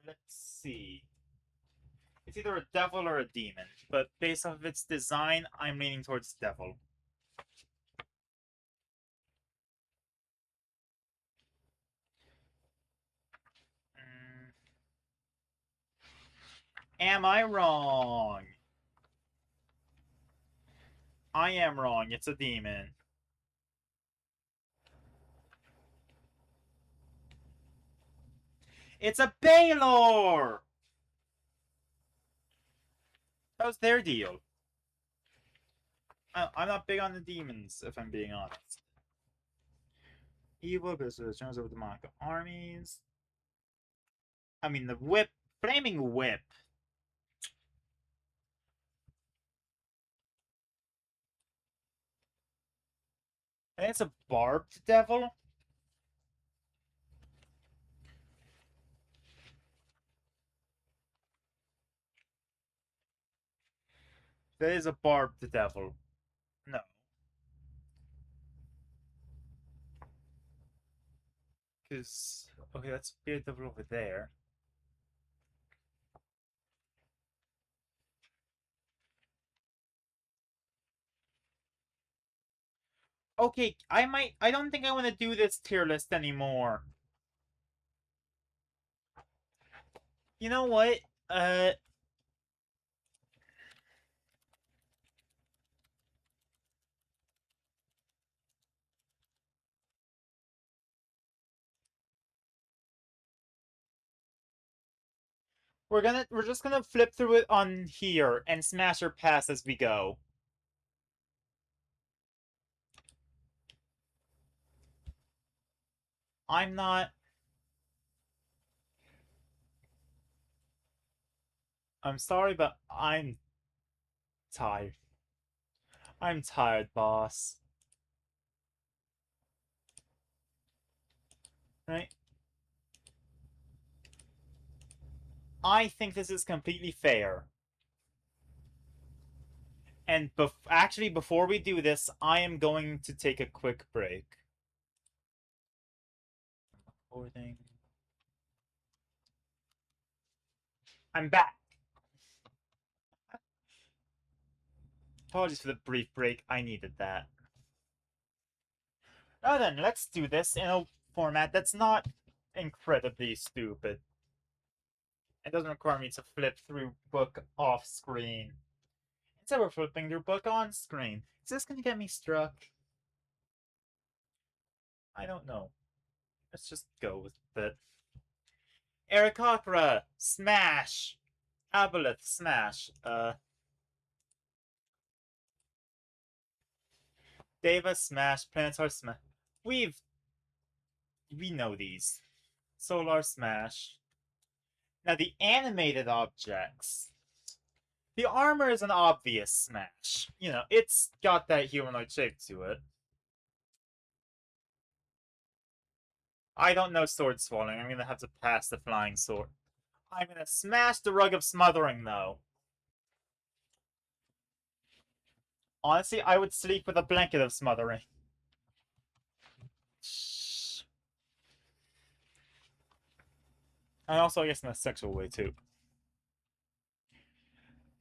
A: Let's see. It's either a devil or a demon, but based off of its design, I'm leaning towards devil. Mm. Am I wrong? I am wrong. It's a demon. It's a Baylor! That was their deal. I'm not big on the demons, if I'm being honest. Evil business turns over demonic armies. I mean, the whip, flaming whip. I think it's a barbed devil. That is a barbed devil. No. Because, okay, that's Spirit Devil over there. Okay, I don't think I want to do this tier list anymore. You know what? Uh, we're just gonna flip through it on here and smash or pass as we go. I'm not. I'm sorry, but I'm tired. I'm tired, boss. Right? I think this is completely fair. And actually, before we do this, I am going to take a quick break. Recording. I'm back. Apologies for the brief break. I needed that. Now then, let's do this in a format that's not incredibly stupid. It doesn't require me to flip through book off screen. Instead, we're flipping through book on screen. Is this gonna get me struck? I don't know. Let's just go with it. Aarakocra, smash! Aboleth, smash. Deva, smash. Planetar, smash. We know these. Solar, smash. Now, the animated objects. The armor is an obvious smash. You know, it's got that humanoid shape to it. I don't know sword swallowing. I'm gonna have to pass the flying sword. I'm gonna smash the rug of smothering, though. Honestly, I would sleep with a blanket of smothering. And also, I guess in a sexual way, too.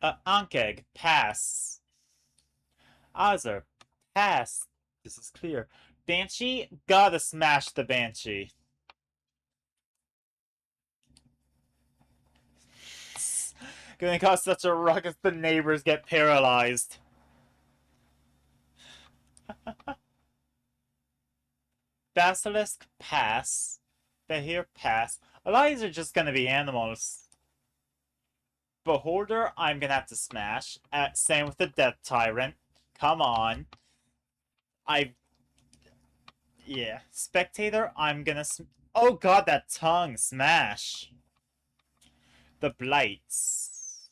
A: Ankeg, pass. Azur, pass. This is clear. Banshee, gotta smash the Banshee. Gonna cause such a ruckus the neighbors get paralyzed. Basilisk, pass. Behir, pass. A lot of these are just gonna be animals. Beholder, I'm gonna have to smash. Same with the Death Tyrant. Come on. Yeah. Spectator, I'm gonna oh god, that tongue! Smash! The Blights.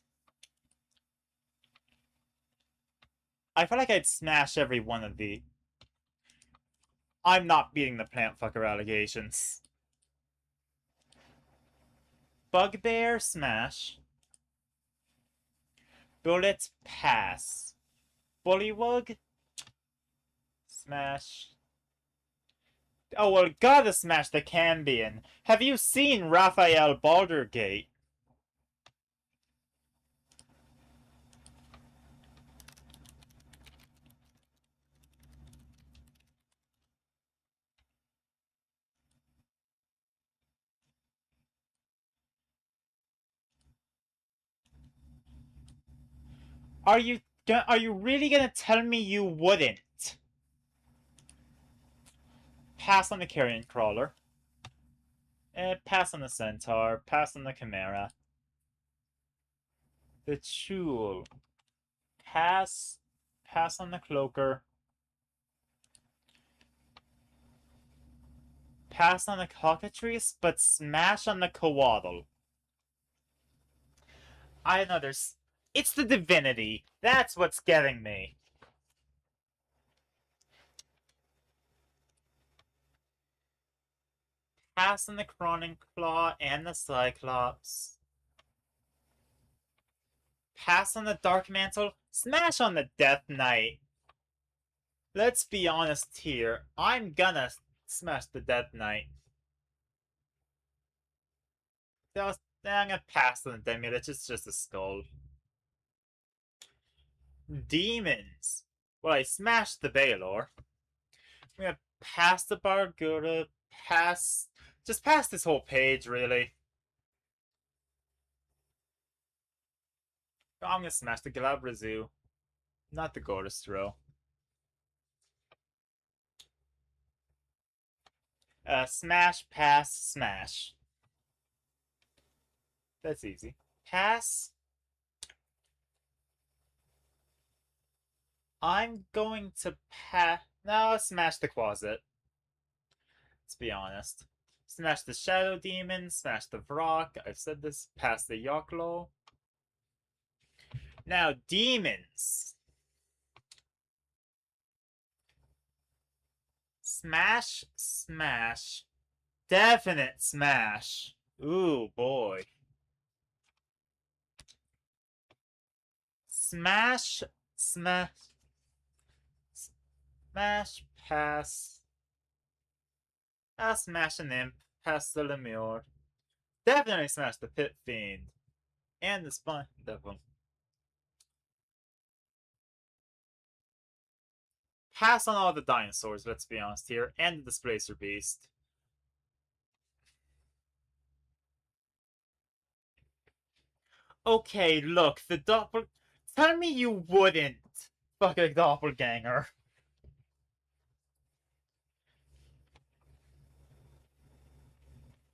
A: I feel like I'd smash every one of the... I'm not beating the plant fucker allegations. Bugbear, smash. Bullet, pass. Bullywug, smash. Oh, well, gotta smash the Cambion. Have you seen Raphael Baldergate? Are you really gonna tell me you wouldn't? Pass on the Carrion Crawler. Pass on the Centaur. Pass on the Chimera. The Chul. Pass. Pass on the cloaker. Pass on the cockatrice, but smash on the coatl. I know there's... It's the divinity. That's what's getting me. Pass on the Crawling Claw and the Cyclops. Pass on the Dark Mantle. Smash on the Death Knight. Let's be honest here. I'm gonna smash the Death Knight. I'm gonna pass on the Demi-Lich. It's just a skull. Demons. Well, I smashed the Baylor. I'm gonna pass the Barguda. Pass. Just pass this whole page, really. I'm gonna smash the Glabrazu. Not the Gordistro. Smash, pass, smash. That's easy. Pass. I'm going to pass. No, smash the Quasit. Let's be honest. Smash the Shadow Demon, smash the Vrock. I've said this. Pass the Yoklo. Now, demons. Smash, smash. Definite smash. Ooh, boy. Smash, smash. Smash, pass. I'll smash an imp. Pass the Lemure. Definitely smash the Pit Fiend. And the Spine Devil. Pass on all the dinosaurs, let's be honest here. And the Displacer Beast. Okay, look, the doppel... Tell me you wouldn't fuck a doppelganger.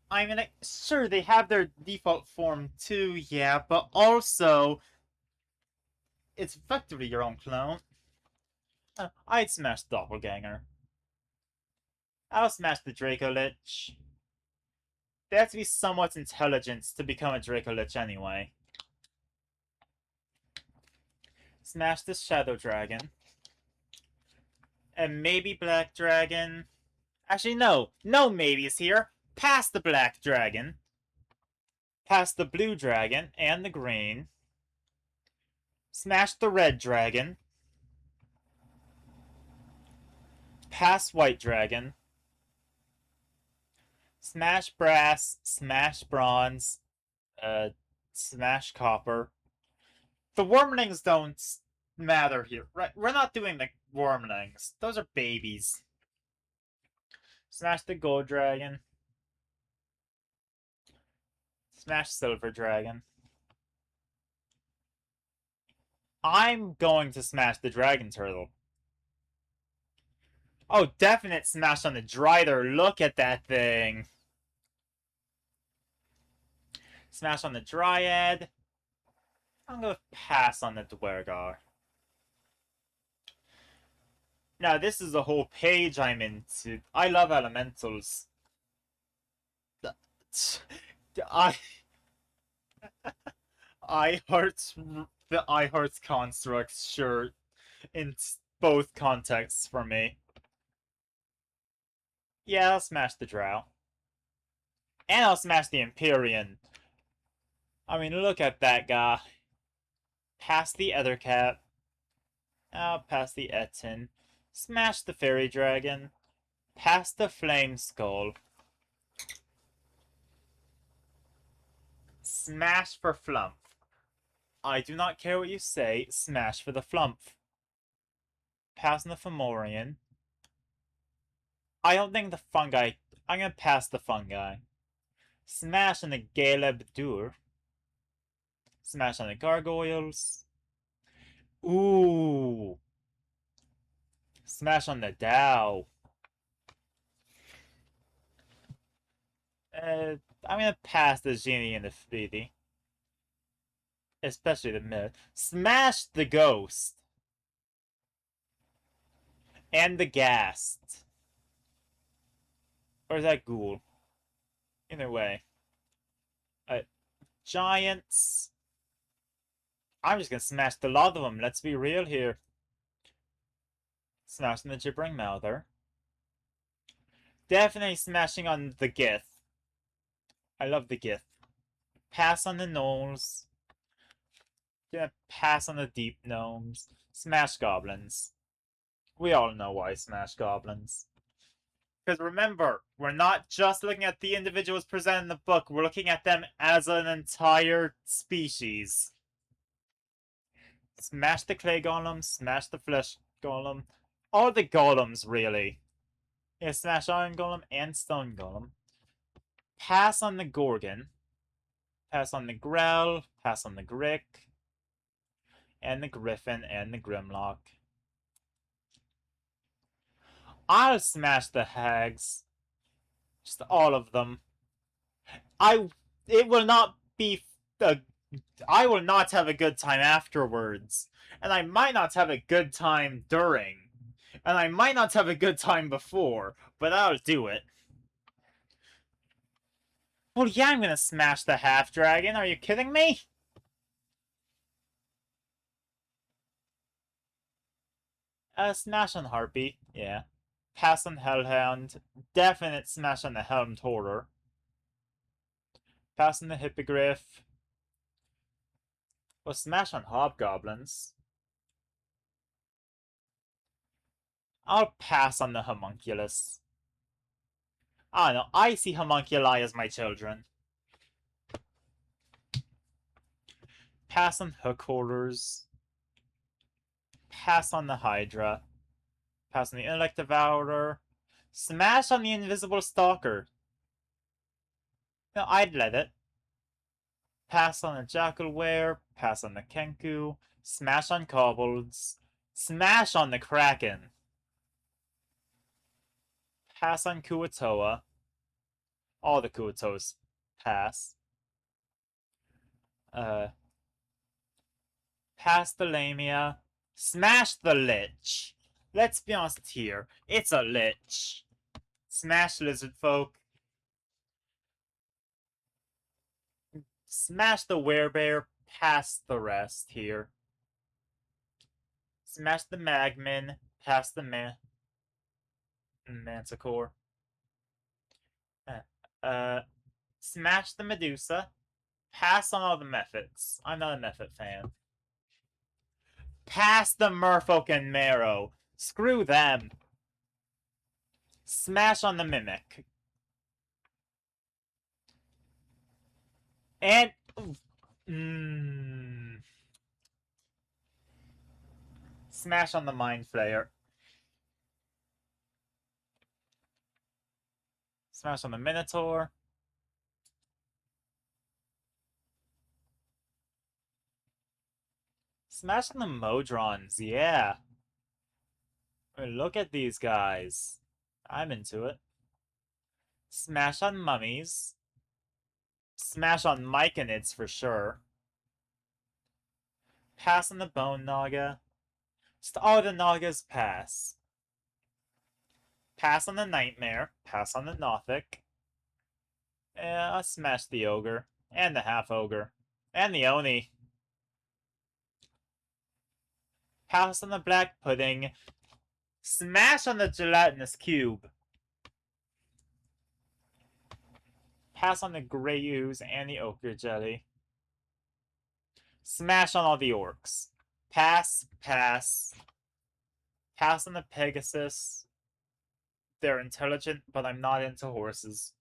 A: I mean, sure, they have their default form too, yeah, but also... It's effectively your own clone. I'd smash the doppelganger. I'll smash the Dracolich. They have to be somewhat intelligent to become a Dracolich anyway. Smash the Shadow Dragon. And maybe Black Dragon. Actually, no. No maybes here. Pass the Black Dragon. Pass the Blue Dragon and the Green. Smash the Red Dragon. Pass White Dragon. Smash Brass. Smash Bronze. Smash Copper. The Wormlings don't matter here, right? We're not doing the Wormlings. Those are babies. Smash the Gold Dragon. Smash Silver Dragon. I'm going to smash the Dragon Turtle. Oh, definite smash on the Dryder. Look at that thing. Smash on the Dryad. I'm going to pass on the Dwergar. Now, this is a whole page I'm into. I love elementals. I heart the I heart constructs sure in both contexts for me. Yeah, I'll smash the Drow. And I'll smash the Empyrean. I mean, look at that guy. Pass the Ethercat. I'll pass the Etin. Smash the Fairy Dragon. Pass the Flame Skull. Smash for Flump. I do not care what you say. Smash for the Flump. Pass on the Fomorian. I don't think the Fungi... I'm gonna pass the Fungi. Smash on the Galeb Dur. Smash on the Gargoyles. Ooh. Smash on the Dow. I'm gonna pass the Genie and the Fleety. Especially the mid. Smash the ghost. And the ghast. Or is that ghoul? Either way. Giants. I'm just gonna smash the lot of them. Let's be real here. Smashing the gibbering mouther. Definitely smashing on the Gith. I love the Gith. Pass on the gnomes. Gonna pass on the deep gnomes. Smash goblins. We all know why smash goblins. Because remember, we're not just looking at the individuals presented in the book, we're looking at them as an entire species. Smash the clay golem, smash the flesh golem. All the golems, really. Yeah, smash iron golem and stone golem. Pass on the Gorgon. Pass on the Grell. Pass on the Grick. And the Griffin and the Grimlock. I'll smash the Hags. Just all of them. It will not be I will not have a good time afterwards. And I might not have a good time during. And I might not have a good time before, but I'll do it. Well, yeah, I'm gonna smash the half-dragon. Are you kidding me? Smash on Harpy. Yeah. Pass on Hellhound. Definite smash on the Helmed Horror. Pass on the Hippogriff. Well, smash on Hobgoblins. I'll pass on the Homunculus. I don't know. I see Homunculi as my children. Pass on Hook Holders. Pass on the Hydra. Pass on the Intellect Devourer. Smash on the Invisible Stalker. No, I'd let it. Pass on the Jackalware. Pass on the Kenku. Smash on Kobolds. Smash on the Kraken. Pass on Kuatoa. All the Kuatoas pass. Pass the Lamia. Smash the Lich. Let's be honest here. It's a Lich. Smash Lizard Folk. Smash the Werebear. Pass the rest here. Smash the Magmin. Pass the Manticore. Smash the Medusa. Pass on all the Mephits. I'm not a Mephit fan. Pass the Merfolk and Marrow. Screw them. Smash on the Mimic. And... Smash on the Mind Flayer. Smash on the Minotaur. Smash on the Modrons, yeah. Look at these guys. I'm into it. Smash on Mummies. Smash on Myconids for sure. Pass on the Bone Naga. Just all the Nagas pass. Pass on the Nightmare. Pass on the Nothic. I'll smash the Ogre. And the Half-Ogre. And the Oni. Pass on the Black Pudding. Smash on the Gelatinous Cube. Pass on the Grey Ooze and the Ochre Jelly. Smash on all the Orcs. Pass, pass. Pass on the Pegasus. They're intelligent, but I'm not into horses.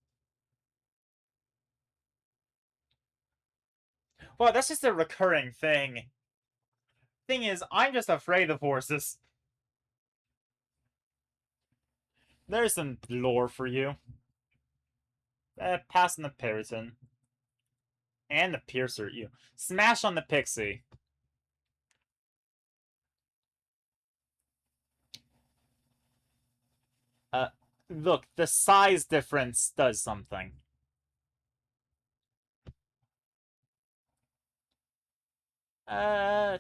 A: Well, that's just a recurring thing. Thing is, I'm just afraid of horses. There's some lore for you. Pass on the Periton. And the Piercer, you. Smash on the Pixie. Look, the size difference does something. Uh,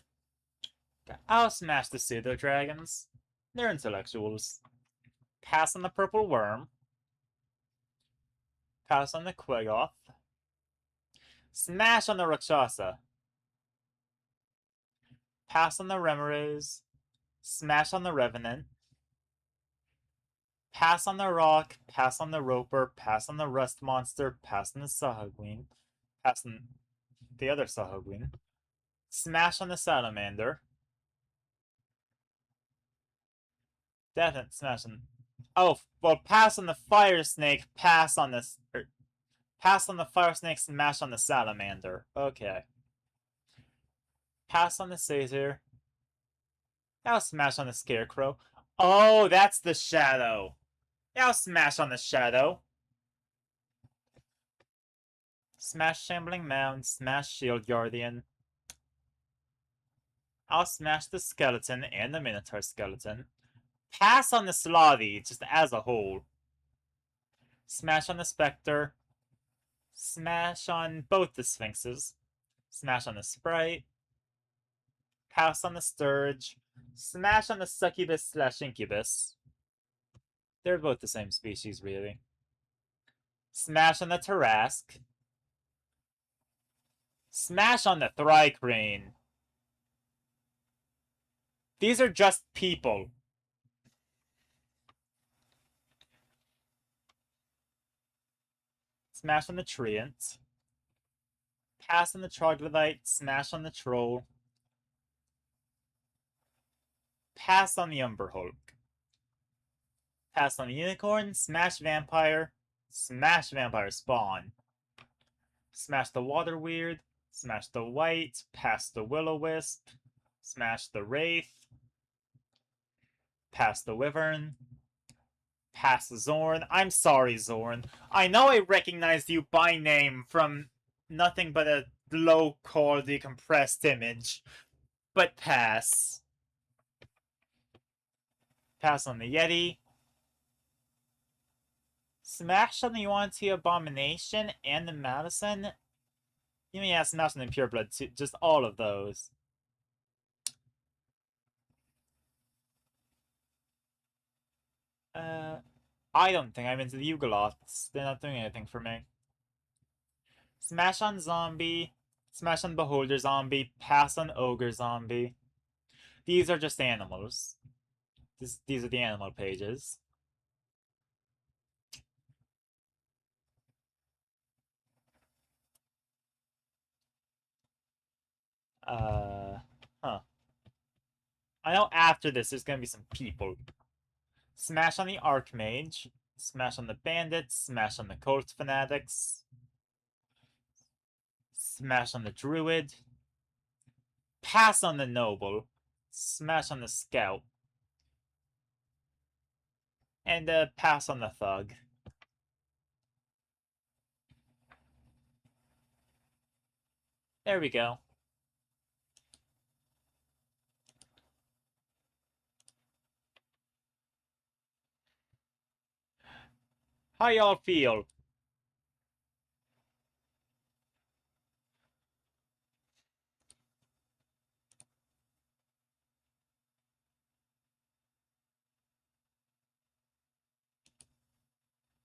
A: I'll smash the pseudo dragons. They're intellectuals. Pass on the purple worm. Pass on the Quagoth. Smash on the Rakshasa. Pass on the Remorays. Smash on the Revenant. Pass on the Rock. Pass on the Roper. Pass on the Rust Monster. Pass on the Sahagween. Pass on the other Sahagween. Smash on the Salamander. Definite smash on... Oh, well, pass on the Fire Snake. Pass on this... Pass on the Fire Snake. Smash on the Salamander. Okay. Pass on the Satyr. Now smash on the Scarecrow. Oh, that's the Shadow. Now smash on the Shadow. Smash Shambling Mound. Smash Shield Guardian. I'll smash the Skeleton and the Minotaur Skeleton. Pass on the Slavi, just as a whole. Smash on the Spectre. Smash on both the Sphinxes. Smash on the Sprite. Pass on the Sturge. Smash on the Succubus/Incubus. They're both the same species, really. Smash on the Tarrasque. Smash on the Thri-Crane. These are just people. Smash on the Treant. Pass on the Troglodyte. Smash on the Troll. Pass on the Umberhulk. Pass on the Unicorn. Smash Vampire. Smash Vampire Spawn. Smash the Water Weird. Smash the White. Pass the Will-O-Wisp. Smash the Wraith. Pass the Wyvern. Pass Zorn. I'm sorry, Zorn. I know I recognized you by name from nothing but a low-quality compressed image. But pass. Pass on the Yeti. Smash on the Yuan-Ti Abomination and the Madison. You mean, yeah, smash on the Pureblood too. Just all of those. I don't think I'm into the Yugoloths. They're not doing anything for me. Smash on Zombie. Smash on Beholder Zombie. Pass on Ogre Zombie. These are just animals. These are the animal pages. Huh. I know after this there's gonna be some people. Smash on the Archmage. Smash on the Bandits. Smash on the Cult Fanatics. Smash on the Druid. Pass on the Noble. Smash on the Scout. And pass on the Thug. There we go. How y'all feel?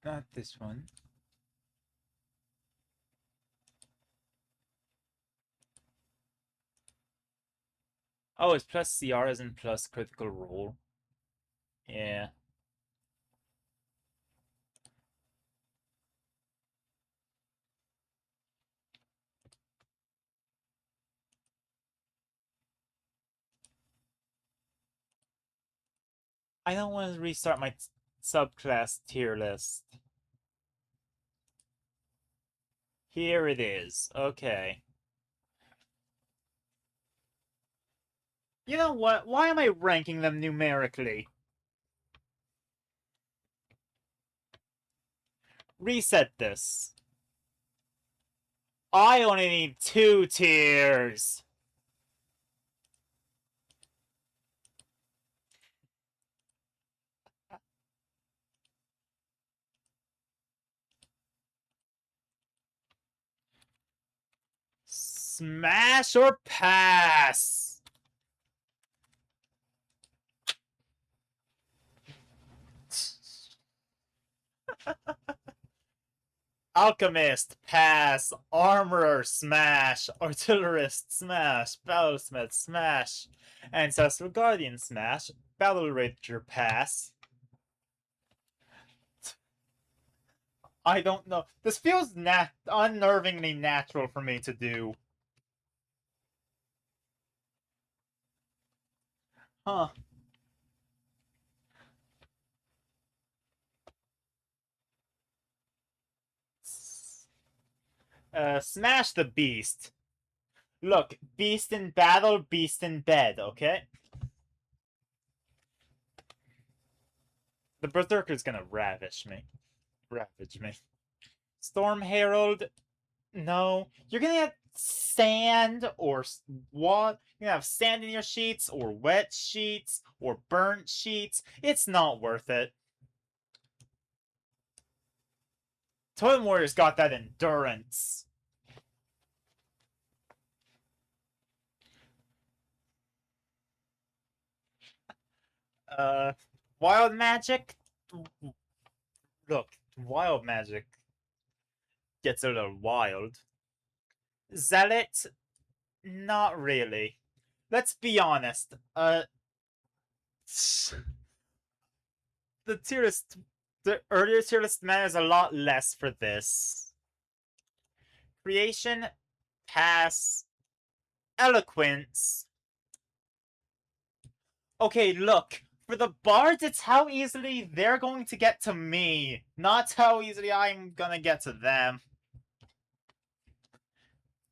A: Not this one. Oh, it's plus CR isn't plus critical role. Yeah. I don't want to restart my subclass tier list. Here it is. Okay. You know what? Why am I ranking them numerically? Reset this. I only need 2 tiers. Smash or pass? Alchemist, pass. Armorer, smash. Artillerist, smash. Battlesmith, smash. Ancestral Guardian, smash. Battle Ranger, pass. I don't know. This feels unnervingly natural for me to do. Huh. Smash the beast. Look, beast in battle, beast in bed, okay? The Berserker's gonna ravage me. Ravage me. Storm Herald, no. You're gonna have sand or what? You're gonna have sand in your sheets, or wet sheets, or burnt sheets. It's not worth it. Totem Warrior's got that endurance. Uh, Wild Magic? Look, Wild Magic gets a little wild. Zealot? Not really. Let's be honest. The tier list, the earlier tier list matters a lot less for this. Creation, pass. Eloquence. Okay, look. For the bards, it's how easily they're going to get to me, not how easily I'm gonna get to them.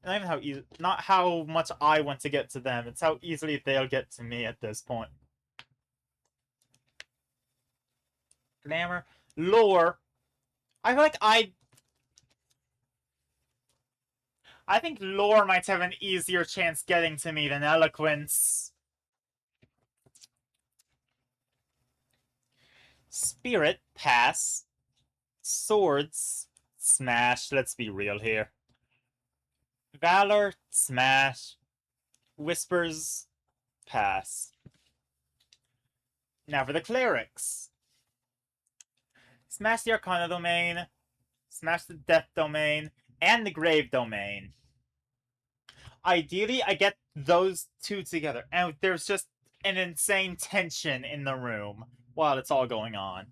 A: Not even how easy, not how much I want to get to them. It's how easily they'll get to me at this point. Glamour, lore. I feel like I think lore might have an easier chance getting to me than eloquence. Spirit, pass. Swords, smash. Let's be real here. Valor, smash. Whispers, pass. Now for the clerics. Smash the Arcana domain, smash the Death domain, and the Grave domain. Ideally, I get those two together, and there's just an insane tension in the room while it's all going on.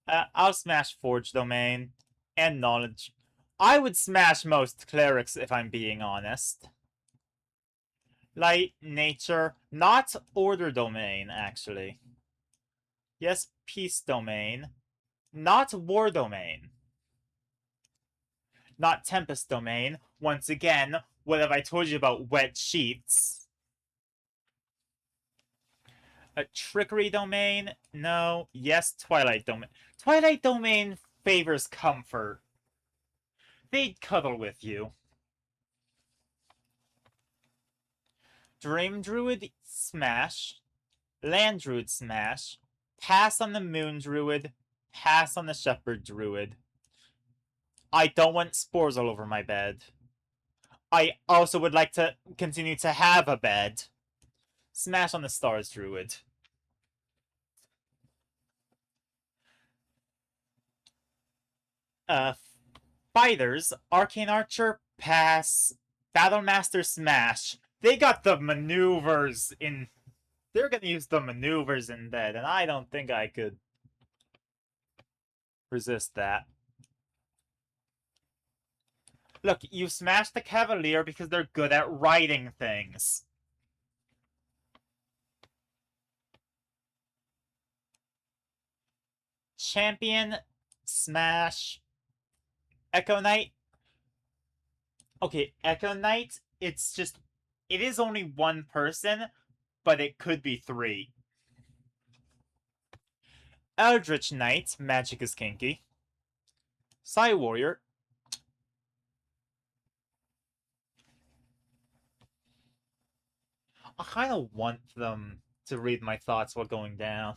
A: I'll smash Forge domain and Knowledge. I would smash most clerics if I'm being honest. Light, Nature, not Order domain, actually. Yes, Peace domain, not War domain. Not Tempest domain. Once again, what have I told you about wet sheets? A Trickery domain? No. Yes, Twilight domain. Twilight domain favors comfort. They'd cuddle with you. Dream Druid, smash. Land Druid, smash. Pass on the Moon Druid. Pass on the Shepherd Druid. I don't want spores all over my bed. I also would like to continue to have a bed. Smash on the Stars Druid. Fighters, Arcane Archer, pass. Battlemaster, smash. They got the maneuvers in... They're gonna use the maneuvers in bed, and I don't think I could resist that. Look, you smash the Cavalier because they're good at writing things. Champion, smash. Echo Knight. Okay, Echo Knight, it's just... It is only one person, but it could be three. Eldritch Knight, magic is kinky. Psy Warrior. I kind of want them to read my thoughts while going down.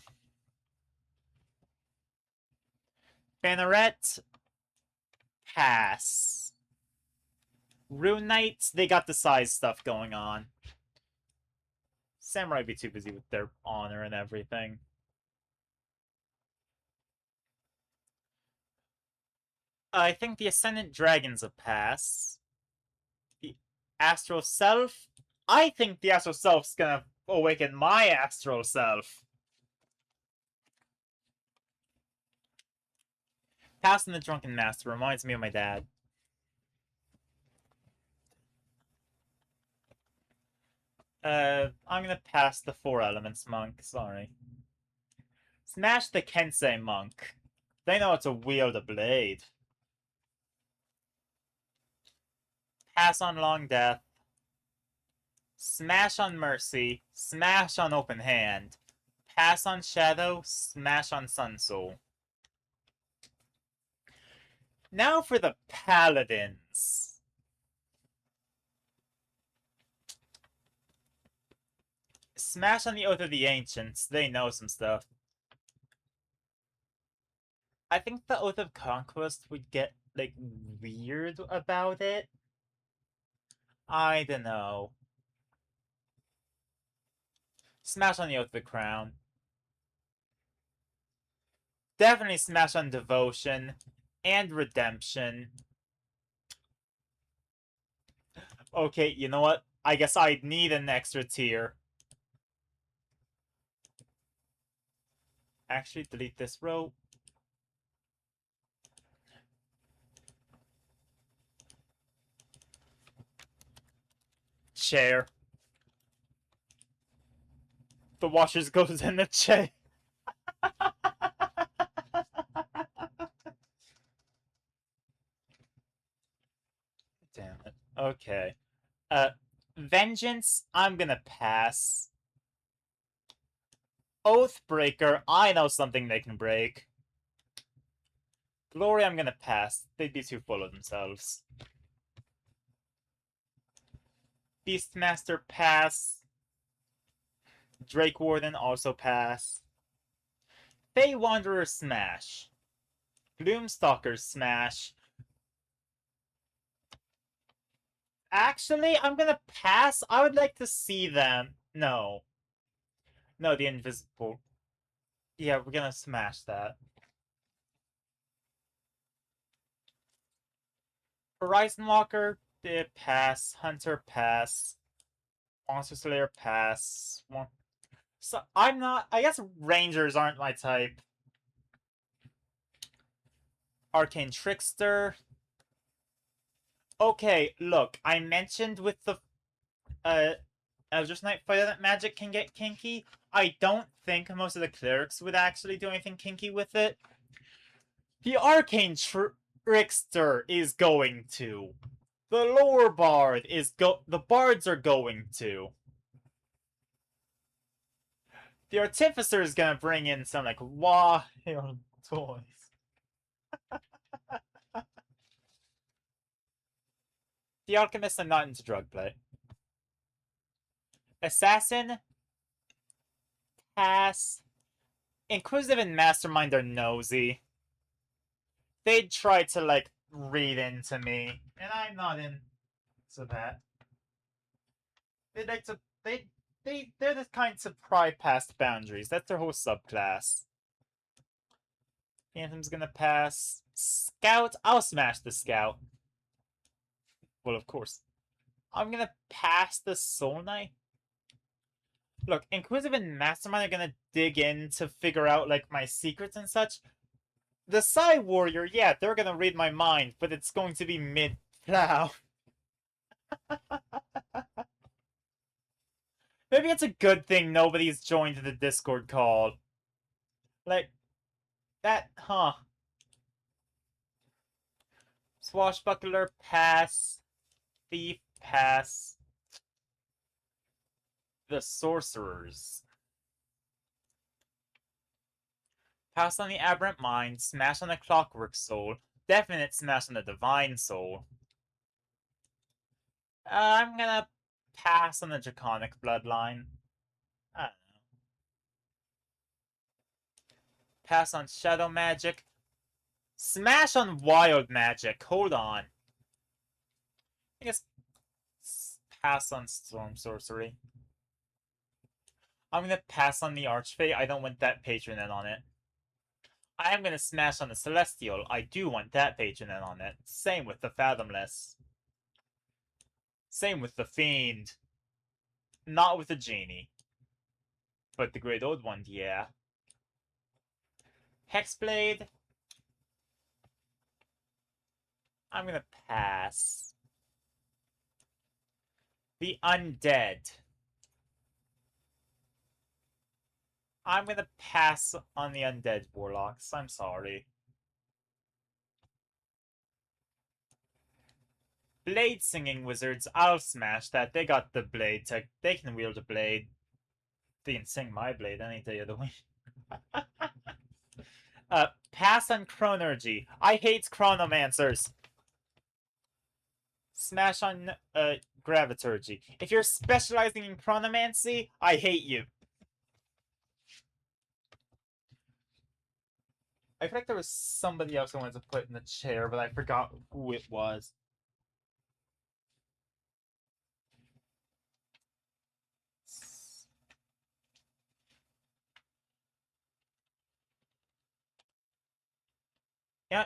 A: Banneret, pass. Rune Knights, they got the size stuff going on. Samurai be too busy with their honor and everything. I think the Ascendant Dragon's a pass. The Astral Self? I think the Astral Self's gonna awaken my Astral Self. Passing the Drunken Master reminds me of my dad. I'm gonna pass the Four Elements Monk, sorry. Smash the Kensei Monk. They know how to wield a blade. Pass on Long Death. Smash on Mercy. Smash on Open Hand. Pass on Shadow. Smash on Sun Soul. Now for the Paladins. Smash on the Oath of the Ancients. They know some stuff. I think the Oath of Conquest would get, like, weird about it. I don't know. Smash on the Oath of the Crown. Definitely smash on Devotion and Redemption. Okay, you know what? I guess I'd need an extra tier. Actually, delete this row. Chair. The washers goes in the chair. Damn it. Okay. Vengeance, I'm gonna pass. Oathbreaker, I know something they can break. Glory, I'm gonna pass. They'd be too full of themselves. Beastmaster, pass. Drake Warden, also pass. Fey Wanderer, smash. Gloomstalker, smash. Actually, I'm gonna pass. I would like to see them. No. No, the Invisible. Yeah, we're gonna smash that. Horizon Walker, pass. Hunter, pass. Monster Slayer, pass. So I'm not. I guess Rangers aren't my type. Arcane Trickster. Okay, look, I mentioned with the Elder Knight Fighter that magic can get kinky. I don't think most of the clerics would actually do anything kinky with it. The Arcane Trickster is going to. The Lore Bard is the bards are going to. The Artificer is gonna bring in some like wild toys. The Alchemist, I'm not into drug play. Assassin, pass. Inquisitive and Mastermind are nosy. They'd try to, like, read into me, and I'm not into that. They'd like to, they're the kind to pry past boundaries. That's their whole subclass. Anthem's gonna pass. Scout, I'll smash the Scout. Well, of course. I'm gonna pass the Soul Knight. Look, Inquisitive and Mastermind are gonna dig in to figure out, like, my secrets and such. The Psy Warrior, yeah, they're gonna read my mind, but it's going to be mid-plow. Maybe it's a good thing nobody's joined the Discord call. Like, that, huh. Swashbuckler, pass. Thief, pass. The Sorcerers. Pass on the Aberrant Mind, smash on the Clockwork Soul, definite smash on the Divine Soul. I'm gonna pass on the Draconic Bloodline. I don't know. Pass on Shadow Magic. Smash on Wild Magic. Hold on. I guess pass on Storm Sorcery. I'm gonna pass on the Archfey. I don't want that Patronate on it. I am gonna smash on the Celestial. I do want that Patronate on it. Same with the Fathomless. Same with the Fiend. Not with the Genie. But the Great Old One, yeah. Hexblade. I'm gonna pass. The Undead. I'm gonna pass on the Undead Warlocks. I'm sorry. Blade Singing Wizards, I'll smash that. They got the blade tech. They can wield a blade. They can sing my blade any day of the week. Pass on Chronergy. I hate Chronomancers. Smash on Graviturgy. If you're specializing in Chronomancy, I hate you. I feel like there was somebody else I wanted to put in the chair, but I forgot who it was. Yeah,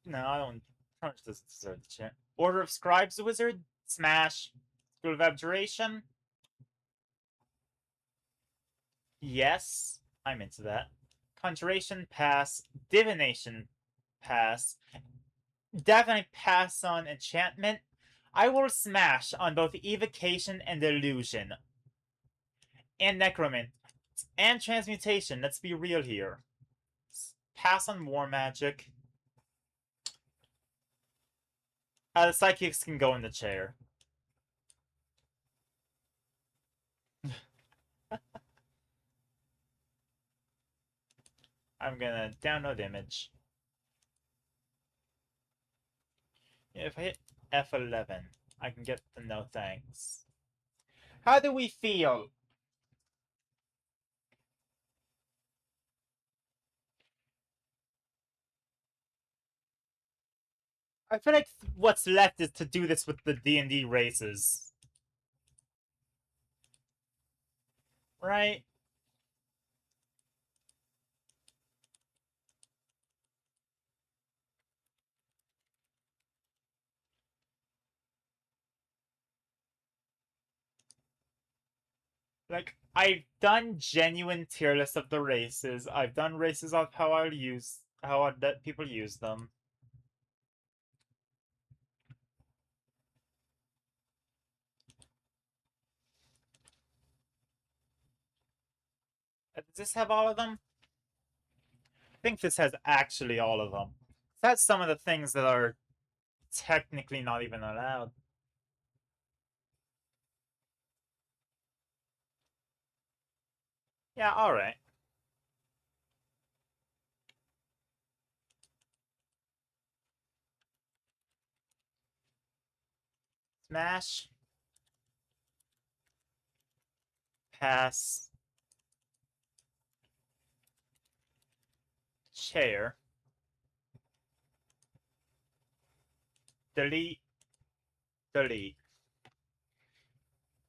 A: no, I don't. Crunch doesn't deserve the chair. Order of Scribes Wizard, smash. School of Abjuration. Yes, I'm into that. Conjuration, pass. Divination, pass. Definitely pass on Enchantment. I will smash on both Evocation and Illusion. And Necromant. And Transmutation, let's be real here. Pass on War Magic. The Psychics can go in the chair. I'm gonna download image. If I hit F11, I can get the no thanks. How do we feel? I feel like what's left is to do this with the D&D races. Right? Like, I've done genuine tier lists of the races. I've done races of how that people use them. Does this have all of them? I think this has actually all of them. That's some of the things that are technically not even allowed. Yeah, alright. Smash. Pass. Chair. Delete. Delete.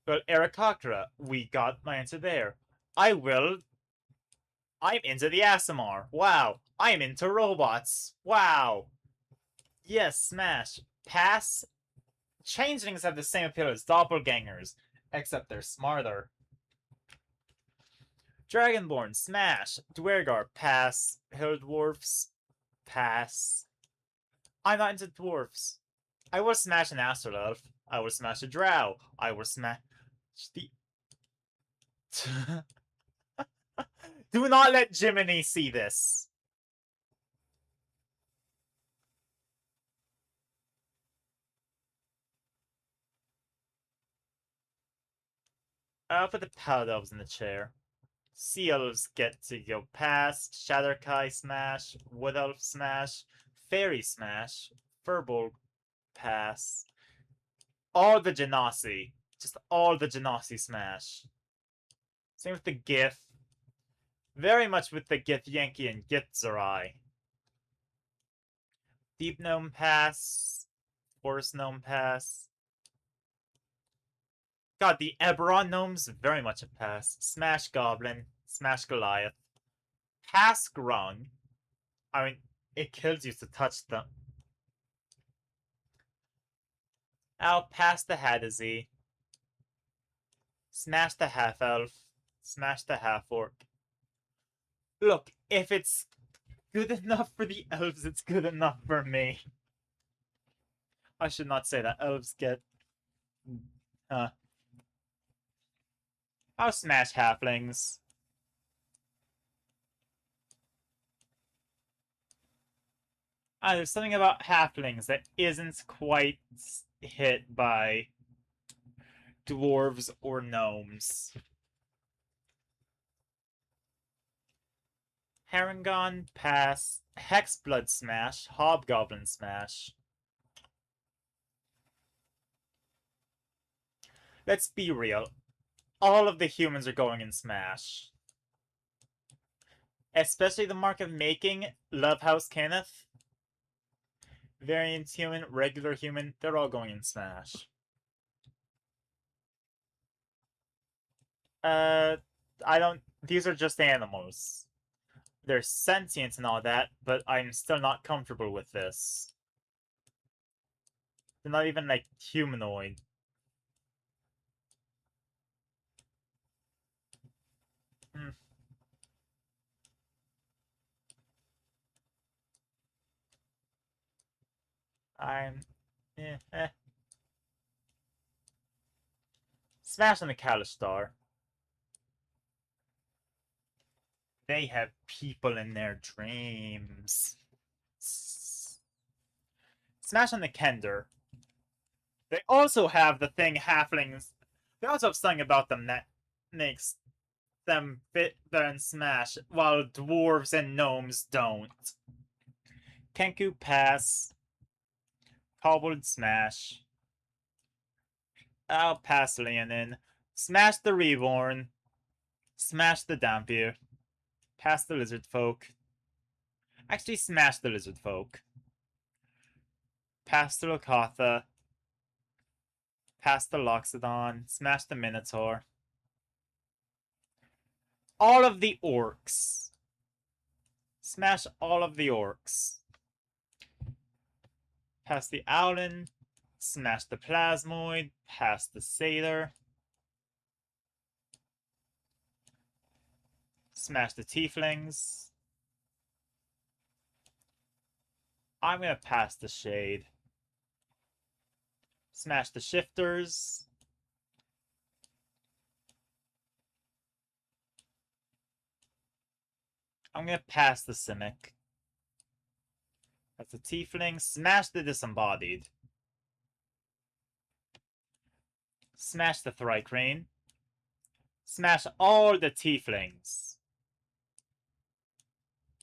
A: Well, Aarakocra, we got my answer there. I'm into the ASMR. Wow. I'm into robots. Wow. Yes, smash. Pass. Changelings have the same appeal as doppelgangers, except they're smarter. Dragonborn, smash. Dwergar, pass. Hill dwarfs, pass. I'm not into dwarfs. I will smash an Astrolelf. I will smash a Drow. I will smash the. Do not let Jiminy see this. I'll put the Pallet Elves in the chair. Sea Elves get to go past. Shadowkai smash. Wood Elf smash. Fairy smash. Furbolg pass. All the Genasi. Just all the Genasi smash. Same with the Gith. Very much with the Gith Yankee and Githzerai. Deep Gnome pass. Forest Gnome pass. God, the Eberron gnomes, very much a pass. Smash Goblin, Smash Goliath. Pass Grung. I mean, it kills you to touch them. I'll pass the Hadizee. Smash the Half-Elf. Smash the Half-Orc. Look, if it's good enough for the elves, it's good enough for me. I should not say that. Elves get... I'll smash Halflings. There's something about Halflings that isn't quite hit by dwarves or gnomes. Harengon, pass. Hexblood smash. Hobgoblin smash. Let's be real. All of the humans are going in smash. Especially the Mark of Making, Love House Kenneth. Variant human, regular human, they're all going in smash. I don't... These are just animals. They're sentient and all that, but I'm still not comfortable with this. They're not even, like, humanoid. I'm... Smash on the Kalistar. They have people in their dreams. Smash on the Kender. They also have the thing halflings. They also have something about them that makes them fit there in Smash, while dwarves and gnomes don't. Kenku pass. Kobold smash. I'll pass Leonin. Smash the Reborn. Smash the Dampier. Pass the Lizard Folk. Actually, smash the Lizard Folk. Pass the Lokatha. Pass the Loxodon. Smash the Minotaur. All of the orcs. Smash all of the orcs. Pass the Owlin. Smash the Plasmoid. Pass the Satyr. Smash the Tieflings. I'm gonna pass the Shade. Smash the Shifters. I'm gonna pass the Simic. That's a Tiefling. Smash the Disembodied. Smash the Thrycrane. Smash all the Tieflings.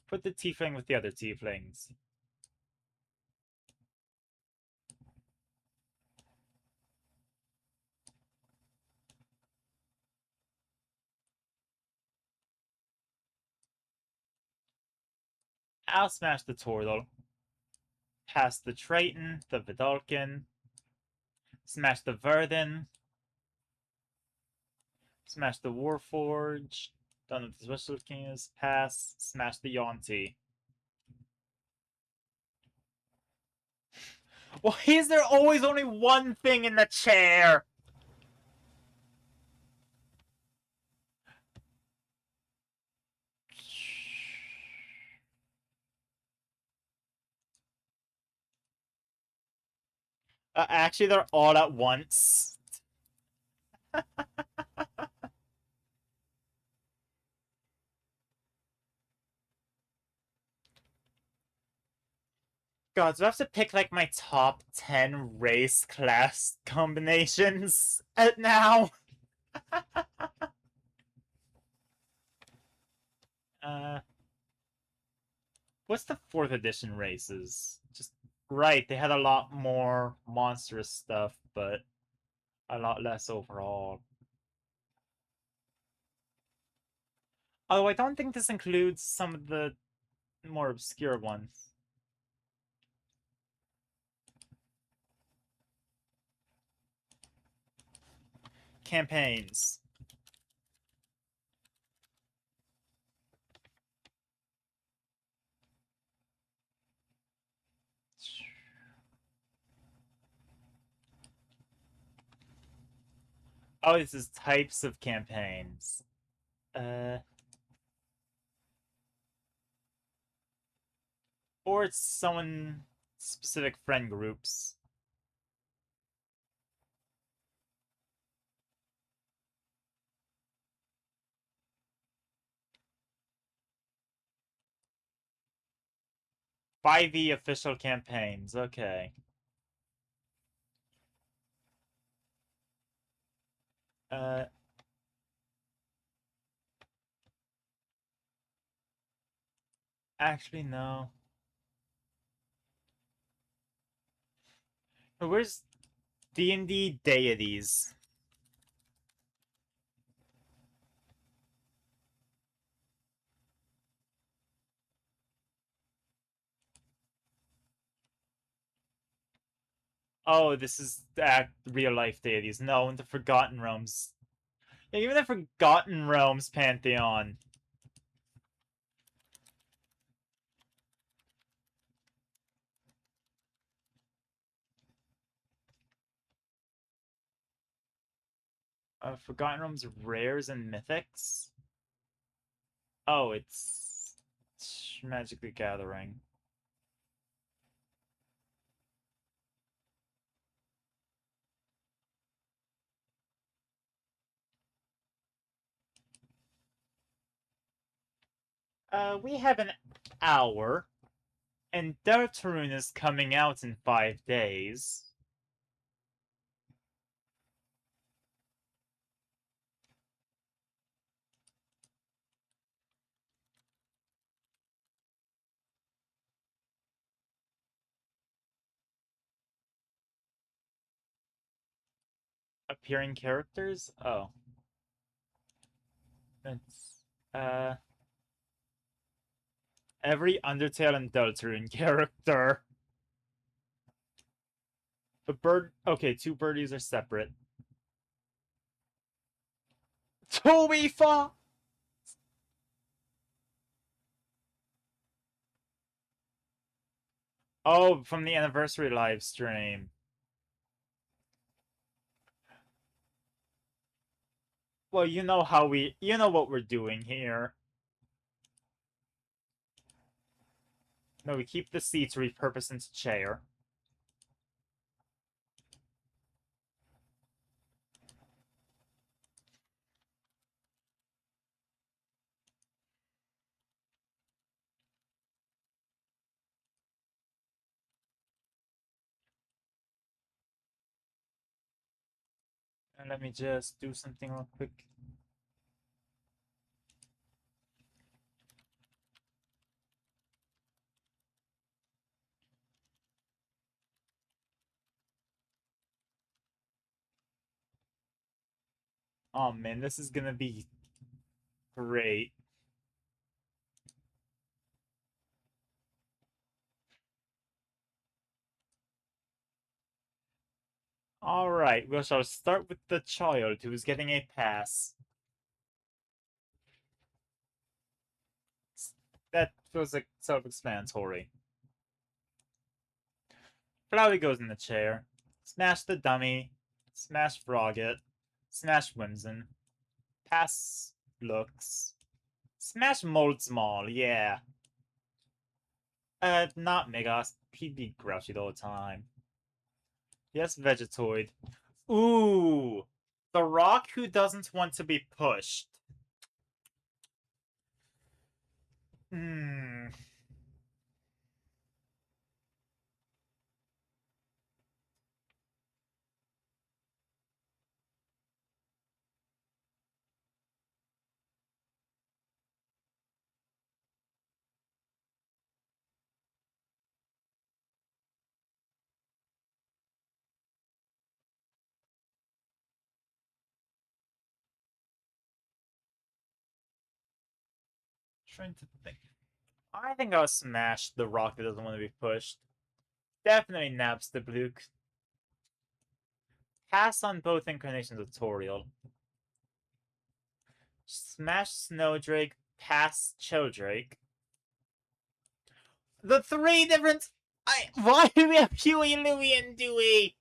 A: Put the Tiefling with the other Tieflings. I'll smash the Tortle. Pass the Triton, the Vidalkin. Smash the Verdin. Smash the Warforge. Done with the Special King is pass. Smash the Yonti. Why is there always only one thing in the chair? Actually, they're all at once. God, do I have to pick like my top 10 race class combinations now? What's the 4th edition races? Just right, they had a lot more monstrous stuff, but a lot less overall. Although I don't think this includes some of the more obscure ones. campaigns. Oh, this is types of campaigns. Uh, or it's someone specific friend groups. By the official campaigns. Okay. Uh, actually, no. Where's D&D deities? Oh, this is real life deities. No, in the Forgotten Realms. Yeah, even the Forgotten Realms pantheon. Forgotten Realms rares and mythics. Oh, it's Magically Gathering. We have an hour, and Deltarune is coming out in 5 days. Appearing characters? Oh. That's, every Undertale and Deltarune character. But okay, 2 birdies are separate. Tobifa! Oh, from the anniversary live stream. Well, you know you know what we're doing here. No, we keep the seats repurposed into chair. And let me just do something real quick. Oh man, this is gonna be great. Alright, we shall start with the child who is getting a pass. That feels like self-explanatory. Flowey goes in the chair. Smash the dummy. Smash Frogget. Smash Whimsin. Pass Looks. Smash Moldsmal, yeah. Not Megas. He'd be grouchy the whole time. Yes, Vegetoid. Ooh! The rock who doesn't want to be pushed. Hmm. Trying to think. I think I'll smash the rock that doesn't want to be pushed. Definitely naps the Bluk. Pass on both incarnations of Toriel. Smash Snowdrake, pass Childrake. The three different... Why do we have Huey, Louie, and Dewey?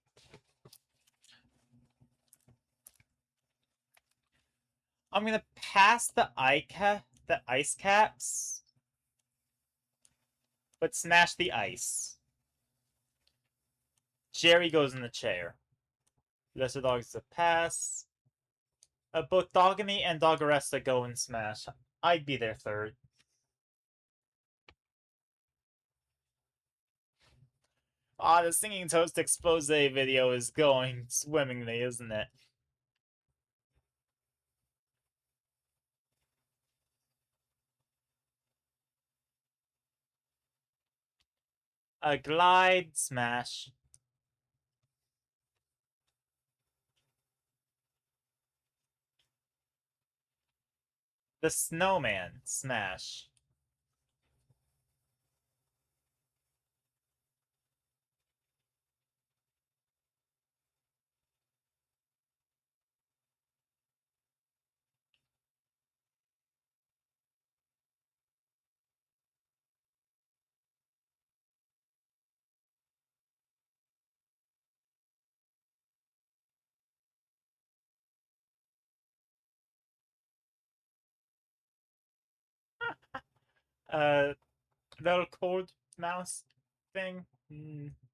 A: I'm gonna pass the ice caps, but smash the ice. Jerry goes in the chair. Lesser Dog's a pass. Both Dogamy and Doggeresta go and smash. I'd be their third. The Singing Toast expose video is going swimmingly, isn't it? A Glide, smash. The Snowman, smash. Little cold mouse thing?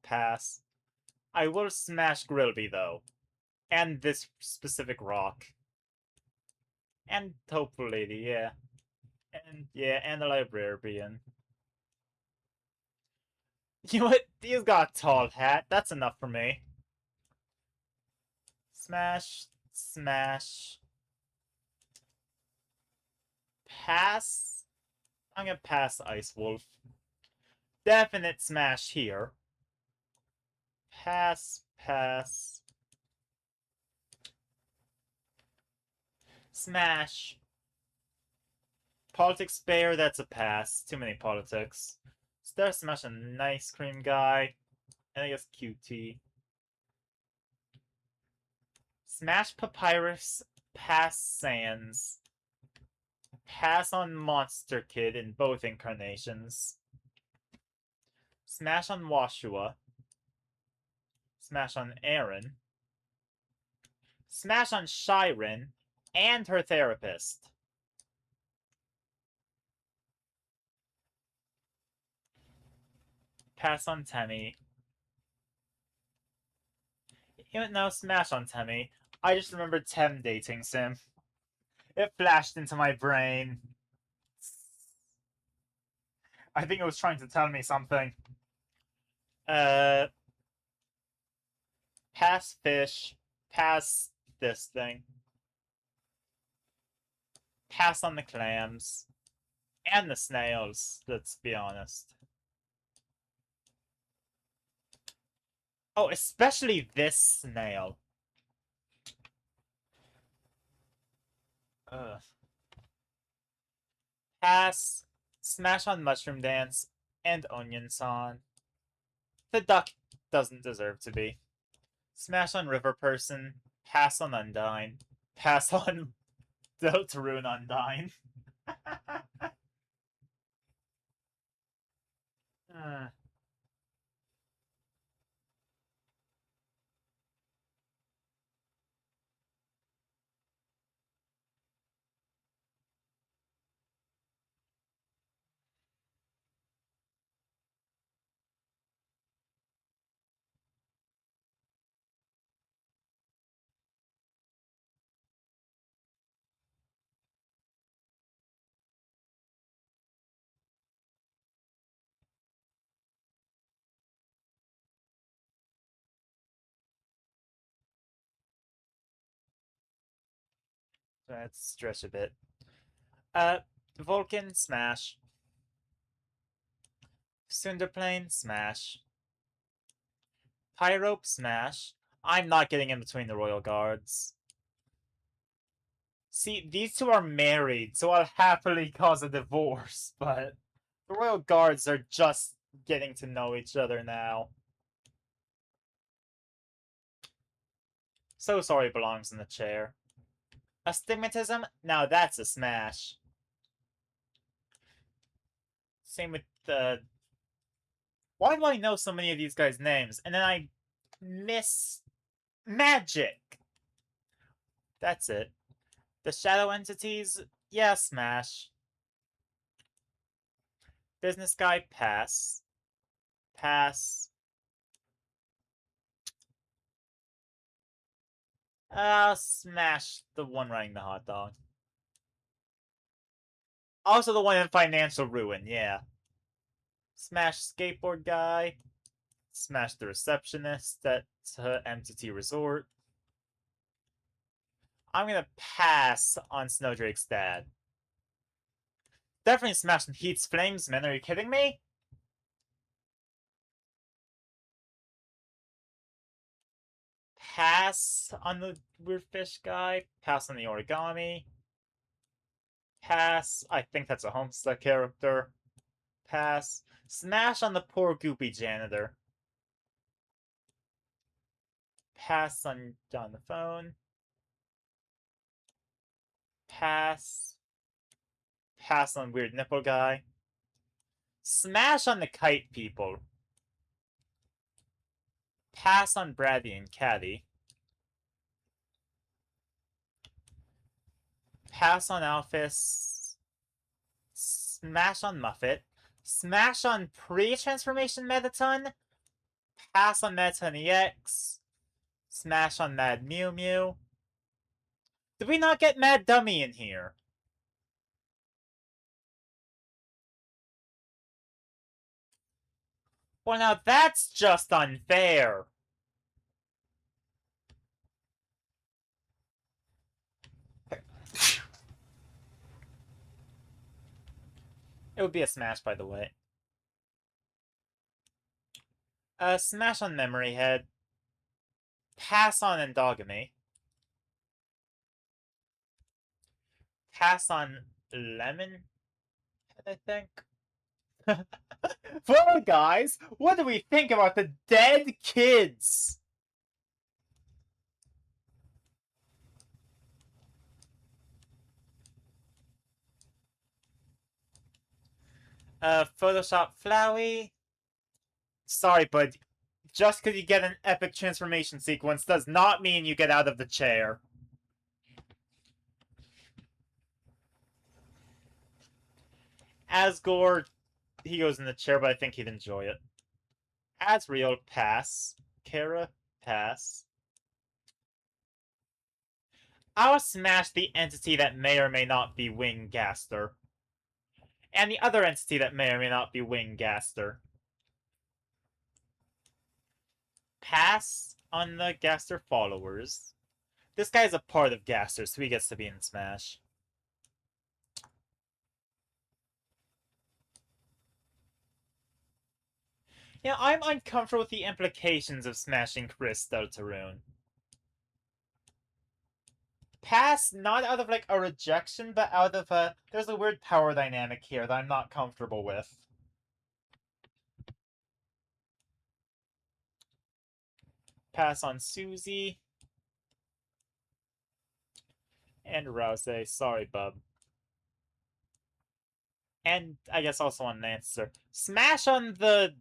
A: Pass. I will smash Grilby, though. And this specific rock. And hopefully, yeah. And the librarian. You know what? He's got a tall hat. That's enough for me. Smash. Smash. Pass. I'm gonna pass Ice Wolf. Definite smash here. Pass. Pass. Smash. Politics Bear, that's a pass. Too many politics. Star Smash an ice cream guy. And I guess QT. Smash Papyrus, pass Sans. Pass on Monster Kid in both incarnations. Smash on Washua. Smash on Aaron. Smash on Shiren and her therapist. Pass on Temmie. No, smash on Temmie. I just remembered Tem dating Sim. It flashed into my brain. I think it was trying to tell me something. Pass fish. Pass this thing. Pass on the clams. And the snails, let's be honest. Oh, especially this snail. Ugh. Pass. Smash on Mushroom Dance. And Onion San. The duck doesn't deserve to be. Smash on River Person. Pass on Undyne. Pass on Deltarune Undyne. Let's stretch a bit. Vulcan, smash. Cinderplane, smash. Pyrope, smash. I'm not getting in between the Royal Guards. See, these two are married, so I'll happily cause a divorce, but the Royal Guards are just getting to know each other now. So sorry belongs in the chair. Astigmatism? Now that's a smash. Same with the... Why do I know so many of these guys' names? And then I miss... Magic! That's it. The shadow entities? Yeah, smash. Business guy? Pass. Pass. Smash the one running the hot dog. Also the one in financial ruin, yeah. Smash skateboard guy. Smash the receptionist at Entity Resort. I'm gonna pass on Snowdrake's dad. Definitely smash Heat's Flamesman, are you kidding me? Pass on the weird fish guy. Pass on the origami. Pass. I think that's a Homestead character. Pass. Smash on the poor goopy janitor. Pass on the phone. Pass. Pass on weird nipple guy. Smash on the kite people. Pass on Brady and Caddy. Pass on Alphys. Smash on Muffet. Smash on pre-transformation Mettaton. Pass on Mettaton EX. Smash on Mad Mew Mew. Did we not get Mad Dummy in here? Well, now that's just unfair. It would be a smash, by the way. Smash on Memory Head. Pass on Endogamy. Pass on Lemon Head, I think. Well, guys, what do we think about the dead kids? Photoshop Flowey. Sorry, but just because you get an epic transformation sequence does not mean you get out of the chair. Asgore, he goes in the chair, but I think he'd enjoy it. Asriel, pass. Kara, pass. I'll smash the entity that may or may not be Winggaster. And the other entity that may or may not be Winggaster. Pass on the Gaster followers. This guy's a part of Gaster, so he gets to be in Smash. Yeah, I'm uncomfortable with the implications of smashing Chris Deltarune. Pass, not out of like a rejection, but out of a... There's a weird power dynamic here that I'm not comfortable with. Pass on Susie. And Rouse, sorry, bub. And I guess also on Nancer. Smash on the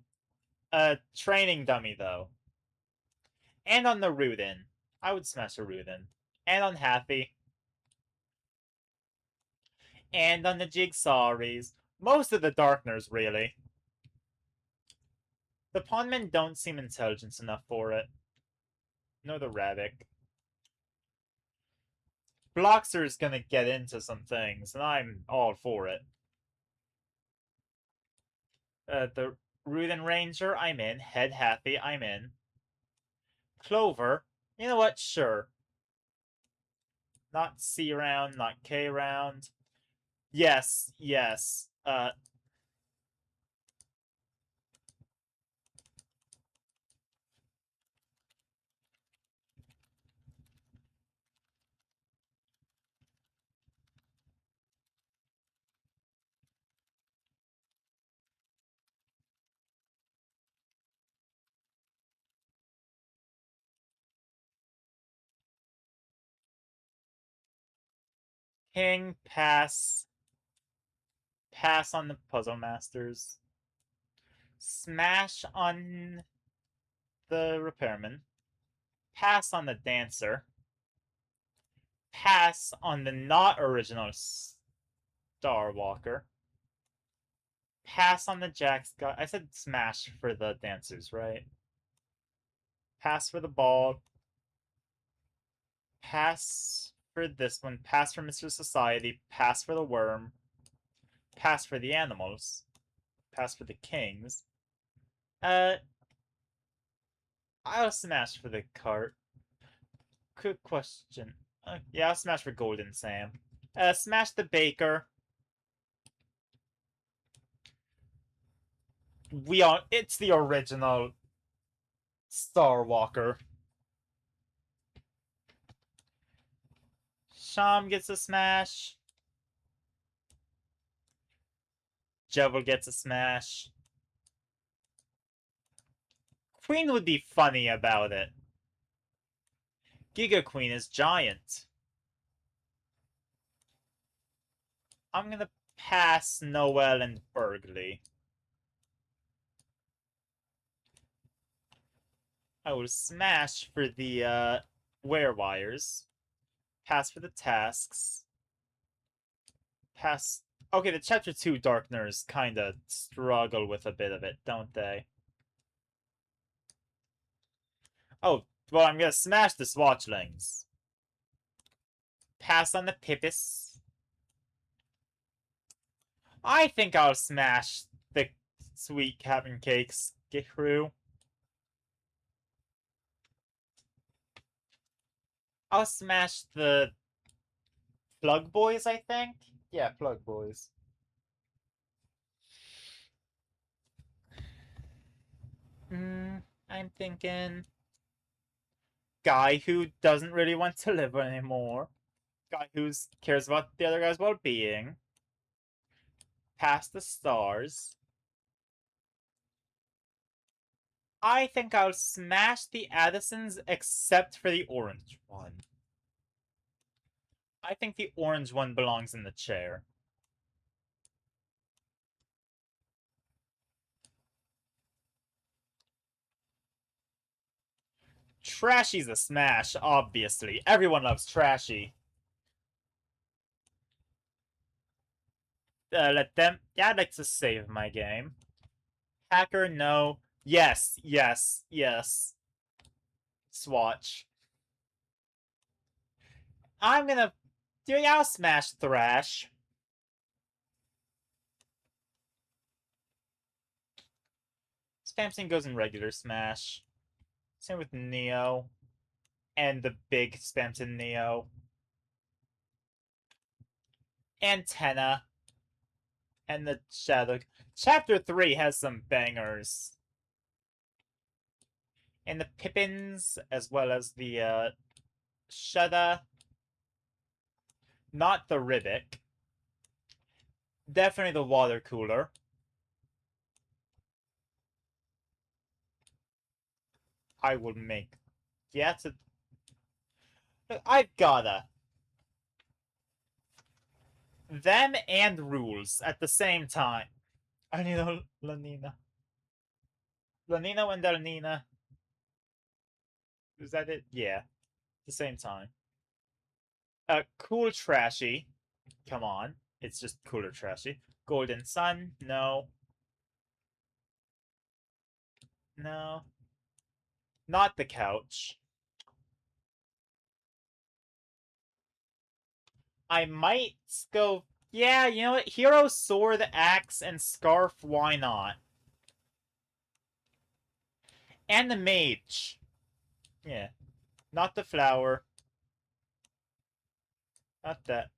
A: training dummy, though. And on the Rudin. I would smash a Rudin. And on Happy. And on the Jigsawries. Most of the Darkners, really. The Pondmen don't seem intelligent enough for it. Nor the Ravik. Bloxer's gonna get into some things, and I'm all for it. The Rudin Ranger, I'm in. Head Happy, I'm in. Clover, you know what? Sure. Not C round, not K round. Yes, yes. king, pass. Pass on the puzzle masters. Smash on the repairman. Pass on the dancer. Pass on the not original Star Walker. Pass on the Jack Scott. I said smash for the dancers, right? Pass for the ball. Pass for this one. Pass for Mr. Society. Pass for the worm. Pass for the animals. Pass for the kings. I'll smash for the cart. Quick question. Yeah, I'll smash for Golden Sam. Smash the baker. It's the original Star Walker. Sham gets a smash. Jevil gets a smash. Queen would be funny about it. Giga Queen is giant. I'm gonna pass Noel and Burgley. I will smash for the Werewires. Pass for the tasks. Pass. Okay, the Chapter 2 Darkners kinda struggle with a bit of it, don't they? Oh, well, I'm gonna smash the Swatchlings. Pass on the Pippis. I think I'll smash the Sweet Captain Cakes crew. I'll smash the Plug Boys, I think? Yeah, Plug Boys. I'm thinking... Guy who doesn't really want to live anymore. Guy who cares about the other guy's well-being. Past the stars. I think I'll smash the Addisons except for the orange one. I think the orange one belongs in the chair. Trashy's a smash, obviously. Everyone loves Trashy. Let them... Yeah, I'd like to save my game. Hacker, no. Yes, yes, yes. Swatch. I'm gonna... Yeah, I'll smash Thrash. Spamson goes in regular smash. Same with Neo. And the big Spamson Neo. Antenna. And the Shadow. Chapter 3 has some bangers. And the Pippins, as well as the Shudda. Not the Ribic. Definitely the water cooler. I will make... Yeah, it's a... I've gotta. Them and rules at the same time. I need a Lanina. Lanina and Elnina. Is that it? Yeah. At the same time. Cool Trashy. Come on. It's just cooler Trashy. Golden Sun. No. No. Not the couch. I might go... Yeah, you know what? Hero, Sword, Axe, and Scarf, why not? And the Mage. Yeah. Not the Flower. Not that.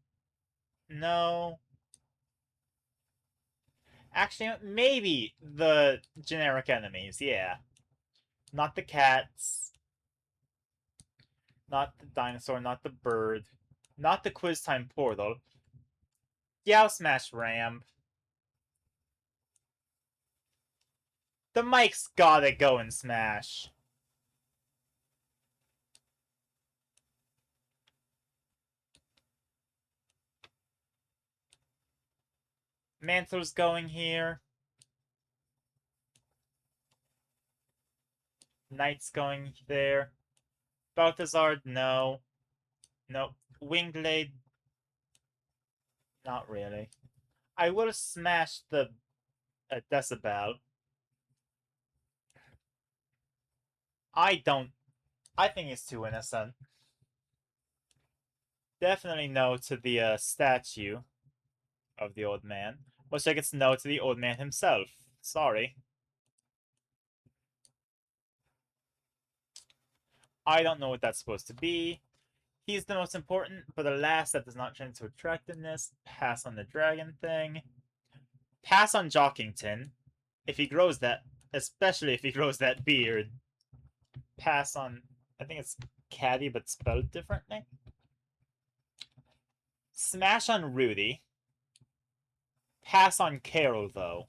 A: No. Actually, maybe the generic enemies, yeah. Not the cats. Not the dinosaur, not the bird. Not the quiz time portal. Yeah, I'll smash Ram. The mic's gotta go and smash. Mantle's going here. Knight's going there. Balthazar, no. Nope. Wingblade, not really. I will smash the Decibel. I don't. I think it's too innocent. Definitely no to the statue of the old man. Which I guess no to the old man himself. Sorry. I don't know what that's supposed to be. He's the most important, but the last that does not turn into attractiveness. Pass on the dragon thing. Pass on Jockington. If he grows that, especially if he grows that beard. Pass on, I think it's Caddy, but spelled differently. Smash on Rudy. Pass on Carol, though.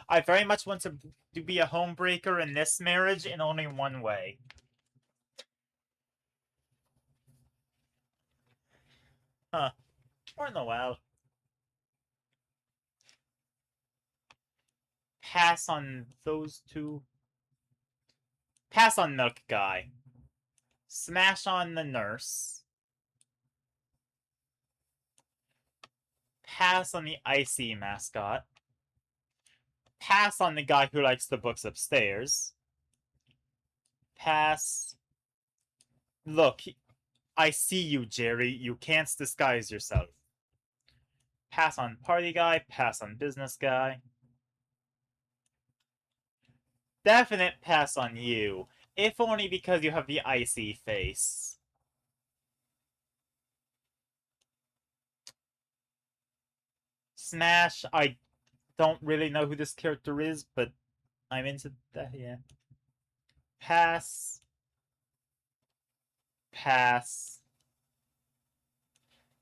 A: I very much want to be a homebreaker in this marriage in only one way. Huh. Or Noel. Pass on those two. Pass on Milk Guy. Smash on the nurse. Pass on the Icy mascot. Pass on the guy who likes the books upstairs. Pass. Look, I see you, Jerry. You can't disguise yourself. Pass on party guy. Pass on business guy. Definite pass on you. If only because you have the icy face. Smash, I don't really know who this character is, but I'm into that, yeah. Pass. Pass.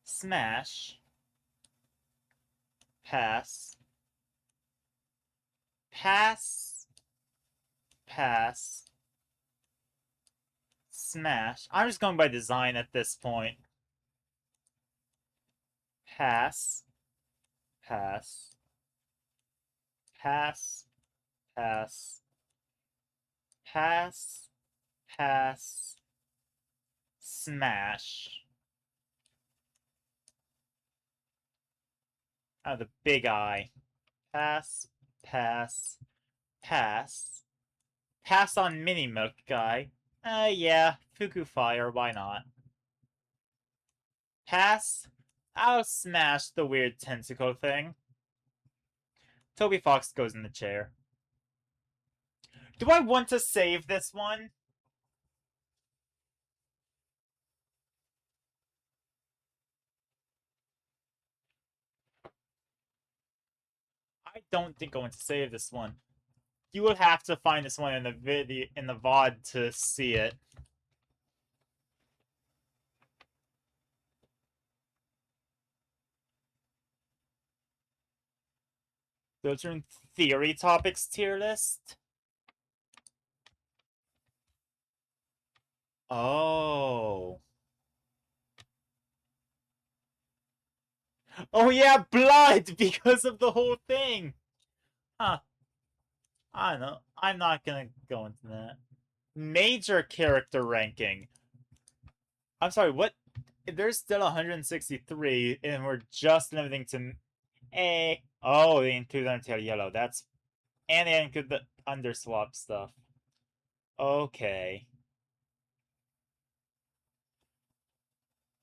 A: Smash. Pass. Pass. Pass. Smash. I'm just going by design at this point. Pass. Pass. Pass. Pass. Pass. Pass. Smash. Oh, the big eye. Pass. Pass. Pass. Pass on Mini Milk Guy. Yeah. Fuku Fire, why not? Pass. I'll smash the weird tentacle thing. Toby Fox goes in the chair. Do I want to save this one? I don't think I want to save this one. You will have to find this one in the video in the VOD to see it. Filtering theory topics tier list. Oh. Oh yeah, blood because of the whole thing. Huh. I don't know. I'm not gonna go into that. Major character ranking. I'm sorry, what? There's still 163, and we're just limiting to A. Oh, they include Undertale Yellow. That's. And they include the underswap stuff. Okay.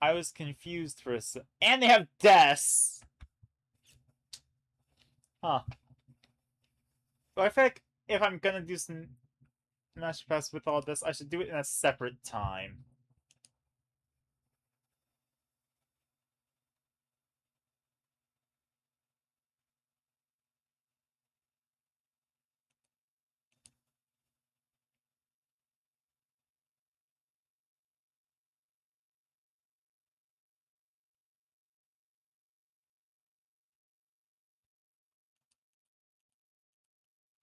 A: I was confused for a second. And they have Deaths! Huh. So I feel like if I'm gonna do some Master Pass with all this, I should do it in a separate time.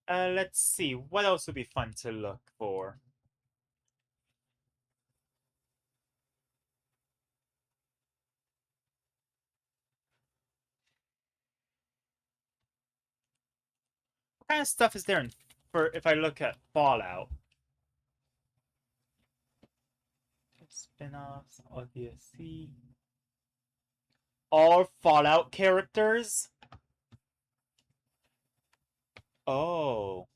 A: Let's see. What else would be fun to look for? kind of stuff is there for if I look at Fallout? Spin-offs, ODSC. All Fallout characters? Oh.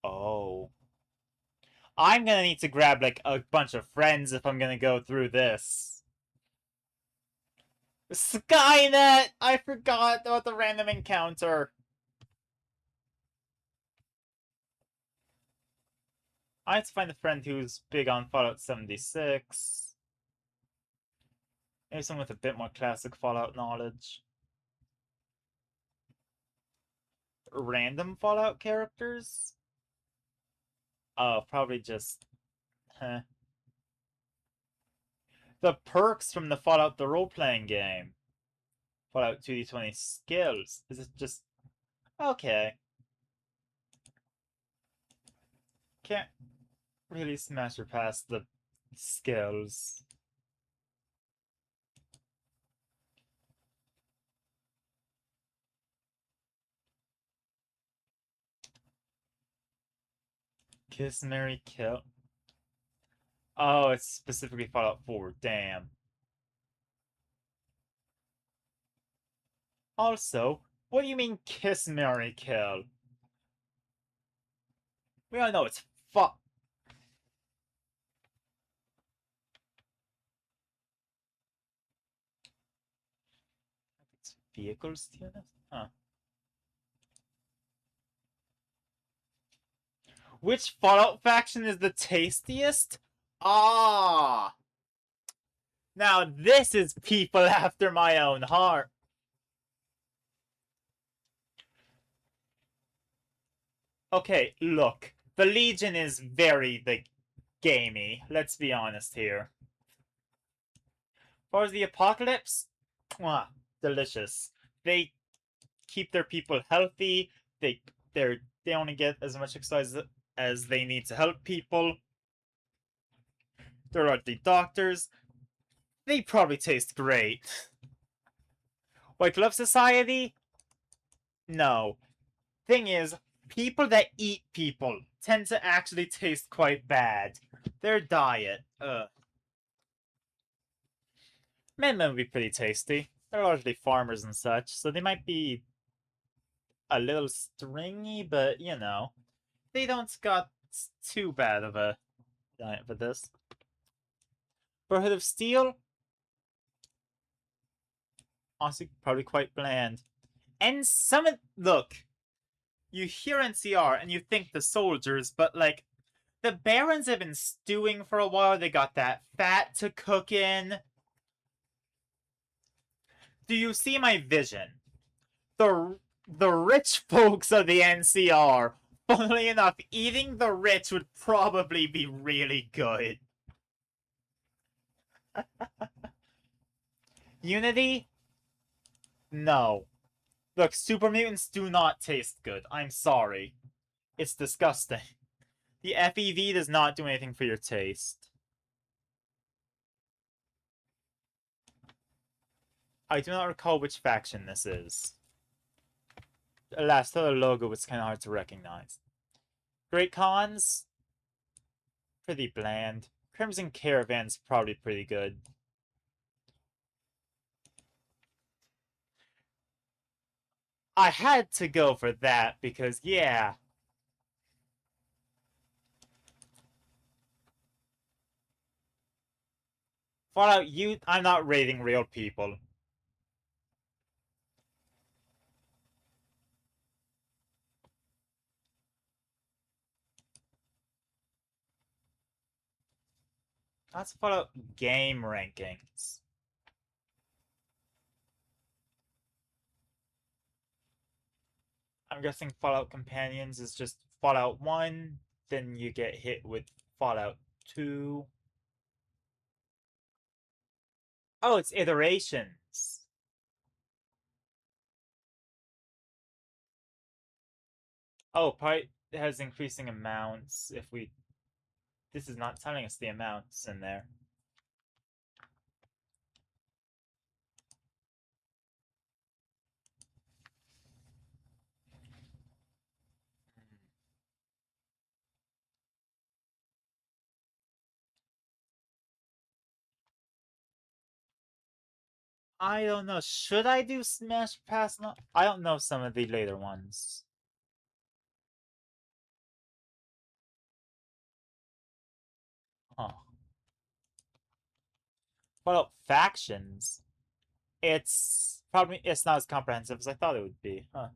A: Oh. I'm gonna need to grab, like, a bunch of friends if I'm gonna go through this. Skynet! I forgot about the random encounter. I have to find a friend who's big on Fallout 76. Maybe someone with a bit more classic Fallout knowledge. Random Fallout characters? Oh, probably just... Heh. The perks from the Fallout the role-playing game. Fallout 2D20 skills. Is it just... Okay. Can't really smash or pass the skills. Kiss, marry, kill. Oh, it's specifically Fallout 4. Damn. Also, what do you mean kiss, marry, kill? We all know it's fuck. It's vehicle stealing? Huh. Which Fallout faction is the tastiest? Ah! Now this is people after my own heart. Okay, look. The Legion is very, gamey. Let's be honest here. As far as the Apocalypse, mwah, delicious. They keep their people healthy. They only get as much exercise as they need to help people. They're largely doctors. They probably taste great. White Glove Society? No. Thing is, people that eat people tend to actually taste quite bad. Their diet, Men would be pretty tasty. They're largely farmers and such, so they might be a little stringy, but you know, they don't got too bad of a diet for this. Brotherhood of Steel, honestly, probably quite bland. And look, you hear NCR and you think the soldiers, but like, the Barons have been stewing for a while. They got that fat to cook in. Do you see my vision? The rich folks of the NCR. Funnily enough, eating the rich would probably be really good. Unity? No. Look, super mutants do not taste good. I'm sorry. It's disgusting. The FEV does not do anything for your taste. I do not recall which faction this is. Alas, the logo was kind of hard to recognize. Great Khans? Pretty bland. Crimson Caravan's probably pretty good. I had to go for that because, yeah. Fallout Youth, I'm not rating real people. That's Fallout game rankings. I'm guessing Fallout Companions is just Fallout 1, then you get hit with Fallout 2. Oh, it's iterations. Oh, probably has increasing amounts if we... This is not telling us the amounts in there. I don't know. Should I do Smash Pass? No, I don't know some of the later ones. Huh. What about factions? It's not as comprehensive as I thought it would be. Huh.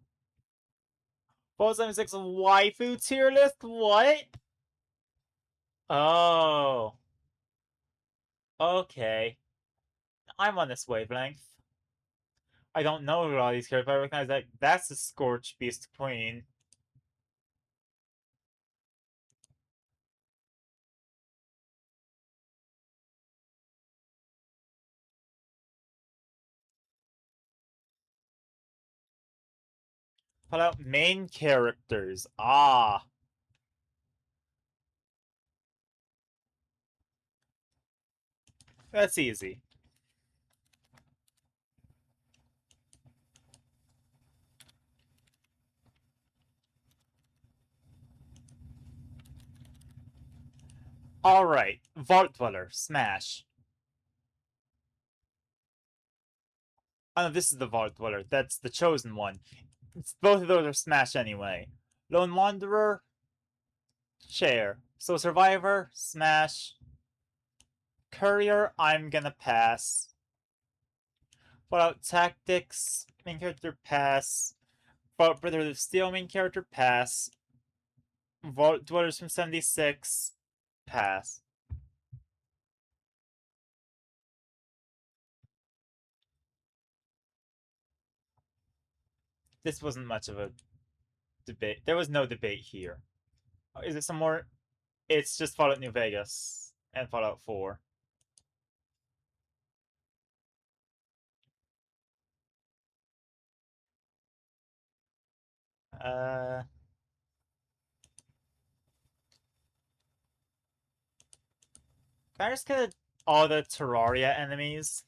A: Fallout 76 waifu tier list? What? Oh. Okay. I'm on this wavelength. I don't know a lot of these characters, but I recognize that that's the Scorch Beast Queen. Pull out main characters. Ah. That's easy. Alright. Vault Dweller. Smash. Oh no, this is the Vault Dweller. That's the chosen one. Both of those are Smash anyway. Lone Wanderer. Chair. So Survivor. Smash. Courier. I'm gonna pass. Fallout Tactics. Main character. Pass. Fallout Brotherhood of Steel. Main character. Pass. Vault Dwellers from 76. Pass. This wasn't much of a debate. There was no debate here. Is it some more? It's just Fallout New Vegas and Fallout 4. Uh, can I just get all the Terraria enemies?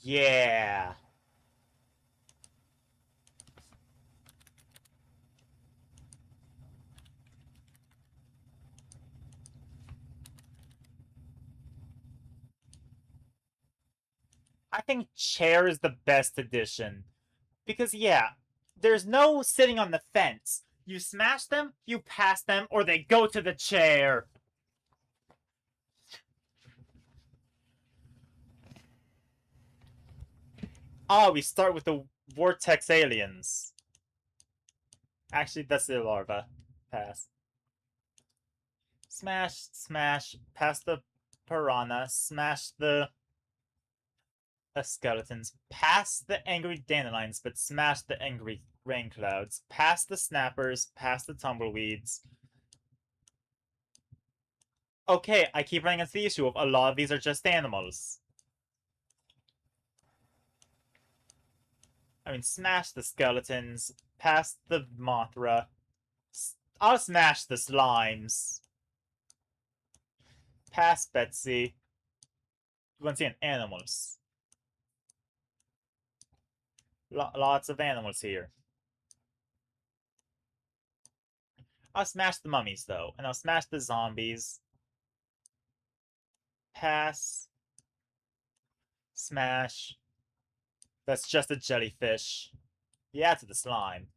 A: Yeah. I think chair is the best addition. Because, yeah, there's no sitting on the fence. You smash them, you pass them, or they go to the chair. Oh, we start with the Vortex aliens. Actually, that's the larva. Pass. Smash, smash, pass the piranha, smash the skeletons, pass the angry dandelions, but smash the angry rain clouds, pass the snappers, pass the tumbleweeds. Okay, I keep running into the issue of a lot of these are just animals. I mean, smash the skeletons, pass the Mothra. I'll smash the slimes. Pass Betsy. Once again, animals. Lots of animals here. I'll smash the mummies, though, and I'll smash the zombies. Pass. Smash. That's just a jellyfish. Yeah, to the slime.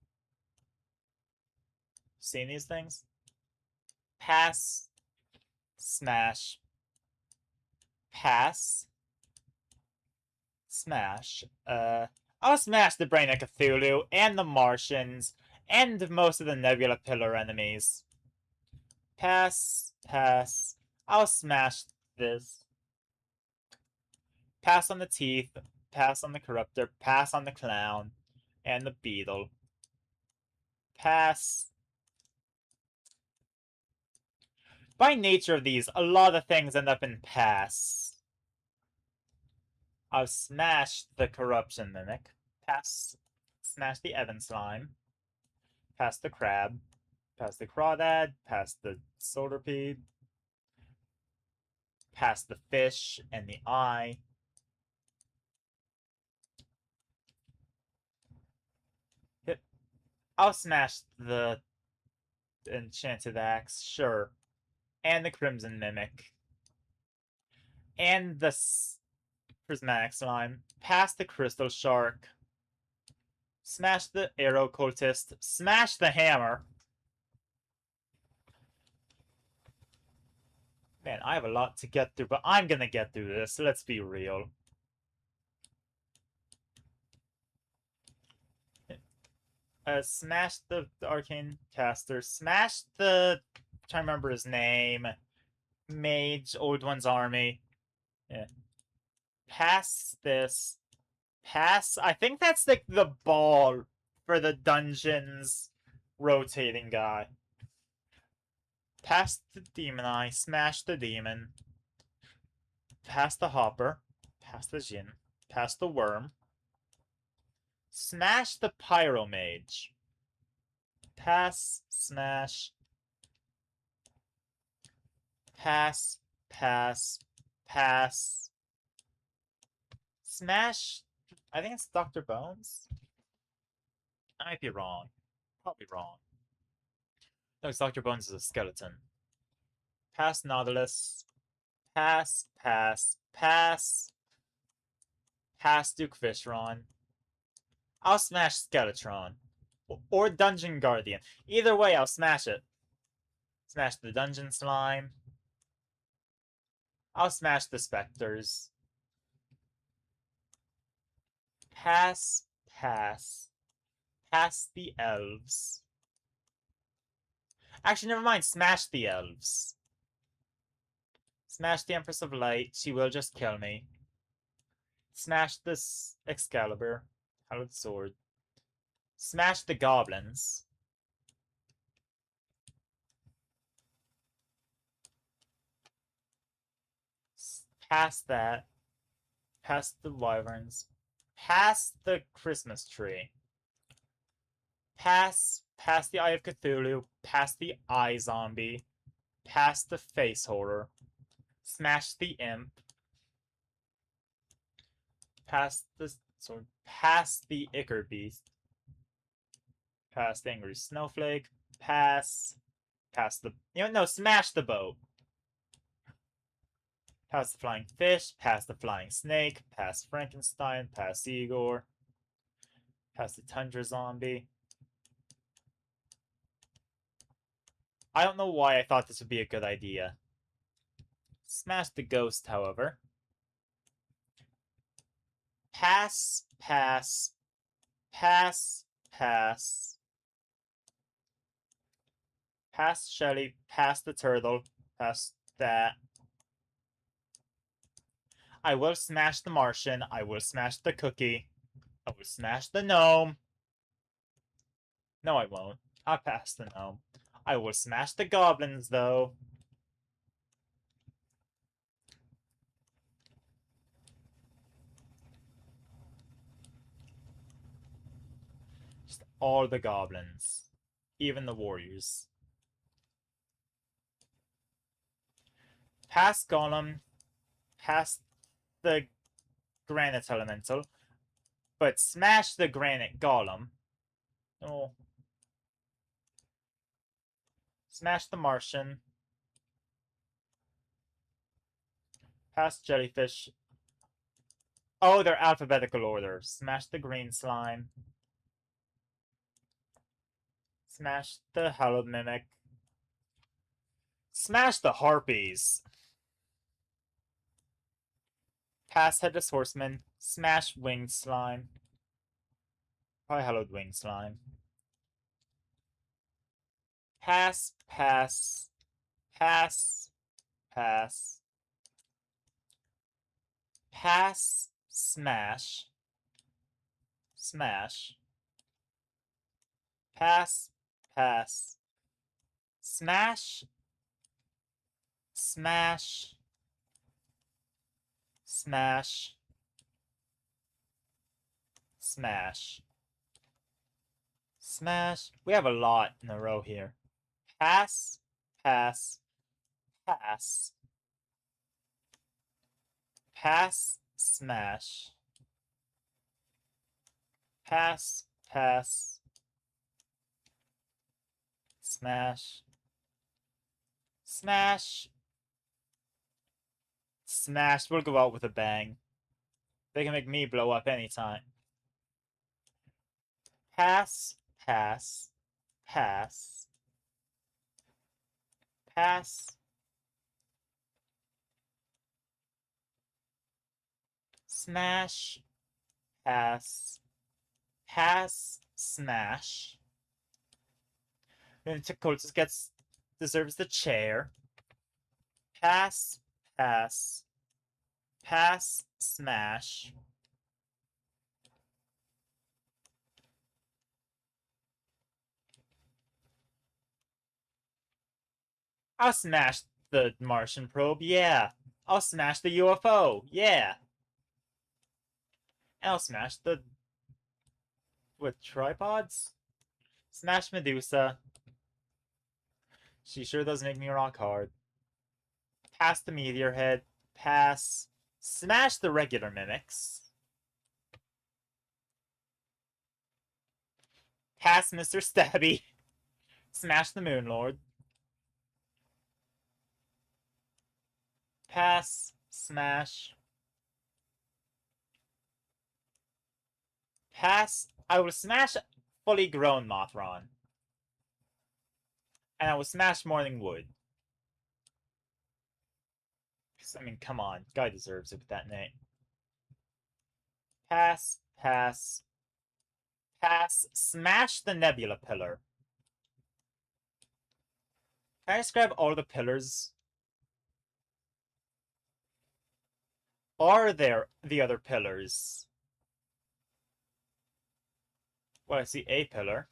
A: Seen these things? Pass. Smash. Pass. Smash. I'll smash the Brain of Cthulhu, and the Martians, and most of the Nebula Pillar enemies. Pass. Pass. I'll smash this. Pass on the Teeth. Pass on the Corruptor. Pass on the Clown. And the Beetle. Pass. By nature of these, a lot of things end up in pass. I'll smash the Corruption Mimic. Pass. Smash the Evan Slime. Pass the Crab. Pass the Crawdad. Pass the Solarpede. Pass the Fish and the Eye. Hit. I'll smash the enchanted axe, sure. And the crimson mimic. And the prismatic slime. Pass the crystal shark. Smash the arrow cultist. Smash the hammer. Man, I have a lot to get through, but I'm gonna get through this. Let's be real. Smash the arcane caster. Smash the... I'm trying to remember his name. Mage, Old One's army. Yeah. Pass this. Pass. I think that's like the ball for the dungeons rotating guy. Pass the demon eye. Smash the demon. Pass the hopper. Pass the Jin. Pass the worm. Smash the pyromage. Pass. Smash. Pass. Pass. Pass. Smash. I think it's Dr. Bones. I might be wrong. Probably wrong. No, it's Dr. Bones is a skeleton. Pass Nautilus. Pass, pass, pass. Pass Duke Fishron. I'll smash Skeletron. Or Dungeon Guardian. Either way, I'll smash it. Smash the Dungeon Slime. I'll smash the Spectres. Pass, pass. Pass the Elves. Actually, never mind. Smash the Elves. Smash the Empress of Light. She will just kill me. Smash this Excalibur. Hallowed Sword. Smash the Goblins. Pass that. Pass the Wyverns. Pass the Christmas tree. Pass the Eye of Cthulhu. Pass the Eye Zombie. Pass the Face Horror. Smash the Imp. Pass the sword. Pass the Ichor Beast. Pass the Angry Snowflake. Pass the... No, smash the boat. Pass the Flying Fish. Pass the Flying Snake. Pass Frankenstein. Pass Igor. Pass the Tundra Zombie. I don't know why I thought this would be a good idea. Smash the Ghost, however. Pass, pass, pass, pass. Pass Shelly, pass the turtle, pass that. I will smash the Martian, I will smash the cookie, I will smash the gnome. No, I won't. I'll pass the gnome. I will smash the goblins, though. Just all the goblins. Even the warriors. Pass Golem. Pass the Granite Elemental. But smash the Granite Golem. Oh. Smash the Martian. Pass Jellyfish. Oh, they're alphabetical order. Smash the Green Slime. Smash the Hallowed Mimic. Smash the Harpies. Pass Headless Horseman. Smash Winged Slime. Probably Hallowed Winged Slime. Pass, pass, pass, pass. Pass, smash. Smash. Pass, pass. Smash. Smash. Smash. Smash. Smash. We have a lot in a row here. Pass. Pass. Pass. Pass. Smash. Pass. Pass. Smash. Smash. Smash. We'll go out with a bang. They can make me blow up anytime. Pass. Pass. Pass. Pass. Smash. Pass. Pass. Smash. Then Colts deserves the chair. Pass. Pass. Pass. Smash. I'll smash the Martian probe, yeah. I'll smash the UFO, yeah. And I'll smash the... with tripods? Smash Medusa. She sure does make me rock hard. Pass the meteor head. Pass. Smash the regular mimics. Pass Mr. Stabby. Smash the Moon Lord. Pass. Smash. Pass. I will smash fully grown Mothron. And I will smash Morning Wood. I mean, come on. Guy deserves it with that name. Pass. Pass. Pass. Smash the Nebula Pillar. Can I just grab all the pillars? Are there the other pillars? Well, I see a pillar.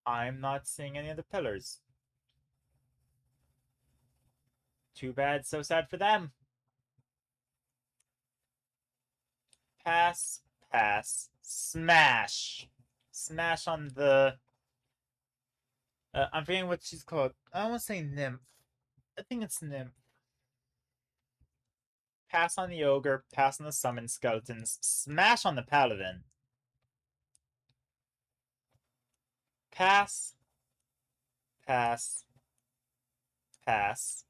A: I'm not seeing any of the pillars. Too bad, so sad for them. Pass, pass, smash. Smash on the... I'm forgetting what she's called. I don't want to say nymph. I think it's nymph. Pass on the ogre, pass on the summon skeletons, smash on the paladin. Pass, pass, pass,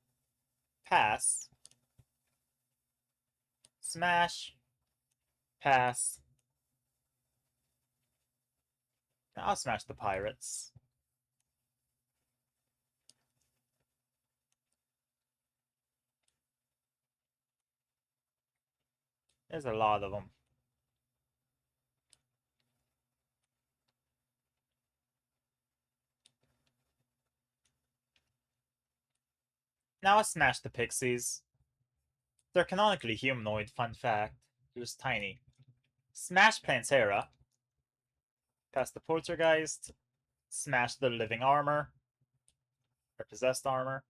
A: pass, smash, pass. I'll smash the pirates. There's a lot of them. Now I'll smash the pixies. They're canonically humanoid, fun fact. They're just tiny. Smash Plantera. Pass the Poltergeist. Smash the living armor. Or possessed armor.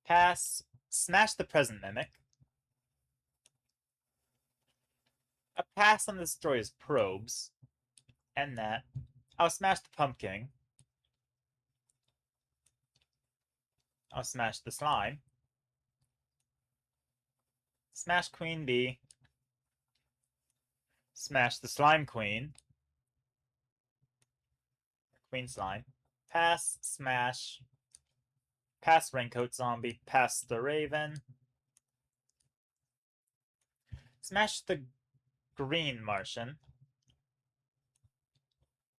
A: Pass. Smash the present mimic. A pass on the destroyer's probes. And that. I'll smash the pumpkin. I'll smash the slime. Smash Queen Bee. Smash the Slime Queen. Queen Slime. Pass, smash. Pass Raincoat Zombie. Pass the Raven. Smash the Green Martian.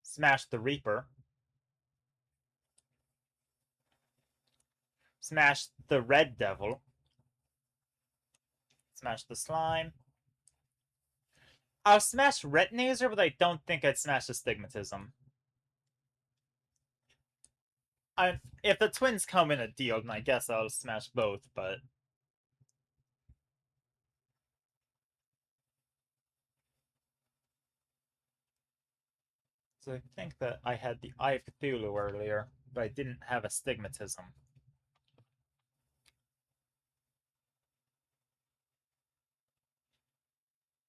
A: Smash the Reaper. Smash the Red Devil. Smash the Slime. I'll smash Retinazer, but I don't think I'd smash Astigmatism. If the twins come in a deal, then I guess I'll smash both, but... So I think that I had the Eye of Cthulhu earlier, but I didn't have Astigmatism.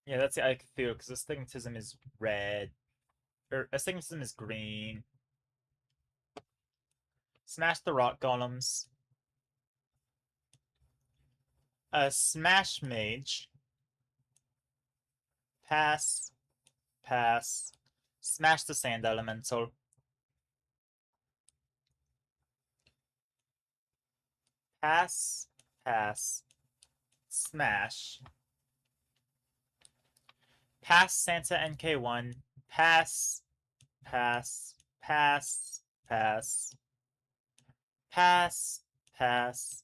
A: Yeah, that's the Eye of Cthulhu, because Astigmatism is red. Or Astigmatism is green. Smash the Rock Golems. Smash Mage. Pass. Pass. Smash the Sand Elemental. Pass. Pass. Smash. Pass Santa NK1. Pass. Pass. Pass. Pass. Pass. Pass.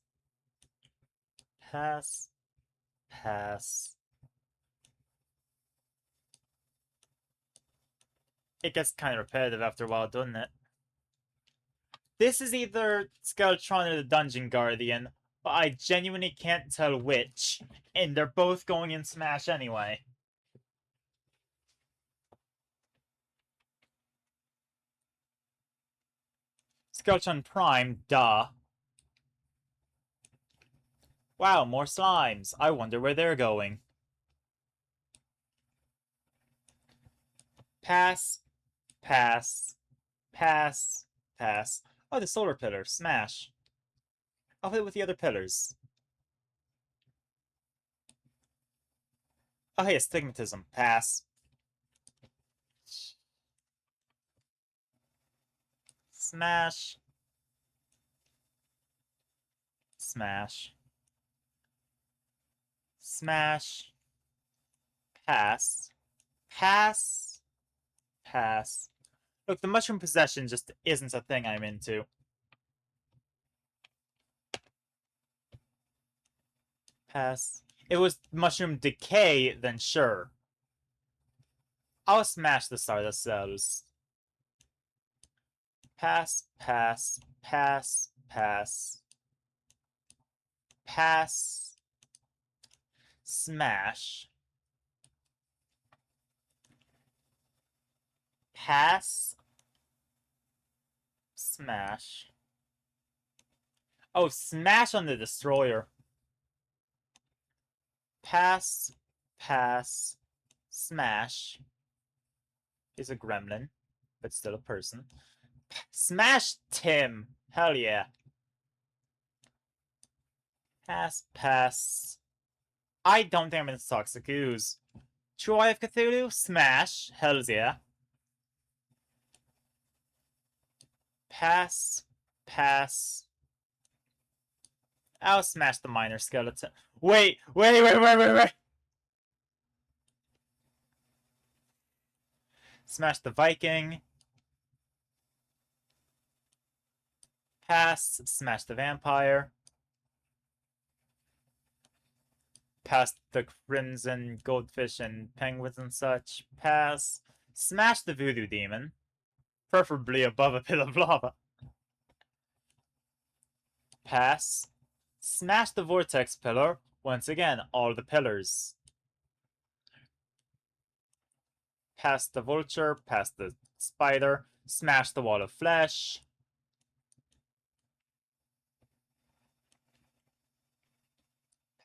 A: Pass. Pass. It gets kind of repetitive after a while, doesn't it? This is either Skeletron or the Dungeon Guardian, but I genuinely can't tell which, and they're both going in Smash anyway. Skeletron Prime, duh. Wow, more slimes. I wonder where they're going. Pass, pass, pass, pass. Oh, the solar pillar. Smash. I'll hit it with the other pillars. Oh, hey, astigmatism. Pass. Smash. Smash. Smash. Pass. Pass. Pass. Look, the mushroom possession just isn't a thing I'm into. Pass. If it was mushroom decay, then sure. I'll smash the Stardust cells. Pass, pass, pass, pass. Pass. Smash. Pass. Smash. Oh, smash on the Destroyer. Pass. Pass. Smash. Is a gremlin, but still a person. Smash Tim! Hell yeah. Pass, pass. I don't think I'm into Toxic Ooze. True Eye of Cthulhu? Smash. Hells yeah. Pass, pass. I'll smash the Minor Skeleton. Wait. Smash the Viking. Pass, smash the Vampire. Pass the Crimson Goldfish and Penguins and such. Pass. Smash the Voodoo Demon. Preferably above a pit of lava. Pass. Smash the Vortex Pillar. Once again, all the pillars. Pass the Vulture. Pass the Spider. Smash the Wall of Flesh.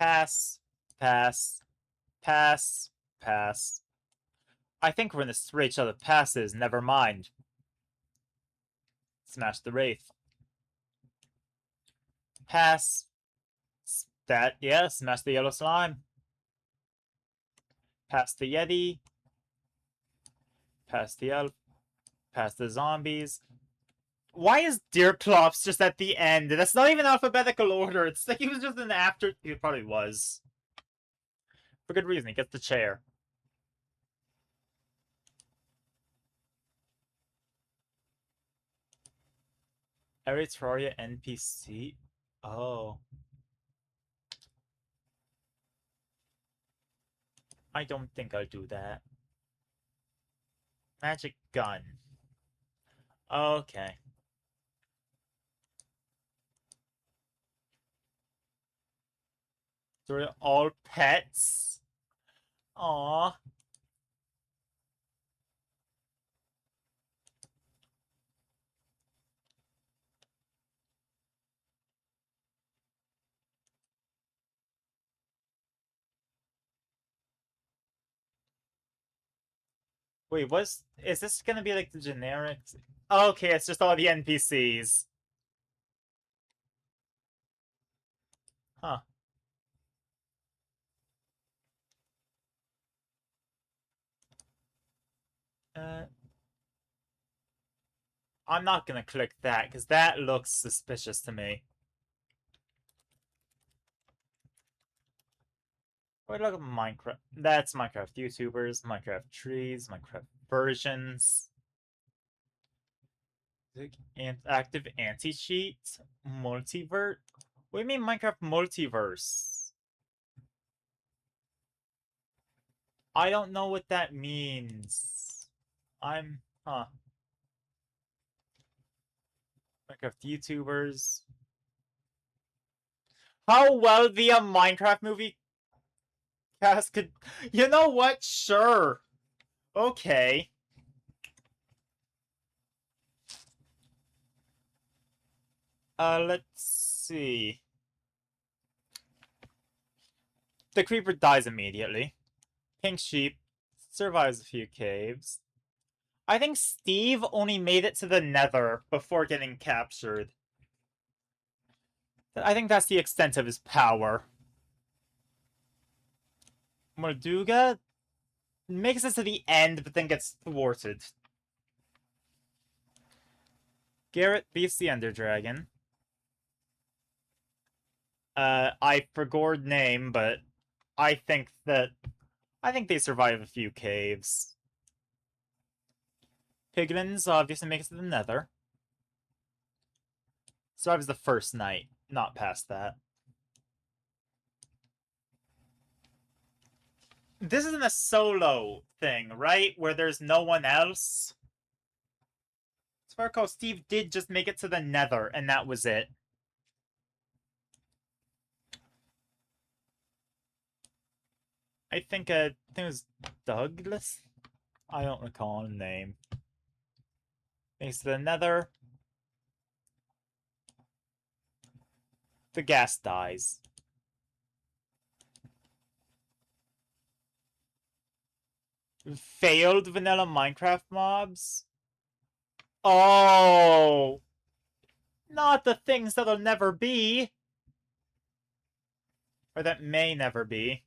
A: Pass. Pass. Pass. Pass. I think we're in the reach of the passes. Never mind. Smash the Wraith. Pass. That, yeah, smash the Yellow Slime. Pass the Yeti. Pass the Elf. Pass the Zombies. Why is Deerclops just at the end? That's not even alphabetical order. It's like he was just an after... He probably was. For good reason, he gets the chair. Eritrea NPC? Oh. I don't think I'll do that. Magic gun. Okay. So they're all pets? Aww. Wait, is this gonna be like the generic? Okay, it's just all the NPCs. Huh. I'm not gonna click that, because that looks suspicious to me. Wait, look at Minecraft. That's Minecraft YouTubers, Minecraft trees, Minecraft versions. And active anti-cheat? Multiverse? What do you mean Minecraft multiverse? I don't know what that means. Huh. Minecraft YouTubers. How well the Minecraft movie cast could... You know what? Sure. Okay. Let's see. The creeper dies immediately. Pink sheep survives a few caves. I think Steve only made it to the Nether before getting captured. I think that's the extent of his power. Morduga makes it to the end, but then gets thwarted. Garrett beats the Ender Dragon. I forgot name, but I think they survive a few caves. Piglins obviously makes it to the Nether. Survives the first night, not past that. This isn't a solo thing, right? Where there's no one else. As far as I recall, Steve did just make it to the Nether, and that was it. I think it was Douglas? I don't recall the name. Makes it to the Nether. The gas dies. Failed vanilla Minecraft mobs? Oh! Not the things that'll never be! Or that may never be.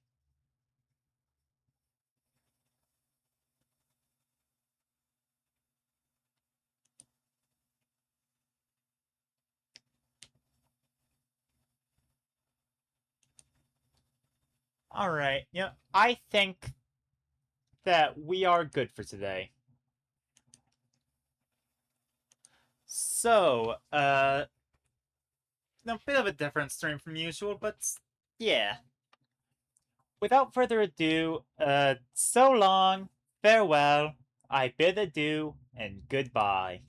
A: Alright, yeah, I think that we are good for today. So, a bit of a different stream from usual, but yeah. Without further ado, so long, farewell, I bid adieu, and goodbye.